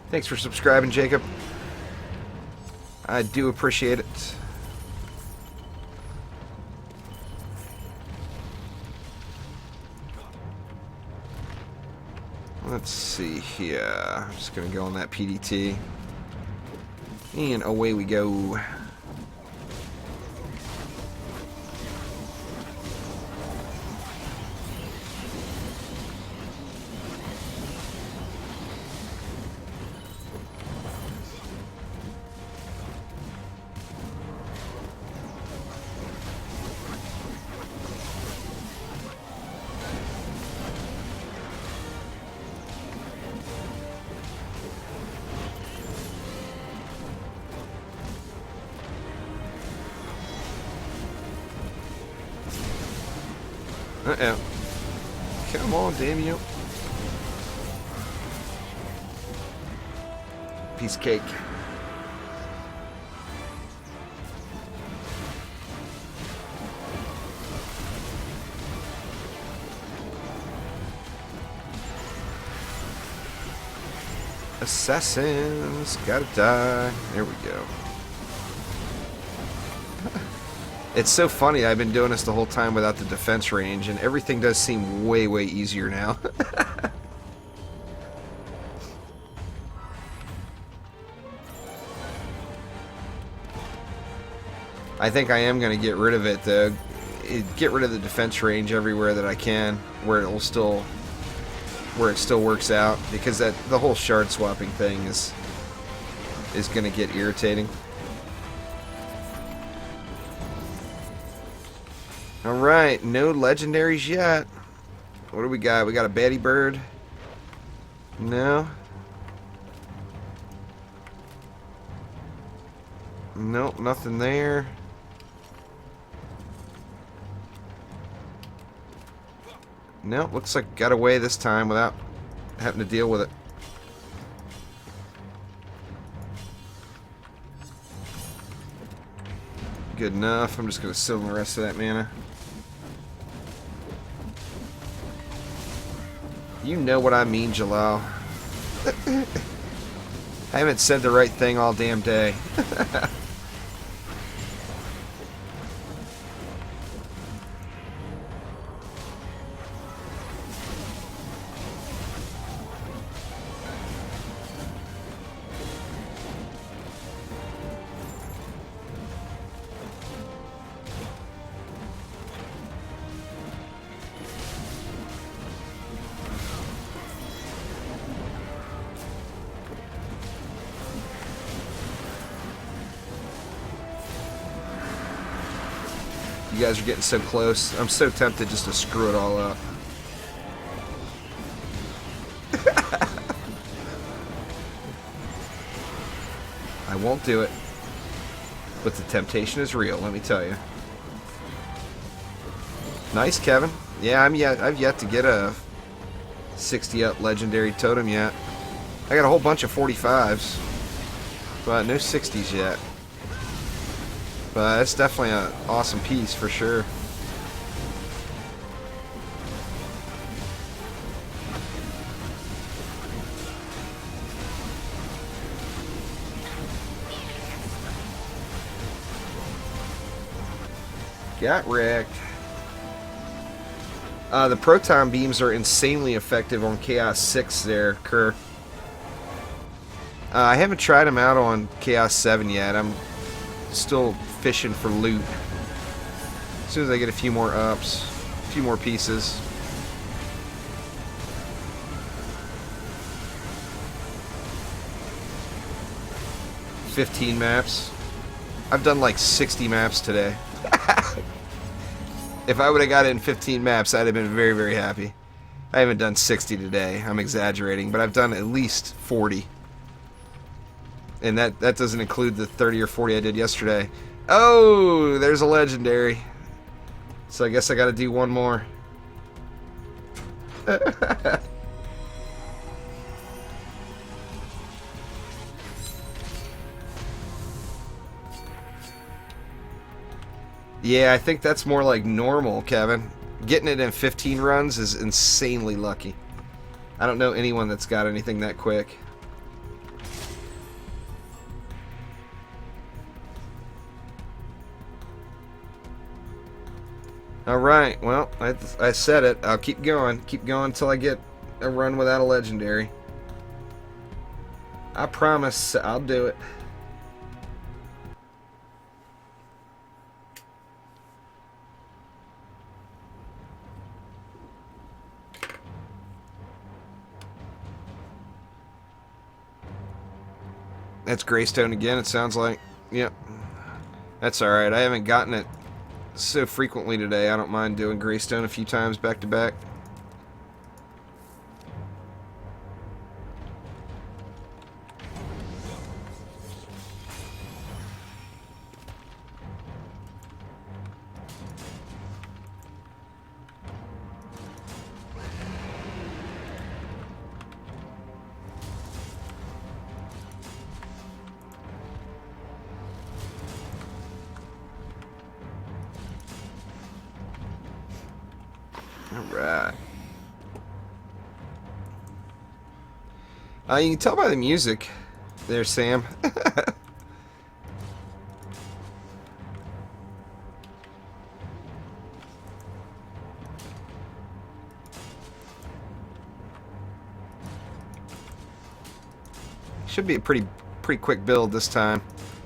Thanks for subscribing, Jacob. I do appreciate it. Let's see here. I'm just going to go on that PDT. And away we go. Uh-oh. Come on, damn you. Piece of cake. Assassins. Gotta die. There we go. It's so funny, I've been doing this the whole time without the defense range, and everything does seem way, way easier now. I think I am going to get rid of it, though. Get rid of the defense range everywhere that I can, where it still works out, because the whole shard swapping thing is going to get irritating. Alright, no legendaries yet. What do we got? We got a Batty Bird. No. Nope, nothing there. Nope, looks like got away this time without having to deal with it. Good enough. I'm just going to sit on the rest of that mana. You know what I mean, Jalal. I haven't said the right thing all damn day. You guys are getting so close. I'm so tempted just to screw it all up. I won't do it. But the temptation is real, let me tell you. Nice, Kevin. Yeah, I've yet to get a 60 up legendary totem yet. I got a whole bunch of 45s, but no 60s yet. But that's definitely an awesome piece for sure. Got wrecked. The proton beams are insanely effective on Chaos 6 there, Kerr. I haven't tried them out on Chaos 7 yet. I'm still fishing for loot. As soon as I get a few more ups, a few more pieces. "15 maps. I've done like 60 maps today. If I would have got it in 15 maps, I'd have been very, very happy. I haven't done 60 today. I'm exaggerating, but I've done at least 40. And that doesn't include the 30 or 40 I did yesterday. Oh, there's a legendary. So I guess I got to do one more. Yeah, I think that's more like normal, Kevin. Getting it in 15 runs is insanely lucky. I don't know anyone that's got anything that quick. Alright, well, I said it. I'll keep going. Keep going until I get a run without a legendary. I promise I'll do it. That's Greystone again, it sounds like. Yep. That's alright. I haven't gotten it so frequently today. I don't mind doing Greystone a few times back to back. Alright. You can tell by the music there, Sam. Should be a pretty quick build this time.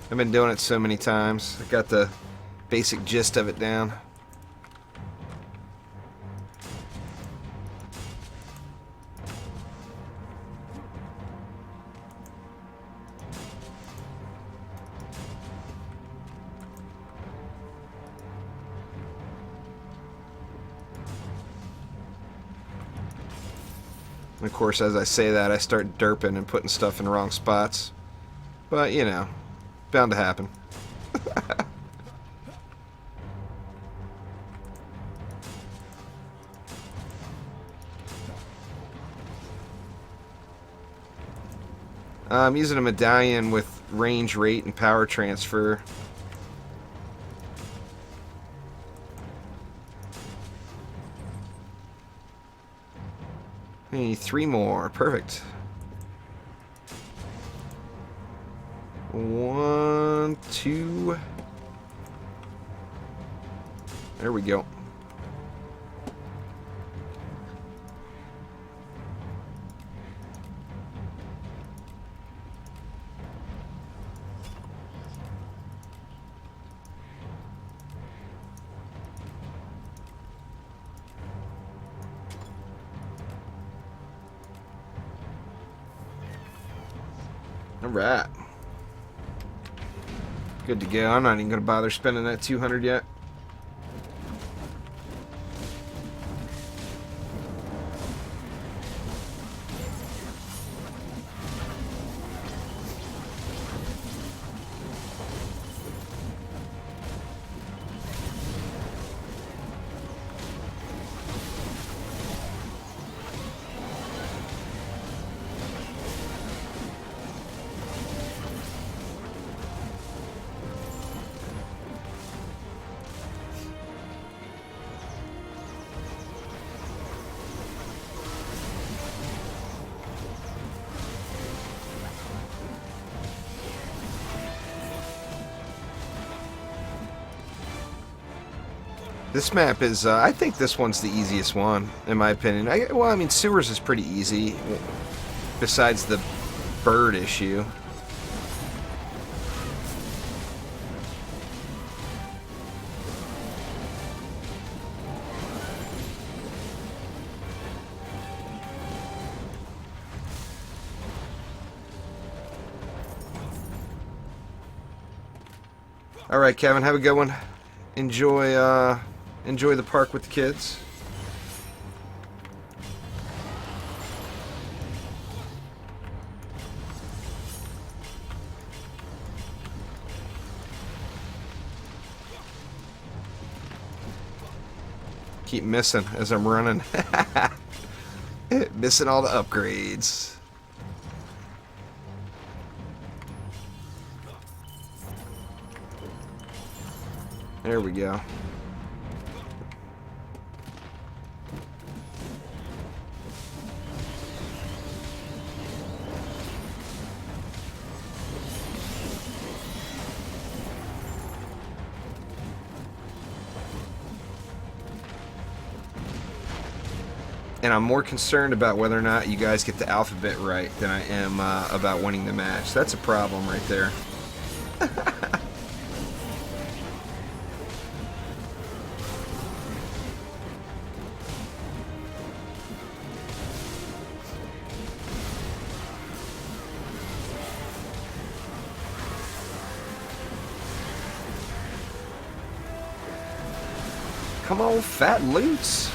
I've been doing it so many times. I got the basic gist of it down. And of course, as I say that, I start derping and putting stuff in the wrong spots. But, you know, bound to happen. I'm using a medallion with range, rate, and power transfer. Hey, 3 more. Perfect. 1, 2. There we go. Alright. Good to go. I'm not even going to bother spending that 200 yet. This map is, I think this one's the easiest one, in my opinion. Well, I mean, sewers is pretty easy, besides the bird issue. All right, Kevin, have a good one. Enjoy the park with the kids. Keep missing as I'm running. Missing all the upgrades. There we go. And I'm more concerned about whether or not you guys get the alphabet right than I am about winning the match. That's a problem right there. Come on, fat loots.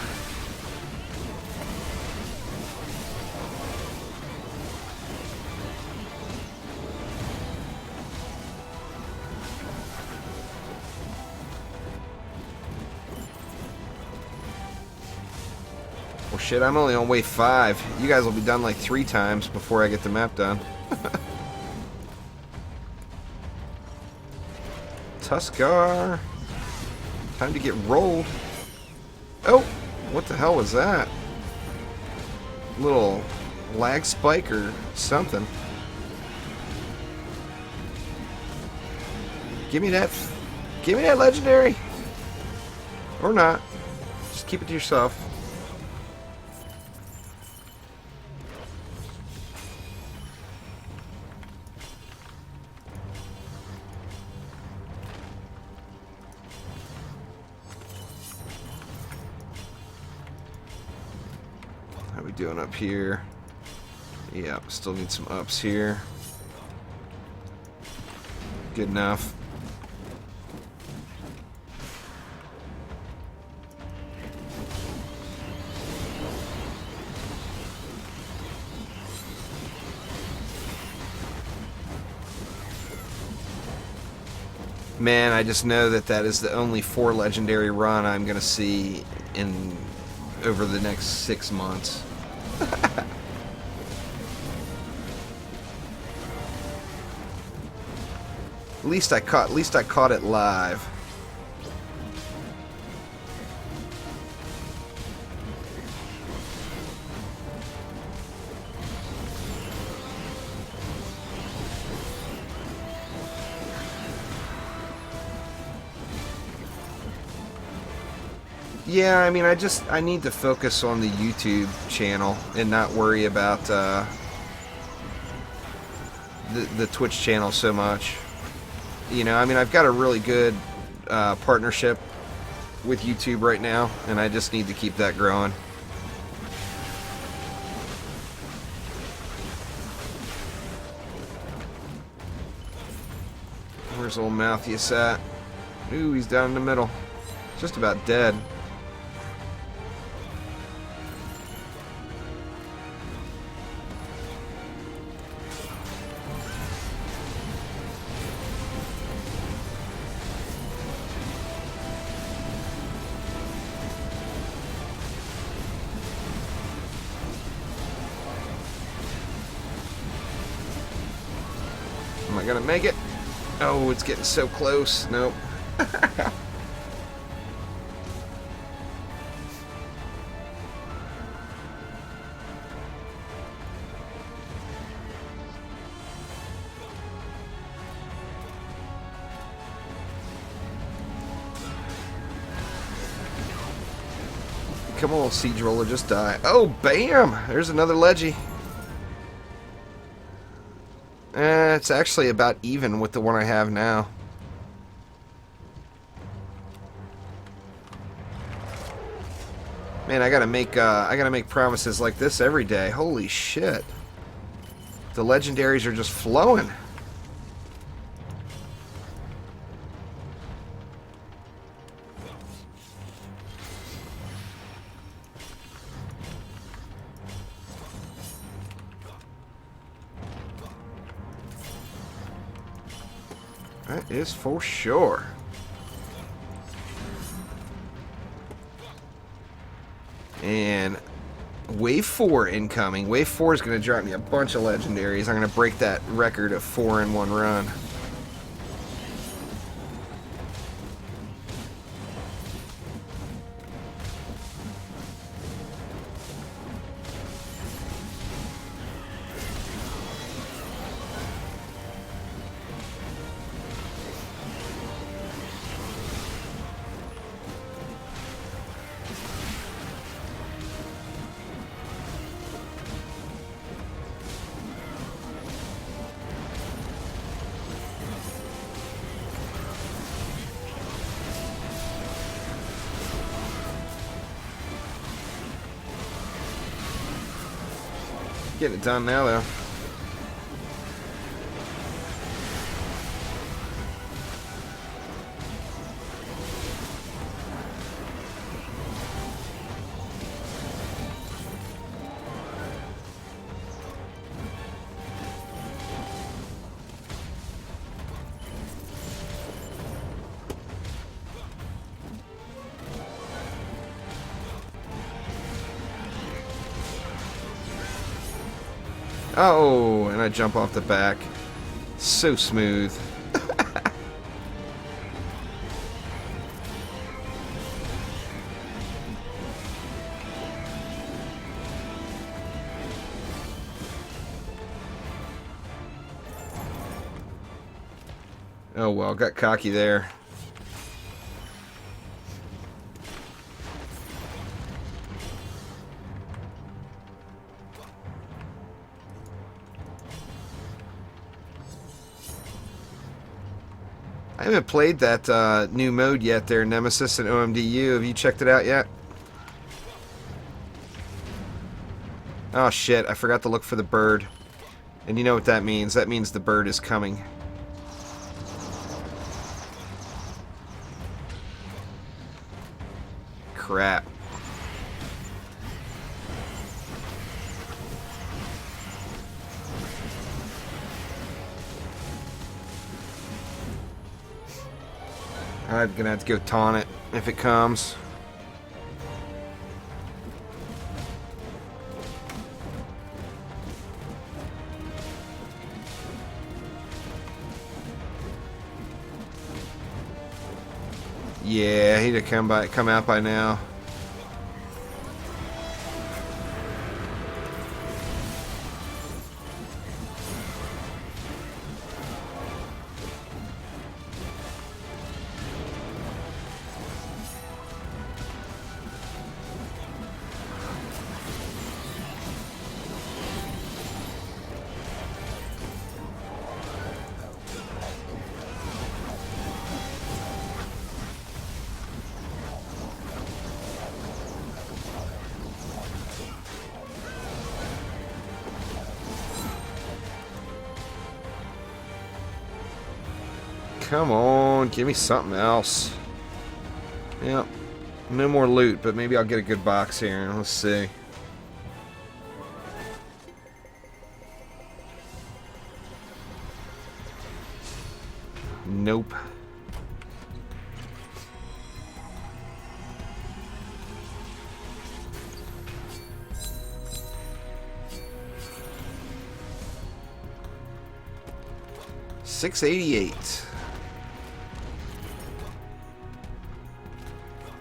Well, shit, I'm only on wave 5. You guys will be done like 3 times before I get the map done. Tuskar. Time to get rolled. Oh, what the hell was that? Little lag spike or something. Give me that legendary. Or not. Just keep it to yourself. How we doing up here? Yeah, still need some ups here. Good enough. Man, I just know that that is the only 4 legendary run I'm gonna see in over the next 6 months. At least I caught it live. Yeah, I mean, I need to focus on the YouTube channel and not worry about the Twitch channel so much. You know, I mean, I've got a really good partnership with YouTube right now, and I just need to keep that growing. Where's old Malthus at? Ooh, he's down in the middle. Just about dead. Am I gonna make it? Oh, it's getting so close. Nope. Come on, Siege Roller, just die. Oh, bam! There's another Leggy. It's actually about even with the one I have now. Man, I gotta make promises like this every day. Holy shit! The legendaries are just flowing. That is for sure. And Wave 4 incoming. Wave 4 is going to drop me a bunch of legendaries. I'm going to break that record of 4 in one run. Getting it done now, though. Oh, and I jump off the back. So smooth. Oh well, got cocky there. I haven't played that new mode yet there, Nemesis and OMDU. Have you checked it out yet? Oh shit, I forgot to look for the bird. And you know what that means. That means the bird is coming. Crap. I'm gonna have to go taunt it if it comes. Yeah, he'd have come out by now. Come on, give me something else. Yep, no more loot, but maybe I'll get a good box here. Let's see. Nope. $688.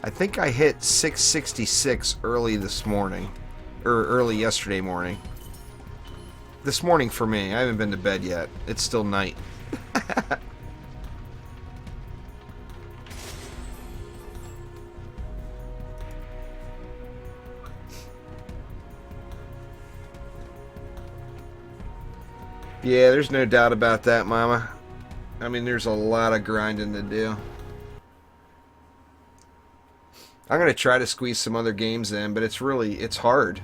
I think I hit 666 early this morning. Or early yesterday morning. This morning for me. I haven't been to bed yet. It's still night. Yeah, there's no doubt about that, Mama. I mean, there's a lot of grinding to do. I'm going to try to squeeze some other games in, but it's hard.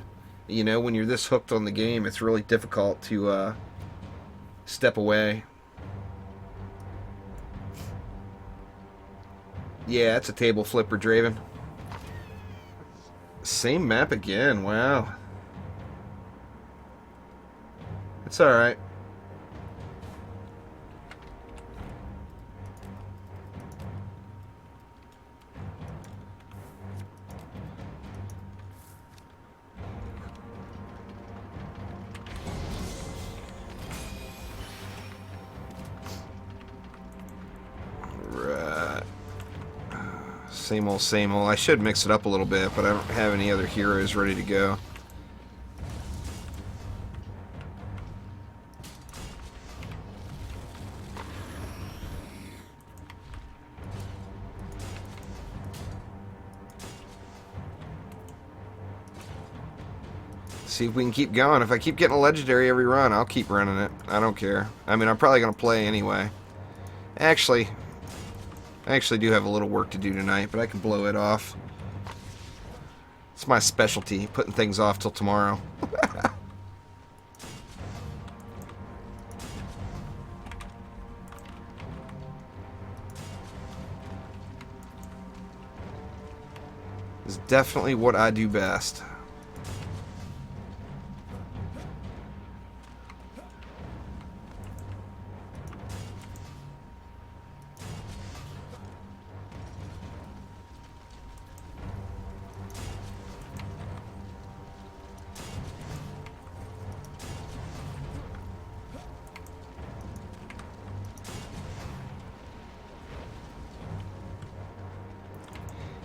You know, when you're this hooked on the game, it's really difficult to step away. Yeah, it's a table flipper, Draven. Same map again, wow. It's alright. Right. Same old, same old. I should mix it up a little bit, but I don't have any other heroes ready to go. See if we can keep going. If I keep getting a legendary every run, I'll keep running it. I don't care. I mean, I'm probably going to play anyway. Actually, I actually do have a little work to do tonight, but I can blow it off. It's my specialty, putting things off till tomorrow. It's definitely what I do best.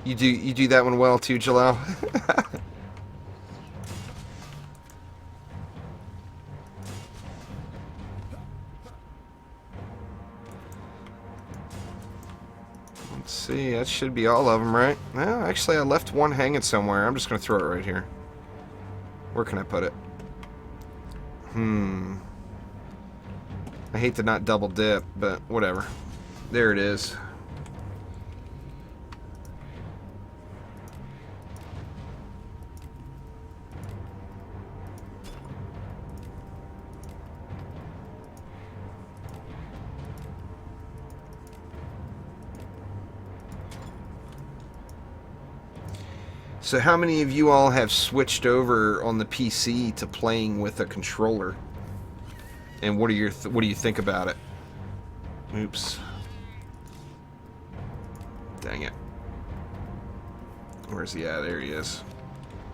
You do that one well too, Jalal. Let's see, that should be all of them, right? Well, actually, I left one hanging somewhere. I'm just going to throw it right here. Where can I put it? I hate to not double dip, but whatever. There it is. So how many of you all have switched over on the PC to playing with a controller? And what do you think about it? Oops. Dang it. Where's he at? There he is.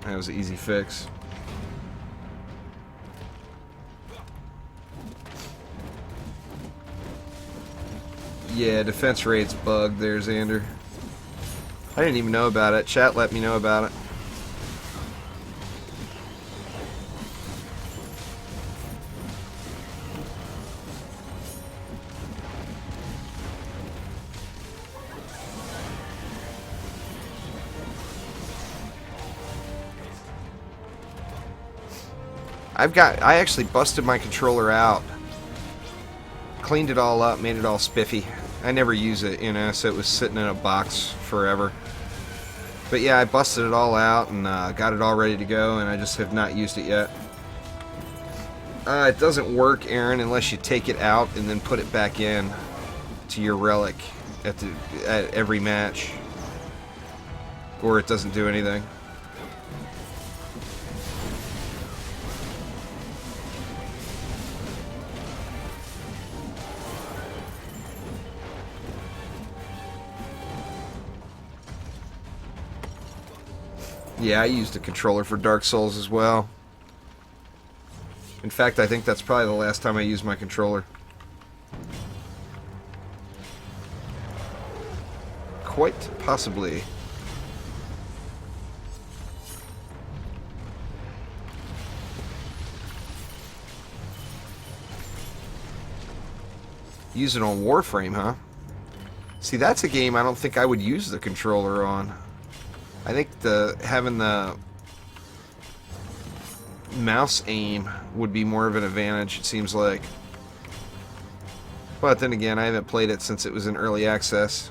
That was an easy fix. Yeah, defense rate's bugged there, Xander. I didn't even know about it. Chat let me know about it. I actually busted my controller out. Cleaned it all up, made it all spiffy. I never use it, you know, so it was sitting in a box forever. But yeah, I busted it all out and got it all ready to go, and I just have not used it yet. It doesn't work, Aaron, unless you take it out and then put it back in to your relic at every match. Or it doesn't do anything. Yeah, I used a controller for Dark Souls as well. In fact, I think that's probably the last time I used my controller. Quite possibly. Use it on Warframe, huh? See, that's a game I don't think I would use the controller on. I think having the mouse aim would be more of an advantage, it seems like. But then again, I haven't played it since it was in early access.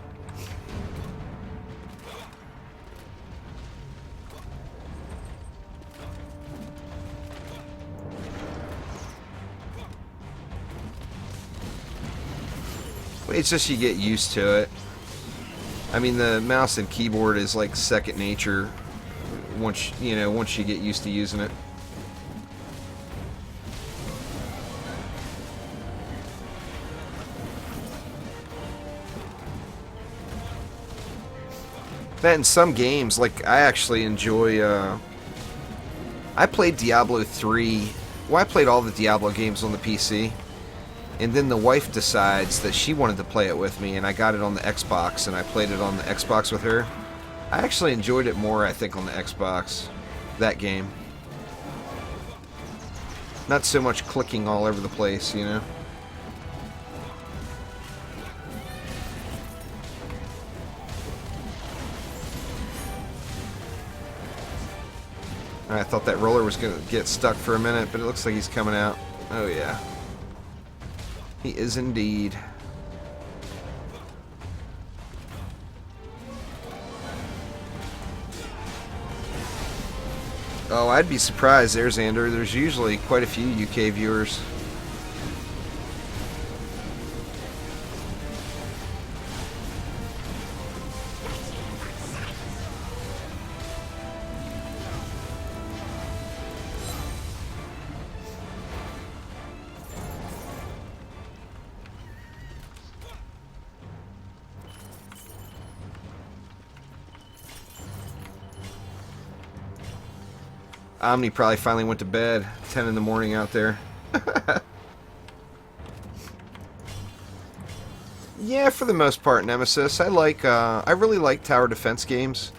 It's just you get used to it. I mean, the mouse and keyboard is like second nature once you get used to using it. That in some games, like I actually enjoy. I played Diablo 3. Well, I played all the Diablo games on the PC. And then the wife decides that she wanted to play it with me, and I got it on the Xbox, and I played it on the Xbox with her. I actually enjoyed it more, I think, on the Xbox, that game. Not so much clicking all over the place, you know? I thought that roller was going to get stuck for a minute, but it looks like he's coming out. Oh, yeah. He is indeed. Oh, I'd be surprised there, Xander. There's usually quite a few UK viewers. Omni probably finally went to bed. 10 in the morning out there. Yeah, for the most part, Nemesis. I really like tower defense games.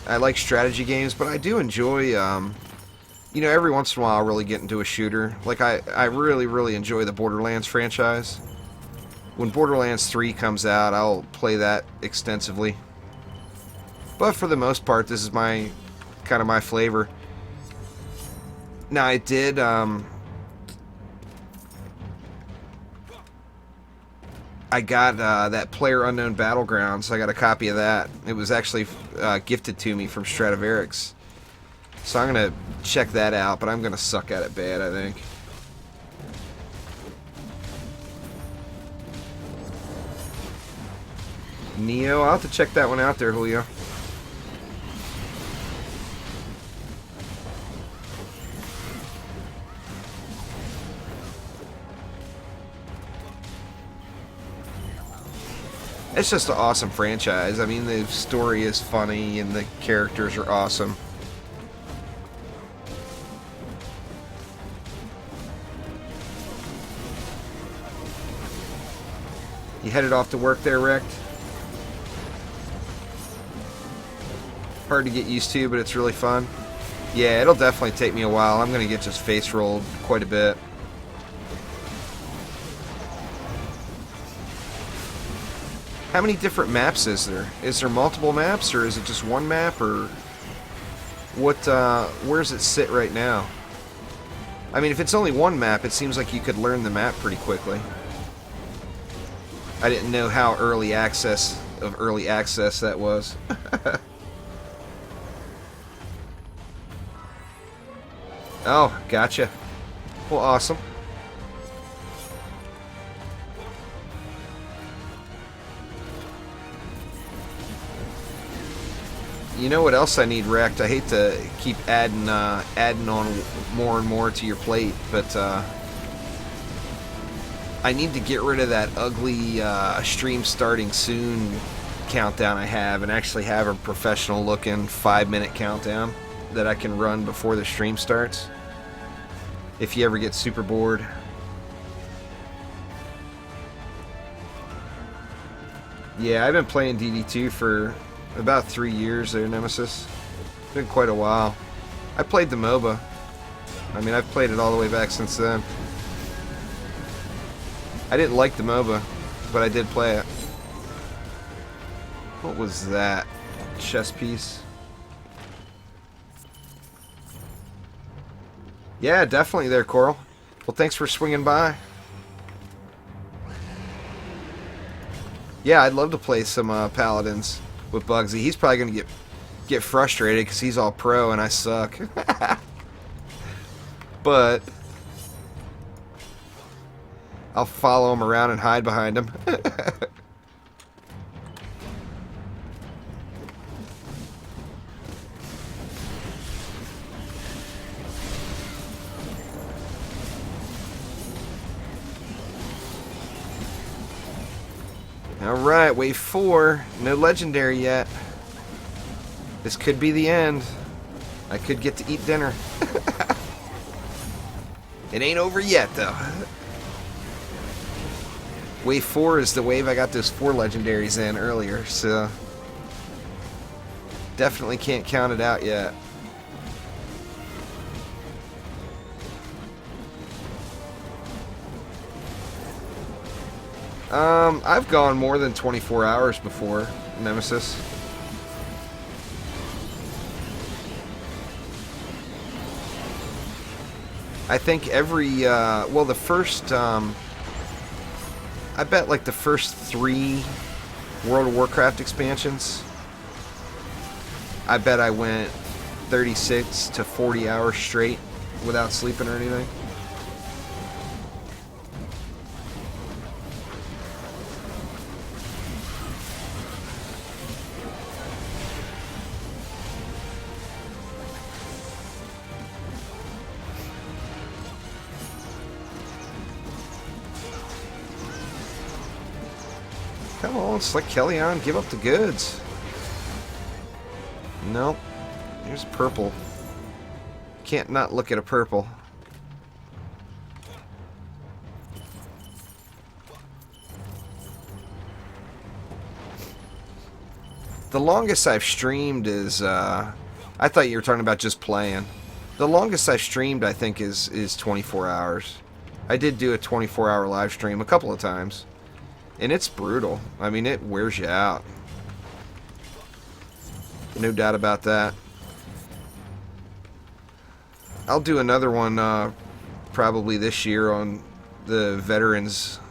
I like strategy games, but I do enjoy, every once in a while I'll really get into a shooter. Like, I really, really enjoy the Borderlands franchise. When Borderlands 3 comes out, I'll play that extensively. But for the most part, this is kind of my flavor. Now, I did, I got that PlayerUnknown Battlegrounds. I got a copy of that. It was actually gifted to me from Stradivarius. So I'm going to check that out, but I'm going to suck at it bad, I think. Neo, I'll have to check that one out there, Julio. It's just an awesome franchise. I mean, the story is funny and the characters are awesome. You headed off to work there, Rick? Hard to get used to, but it's really fun. Yeah, it'll definitely take me a while. I'm going to get just face rolled quite a bit. How many different maps is there? Is there multiple maps, or is it just one map, or what? Where does it sit right now? I mean, if it's only one map, it seems like you could learn the map pretty quickly. I didn't know how early access that was. Oh, gotcha. Well, awesome. You know what else I need wrecked? I hate to keep adding on more and more to your plate, but I need to get rid of that ugly stream starting soon countdown I have, and actually have a professional looking 5-minute countdown that I can run before the stream starts. If you ever get super bored. Yeah, I've been playing DD2 for about 3 years there, Nemesis. It's been quite a while. I played the MOBA. I mean, I've played it all the way back since then. I didn't like the MOBA, but I did play it. What was that? Chess piece? Yeah, definitely there, Coral. Well, thanks for swinging by. Yeah, I'd love to play some Paladins with Bugsy. He's probably going to get frustrated because he's all pro and I suck. But I'll follow him around and hide behind him. Alright, wave 4. No legendary yet. This could be the end. I could get to eat dinner. It ain't over yet, though. Wave 4 is the wave I got those 4 legendaries in earlier, so definitely can't count it out yet. I've gone more than 24 hours before Nemesis. I think every, well, the first, I bet like the first 3 World of Warcraft expansions, I bet I went 36 to 40 hours straight without sleeping or anything. Come on, Slick Kellyanne, give up the goods. Nope. Here's purple. Can't not look at a purple. The longest I've streamed is, I thought you were talking about just playing. The longest I've streamed, I think, is 24 hours. I did do a 24-hour live stream a couple of times. And it's brutal. I mean, it wears you out. No doubt about that. I'll do another one probably this year on the Veterans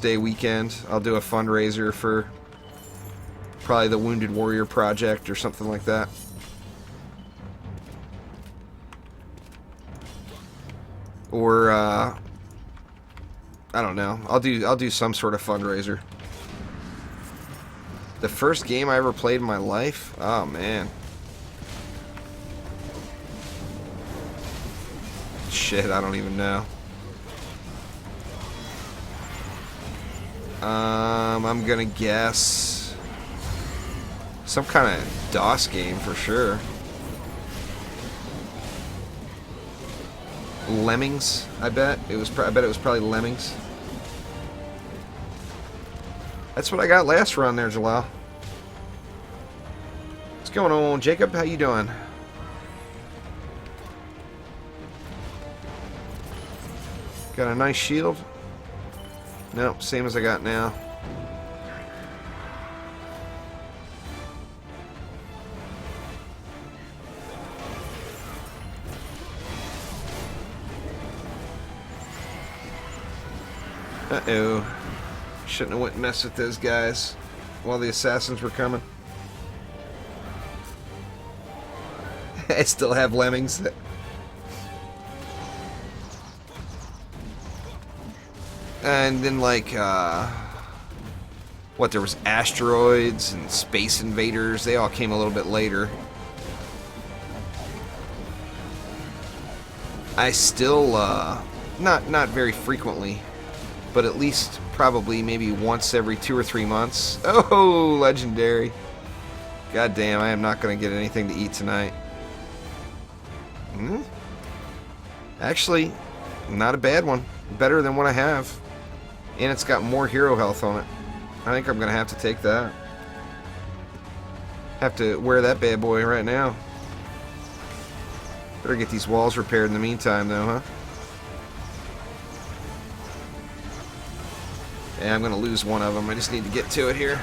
Day weekend. I'll do a fundraiser for probably the Wounded Warrior Project or something like that. Or I don't know. I'll do some sort of fundraiser. The first game I ever played in my life? Oh man. Shit, I don't even know. I'm gonna guess some kind of DOS game for sure. Lemmings, I bet. I bet it was probably Lemmings. That's what I got last run there, Jalal. What's going on, Jacob? How you doing? Got a nice shield? Nope, same as I got now. Uh-oh. Shouldn't have went and messed with those guys while the assassins were coming. I still have lemmings. And then like, what, there was asteroids and space invaders. They all came a little bit later. I still, not very frequently, but at least probably maybe once every 2 or 3 months. Oh, legendary. God damn, I am not going to get anything to eat tonight. Actually, not a bad one. Better than what I have. And it's got more hero health on it. I think I'm going to have to take that. Have to wear that bad boy right now. Better get these walls repaired in the meantime, though, huh? Yeah, I'm going to lose one of them. I just need to get to it here.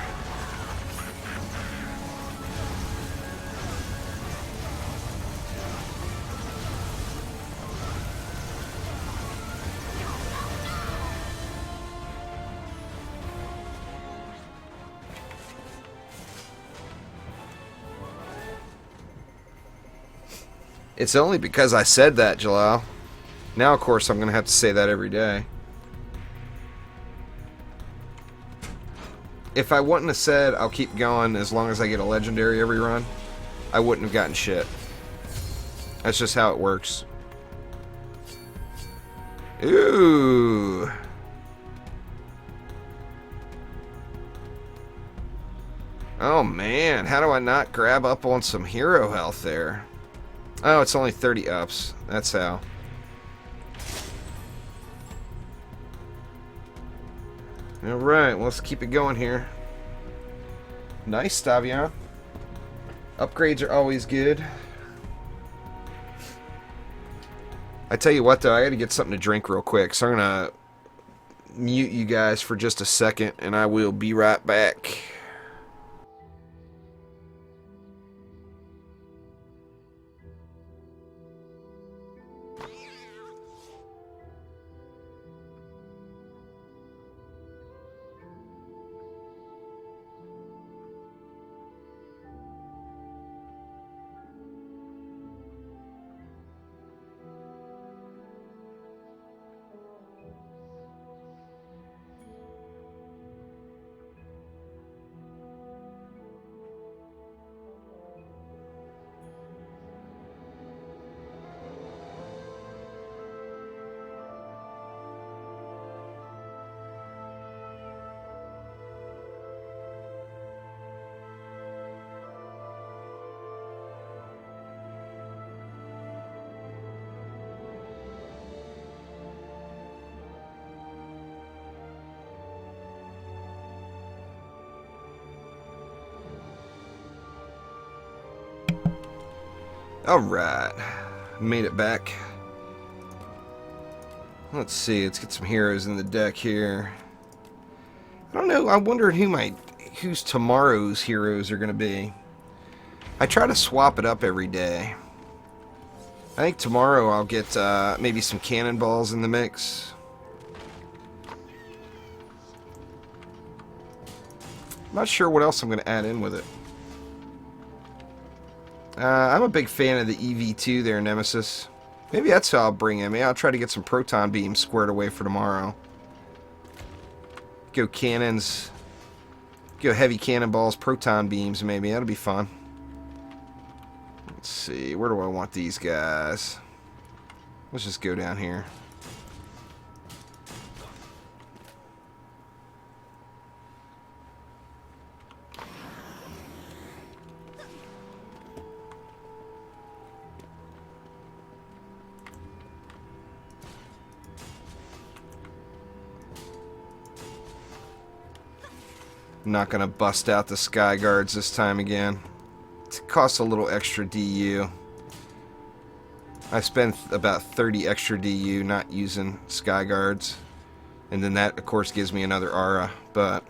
It's only because I said that, Jalal. Now, of course, I'm going to have to say that every day. If I wouldn't have said I'll keep going as long as I get a legendary every run, I wouldn't have gotten shit. That's just how it works. Ooh. Oh man, how do I not grab up on some hero health there? Oh, it's only 30 ups. That's how. Alright, let's keep it going here. Nice, Stavion. Upgrades are always good. I tell you what, though, I gotta get something to drink real quick, so I'm gonna mute you guys for just a second, and I will be right back. Alright, made it back. Let's see, let's get some heroes in the deck here. I don't know, I wonder whose tomorrow's heroes are going to be. I try to swap it up every day. I think tomorrow I'll get maybe some cannonballs in the mix. I'm not sure what else I'm going to add in with it. I'm a big fan of the EV2 there, Nemesis. Maybe that's how I'll bring him. Maybe I'll try to get some proton beams squared away for tomorrow. Go cannons. Go heavy cannonballs, proton beams maybe. That'll be fun. Let's see. Where do I want these guys? Let's just go down here. I'm not going to bust out the Sky Guards this time again. It costs a little extra DU. I spent about 30 extra DU not using Sky Guards. And then that, of course, gives me another aura. But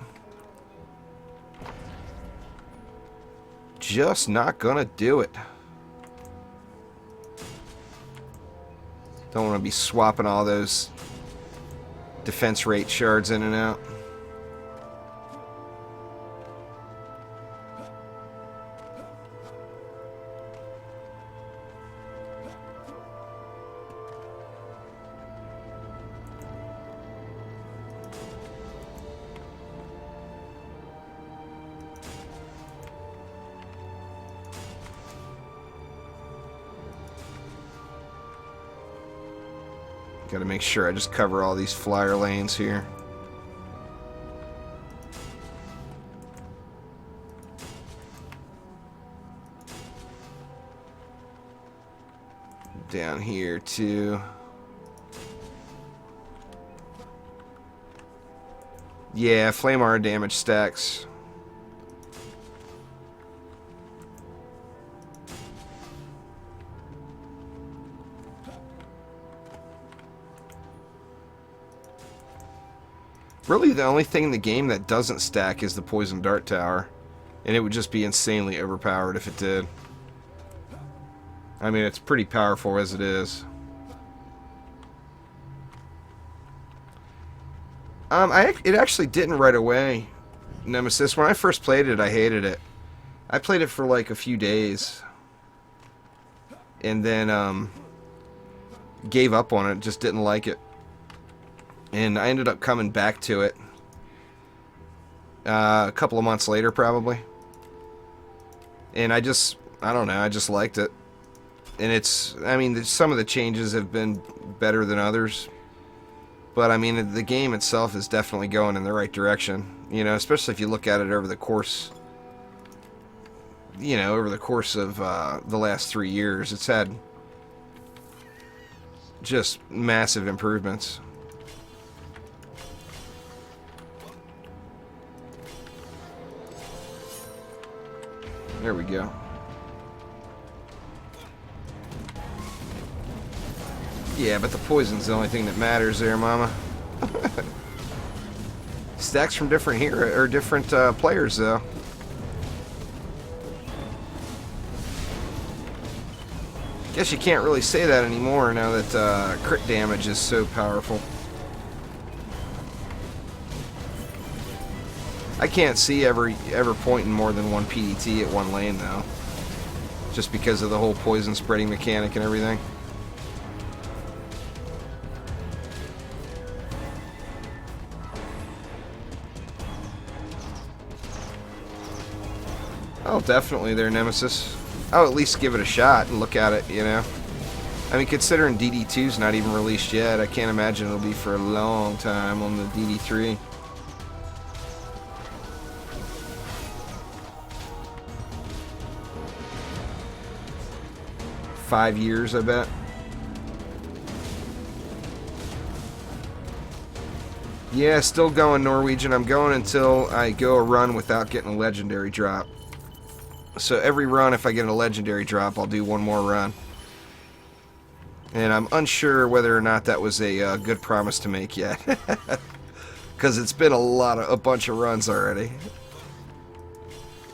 just not going to do it. Don't want to be swapping all those defense rate shards in and out. Got to make sure I just cover all these flyer lanes here. Down here too. Yeah, flame aura damage stacks. Really, the only thing in the game that doesn't stack is the Poison Dart Tower. And it would just be insanely overpowered if it did. I mean, it's pretty powerful as it is. It actually didn't right away, Nemesis. When I first played it, I hated it. I played it for like a few days. and then gave up on it, just didn't like it. And I ended up coming back to it a couple of months later, probably. And I don't know, I just liked it. And I mean, some of the changes have been better than others. But, I mean, the game itself is definitely going in the right direction. You know, especially if you look at it over the course, you know, over the course of the last 3 years. It's had just massive improvements. There we go. Yeah, but the poison's the only thing that matters there, mama. Stacks from different different players, though. Guess you can't really say that anymore now that crit damage is so powerful. I can't see ever pointing more than one PDT at one lane, though. Just because of the whole poison spreading mechanic and everything. Oh, definitely their nemesis. I'll at least give it a shot and look at it, you know. I mean, considering DD2's not even released yet, I can't imagine it'll be for a long time on the DD3. $5 years, I bet. Yeah, still going, Norwegian. I'm going until I go a run without getting a legendary drop. So every run, if I get a legendary drop, I'll do one more run. And I'm unsure whether or not that was a good promise to make yet. Because it's been a bunch of runs already.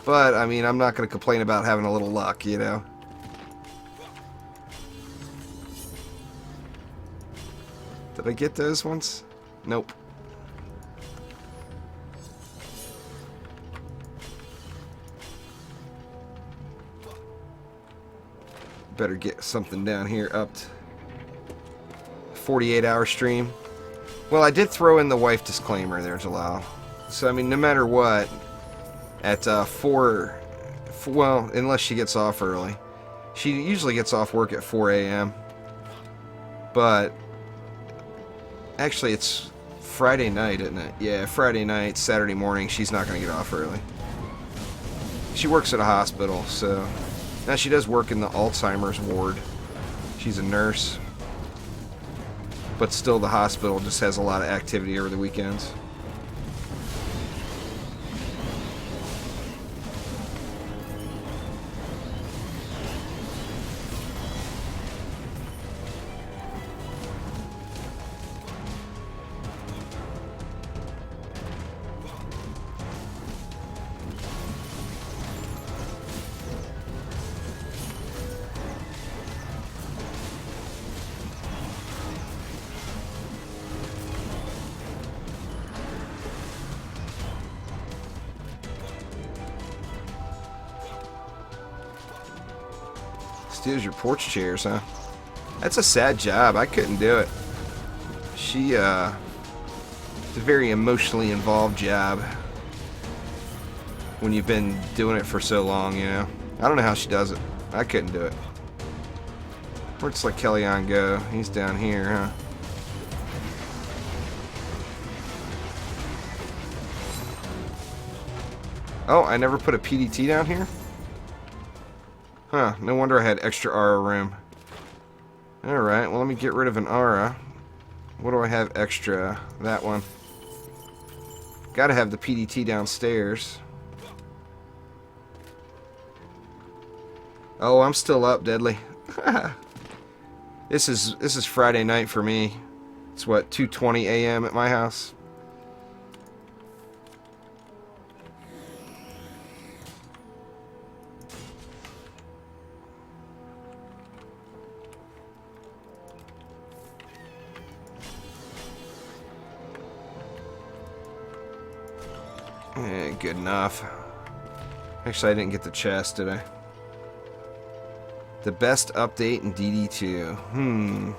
But, I mean, I'm not going to complain about having a little luck, you know. Did I get those ones? Nope. Better get something down here up to 48-hour stream. Well, I did throw in the wife disclaimer there, Jalal. So, I mean, no matter what, at 4, well, unless she gets off early. She usually gets off work at 4 a.m. But, actually, it's Friday night, isn't it? Yeah, Friday night, Saturday morning, she's not going to get off early. She works at a hospital, so... Now, she does work in the Alzheimer's ward. She's a nurse. But still, the hospital just has a lot of activity over the weekends. Steals your porch chairs, huh? That's a sad job. I couldn't do it. It's a very emotionally involved job when you've been doing it for so long, you know. I don't know how she does it. I couldn't do it. Where'd like Kellyanne go? He's down here, huh? Oh, I never put a PDT down here? Huh, no wonder I had extra aura room. Alright, well let me get rid of an aura. What do I have extra? That one. Gotta have the PDT downstairs. Oh, I'm still up, Deadly. This is Friday night for me. It's what, 2:20 a.m. at my house? Good enough. Actually, I didn't get the chest, did I? The best update in DD2.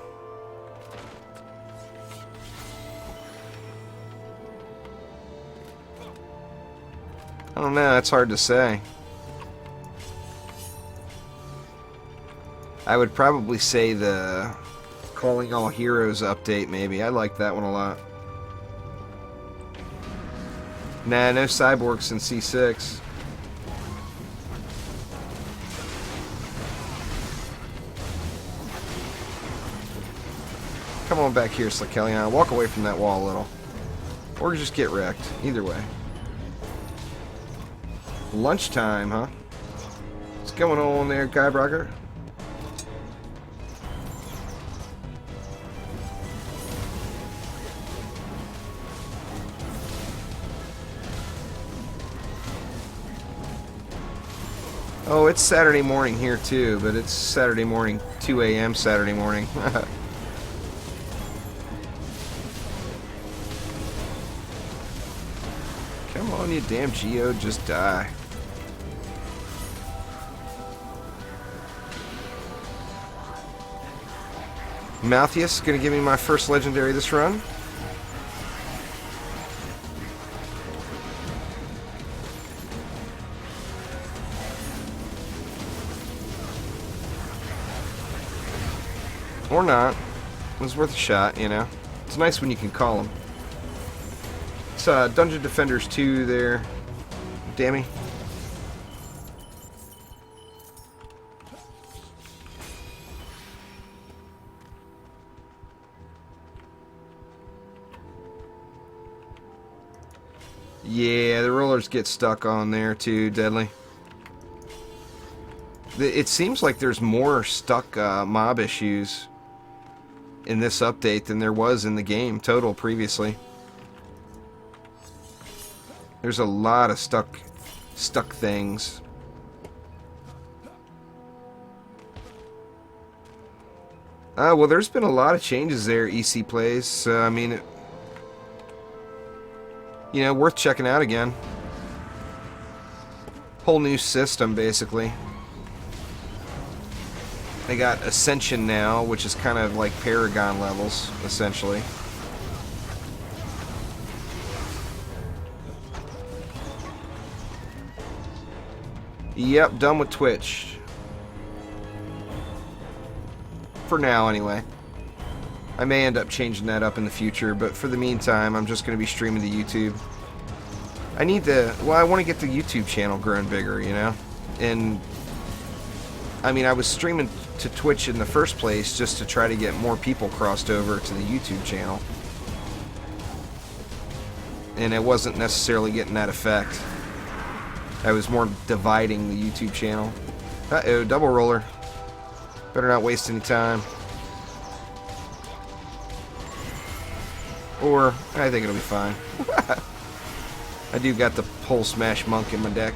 I don't know, it's hard to say. I would probably say the Calling All Heroes update, maybe. I like that one a lot. Nah, no cyborgs in C6. Come on back here, Slikelion. Walk away from that wall a little. Or just get wrecked. Either way. Lunchtime, huh? What's going on there, Guybrocker? Oh, it's Saturday morning here too, but it's Saturday morning, 2 a.m. Saturday morning. Come on, you damn Geo, just die. Malthius gonna give me my first legendary this run. Or not. It was worth a shot, you know. It's nice when you can call them. It's Dungeon Defenders 2 there. Dammy. Yeah, the rollers get stuck on there too, Deadly. It seems like there's more stuck mob issues in this update than there was in the game total previously. There's a lot of stuck things. Well, there's been a lot of changes there, EC Plays. So, I mean, you know, worth checking out again. Whole new system, basically. They got Ascension now, which is kind of like Paragon levels, essentially. Yep, done with Twitch. For now, anyway. I may end up changing that up in the future, but for the meantime, I'm just going to be streaming to YouTube. I need to... Well, I want to get the YouTube channel growing bigger, you know? And... I mean, I was streaming to Twitch in the first place just to try to get more people crossed over to the YouTube channel. And it wasn't necessarily getting that effect. I was more dividing the YouTube channel. Uh-oh, double roller. Better not waste any time. Or, I think it'll be fine. I do got the pole smash monk in my deck.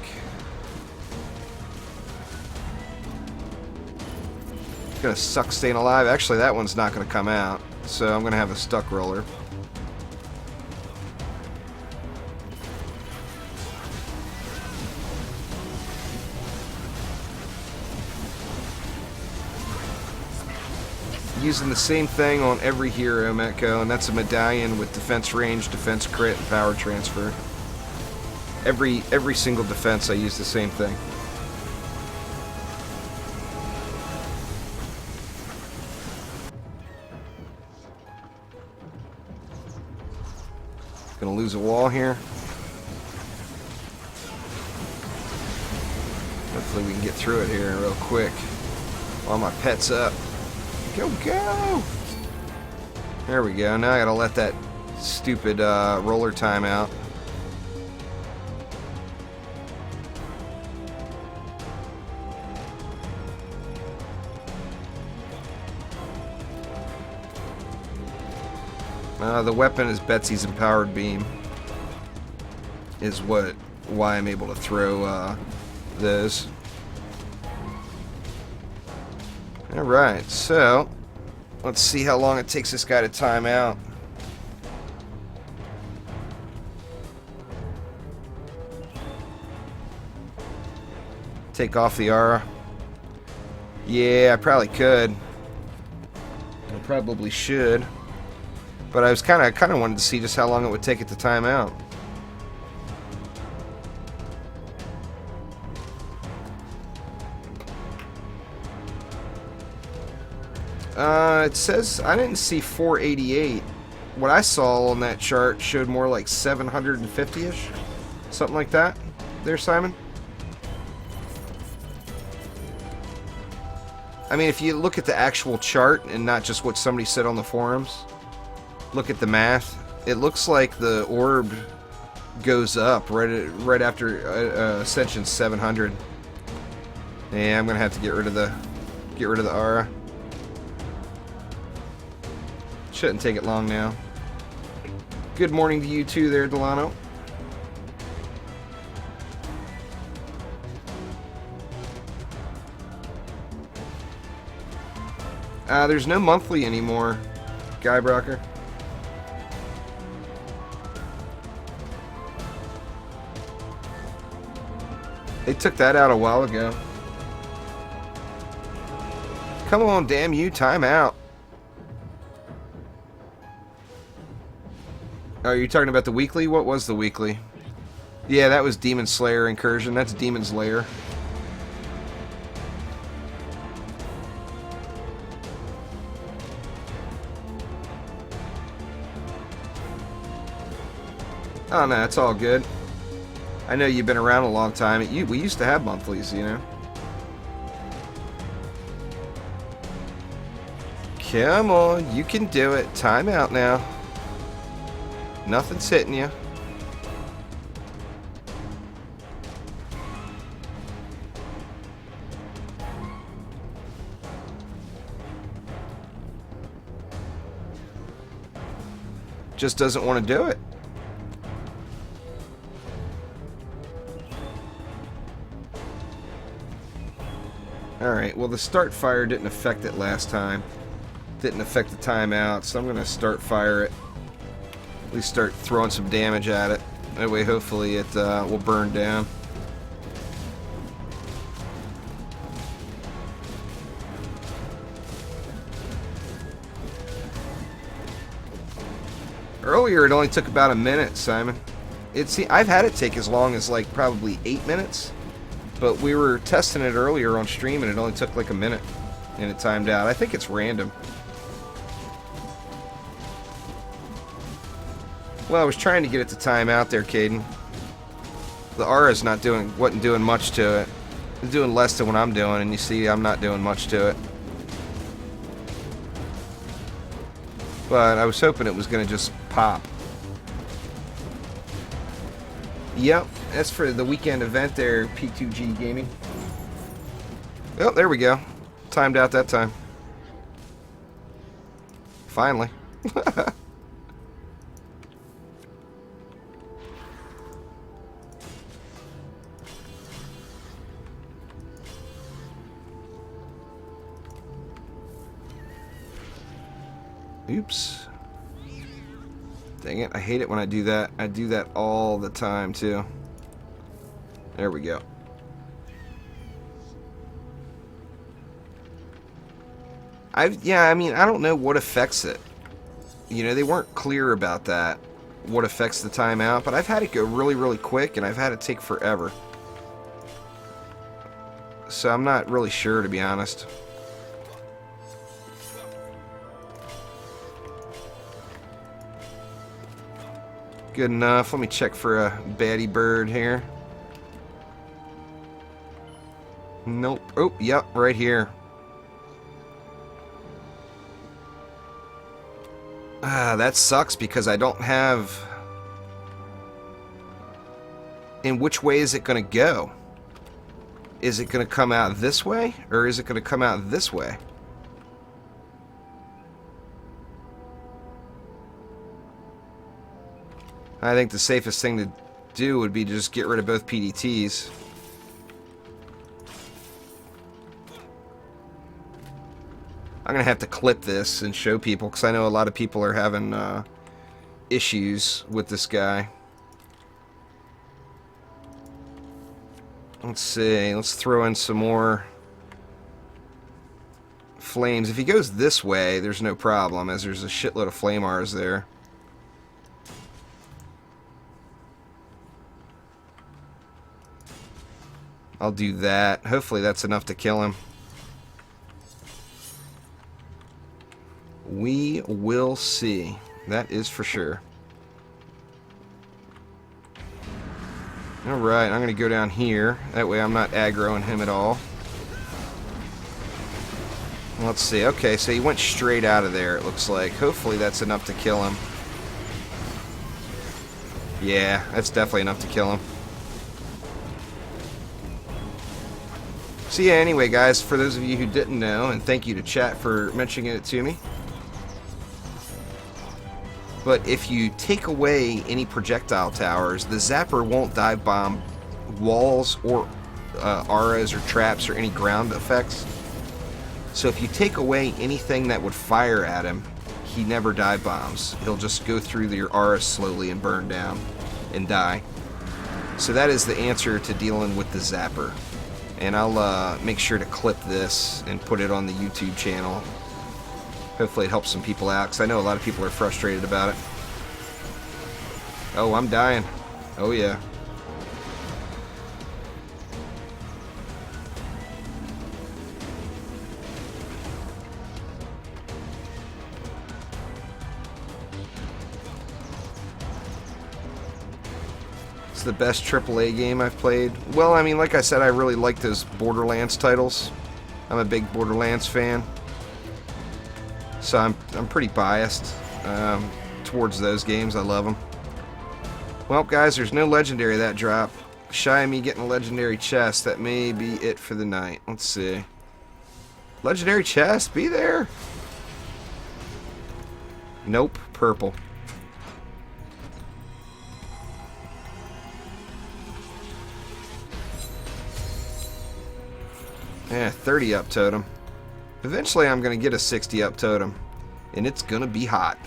It's gonna suck staying alive. Actually, that one's not gonna come out. So I'm gonna have a stuck roller. Using the same thing on every hero, Metco, and that's a medallion with defense range, defense crit, and power transfer. Every single defense I use the same thing. Gonna lose a wall here. Hopefully we can get through it here real quick. While my pet's up. Go, go! There we go. Now I gotta let that stupid roller time out. The weapon is Betsy's Empowered Beam. Is why I'm able to throw those. Alright, so let's see how long it takes this guy to time out. Take off the aura. Yeah, I probably could. I probably should. But I was kind of wanted to see just how long it would take it to time out. It says I didn't see 488. What I saw on that chart showed more like 750-ish. Something like that. There, Simon? I mean, if you look at the actual chart and not just what somebody said on the forums, look at the math. It looks like the orb goes up right after Ascension 700. Yeah, I'm gonna have to get rid of the aura. Shouldn't take it long now. Good morning to you too there, Delano. There's no monthly anymore, Guybrocker. They took that out a while ago. Come on, damn you, time out. Oh, are you talking about the weekly? What was the weekly? Yeah, that was Demon Slayer Incursion. That's Demon's Lair. Oh, no, it's all good. I know you've been around a long time. We used to have monthlies, you know. Come on, you can do it. Time out now. Nothing's hitting you. Just doesn't want to do it. Alright, well the start fire didn't affect it last time. Didn't affect the timeout, so I'm going to start fire it. At least start throwing some damage at it. That way hopefully it will burn down. Earlier it only took about a minute, Simon. I've had it take as long as like probably 8 minutes. But we were testing it earlier on stream and it only took like a minute. And it timed out. I think it's random. Well, I was trying to get it to time out there, Caden. The aura's wasn't doing much to it. It's doing less than what I'm doing, and you see I'm not doing much to it. But I was hoping it was going to just pop. Yep, that's for the weekend event there, P2G Gaming. Oh, there we go. Timed out that time. Finally. Oops. Dang it, I hate it when I do that. I do that all the time, too. There we go. I mean, I don't know what affects it. You know, they weren't clear about that, what affects the timeout, but I've had it go really, really quick, and I've had it take forever. So I'm not really sure, to be honest. Good enough. Let me check for a baddie bird here. Nope. Oh, yep, right here. That sucks because I don't have... In which way is it going to go? Is it going to come out this way? Or is it going to come out this way? I think the safest thing to do would be to just get rid of both PDTs. I'm going to have to clip this and show people because I know a lot of people are having issues with this guy. Let's see. Let's throw in some more flames. If he goes this way, there's no problem, as there's a shitload of flamars there. I'll do that. Hopefully that's enough to kill him. We will see. That is for sure. Alright, I'm going to go down here. That way I'm not aggroing him at all. Let's see. Okay, so he went straight out of there, it looks like. Hopefully that's enough to kill him. Yeah, that's definitely enough to kill him. So yeah, anyway, guys, for those of you who didn't know, and thank you to chat for mentioning it to me. But if you take away any projectile towers, the zapper won't dive bomb walls or auras or traps or any ground effects. So if you take away anything that would fire at him, he never dive bombs. He'll just go through your auras slowly and burn down and die. So that is the answer to dealing with the zapper. And I'll make sure to clip this and put it on the YouTube channel. Hopefully it helps some people out, because I know a lot of people are frustrated about it. Oh, I'm dying. Oh, yeah. It's the best AAA game I've played. Well, I mean, like I said, I really like those Borderlands titles. I'm a big Borderlands fan. So I'm pretty biased towards those games. I love them. Well, guys, there's no legendary of that drop. Shy of me getting a legendary chest. That may be it for the night. Let's see. Legendary chest, be there. Nope, purple. Yeah, 30 up totem. Eventually I'm going to get a 60 up totem. And it's going to be hot.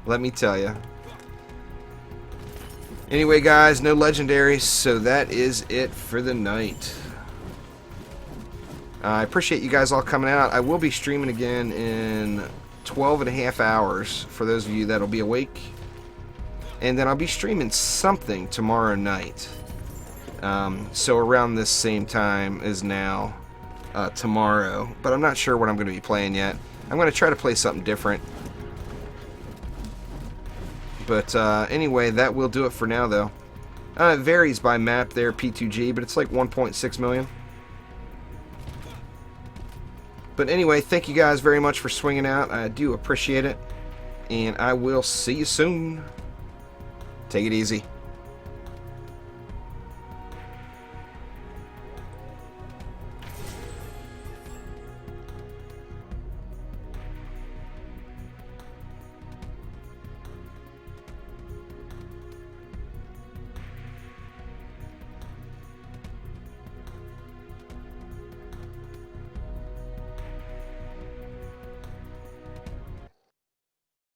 Let me tell you. Anyway, guys, no legendaries, so that is it for the night. I appreciate you guys all coming out. I will be streaming again in 12.5 hours for those of you that'll be awake. And then I'll be streaming something tomorrow night. So around this same time as now. Tomorrow, but I'm not sure what I'm going to be playing yet. I'm going to try to play something different. But anyway, that will do it for now, though. It varies by map there, P2G, but it's like 1.6 million. But anyway, thank you guys very much for swinging out. I do appreciate it. And I will see you soon. Take it easy.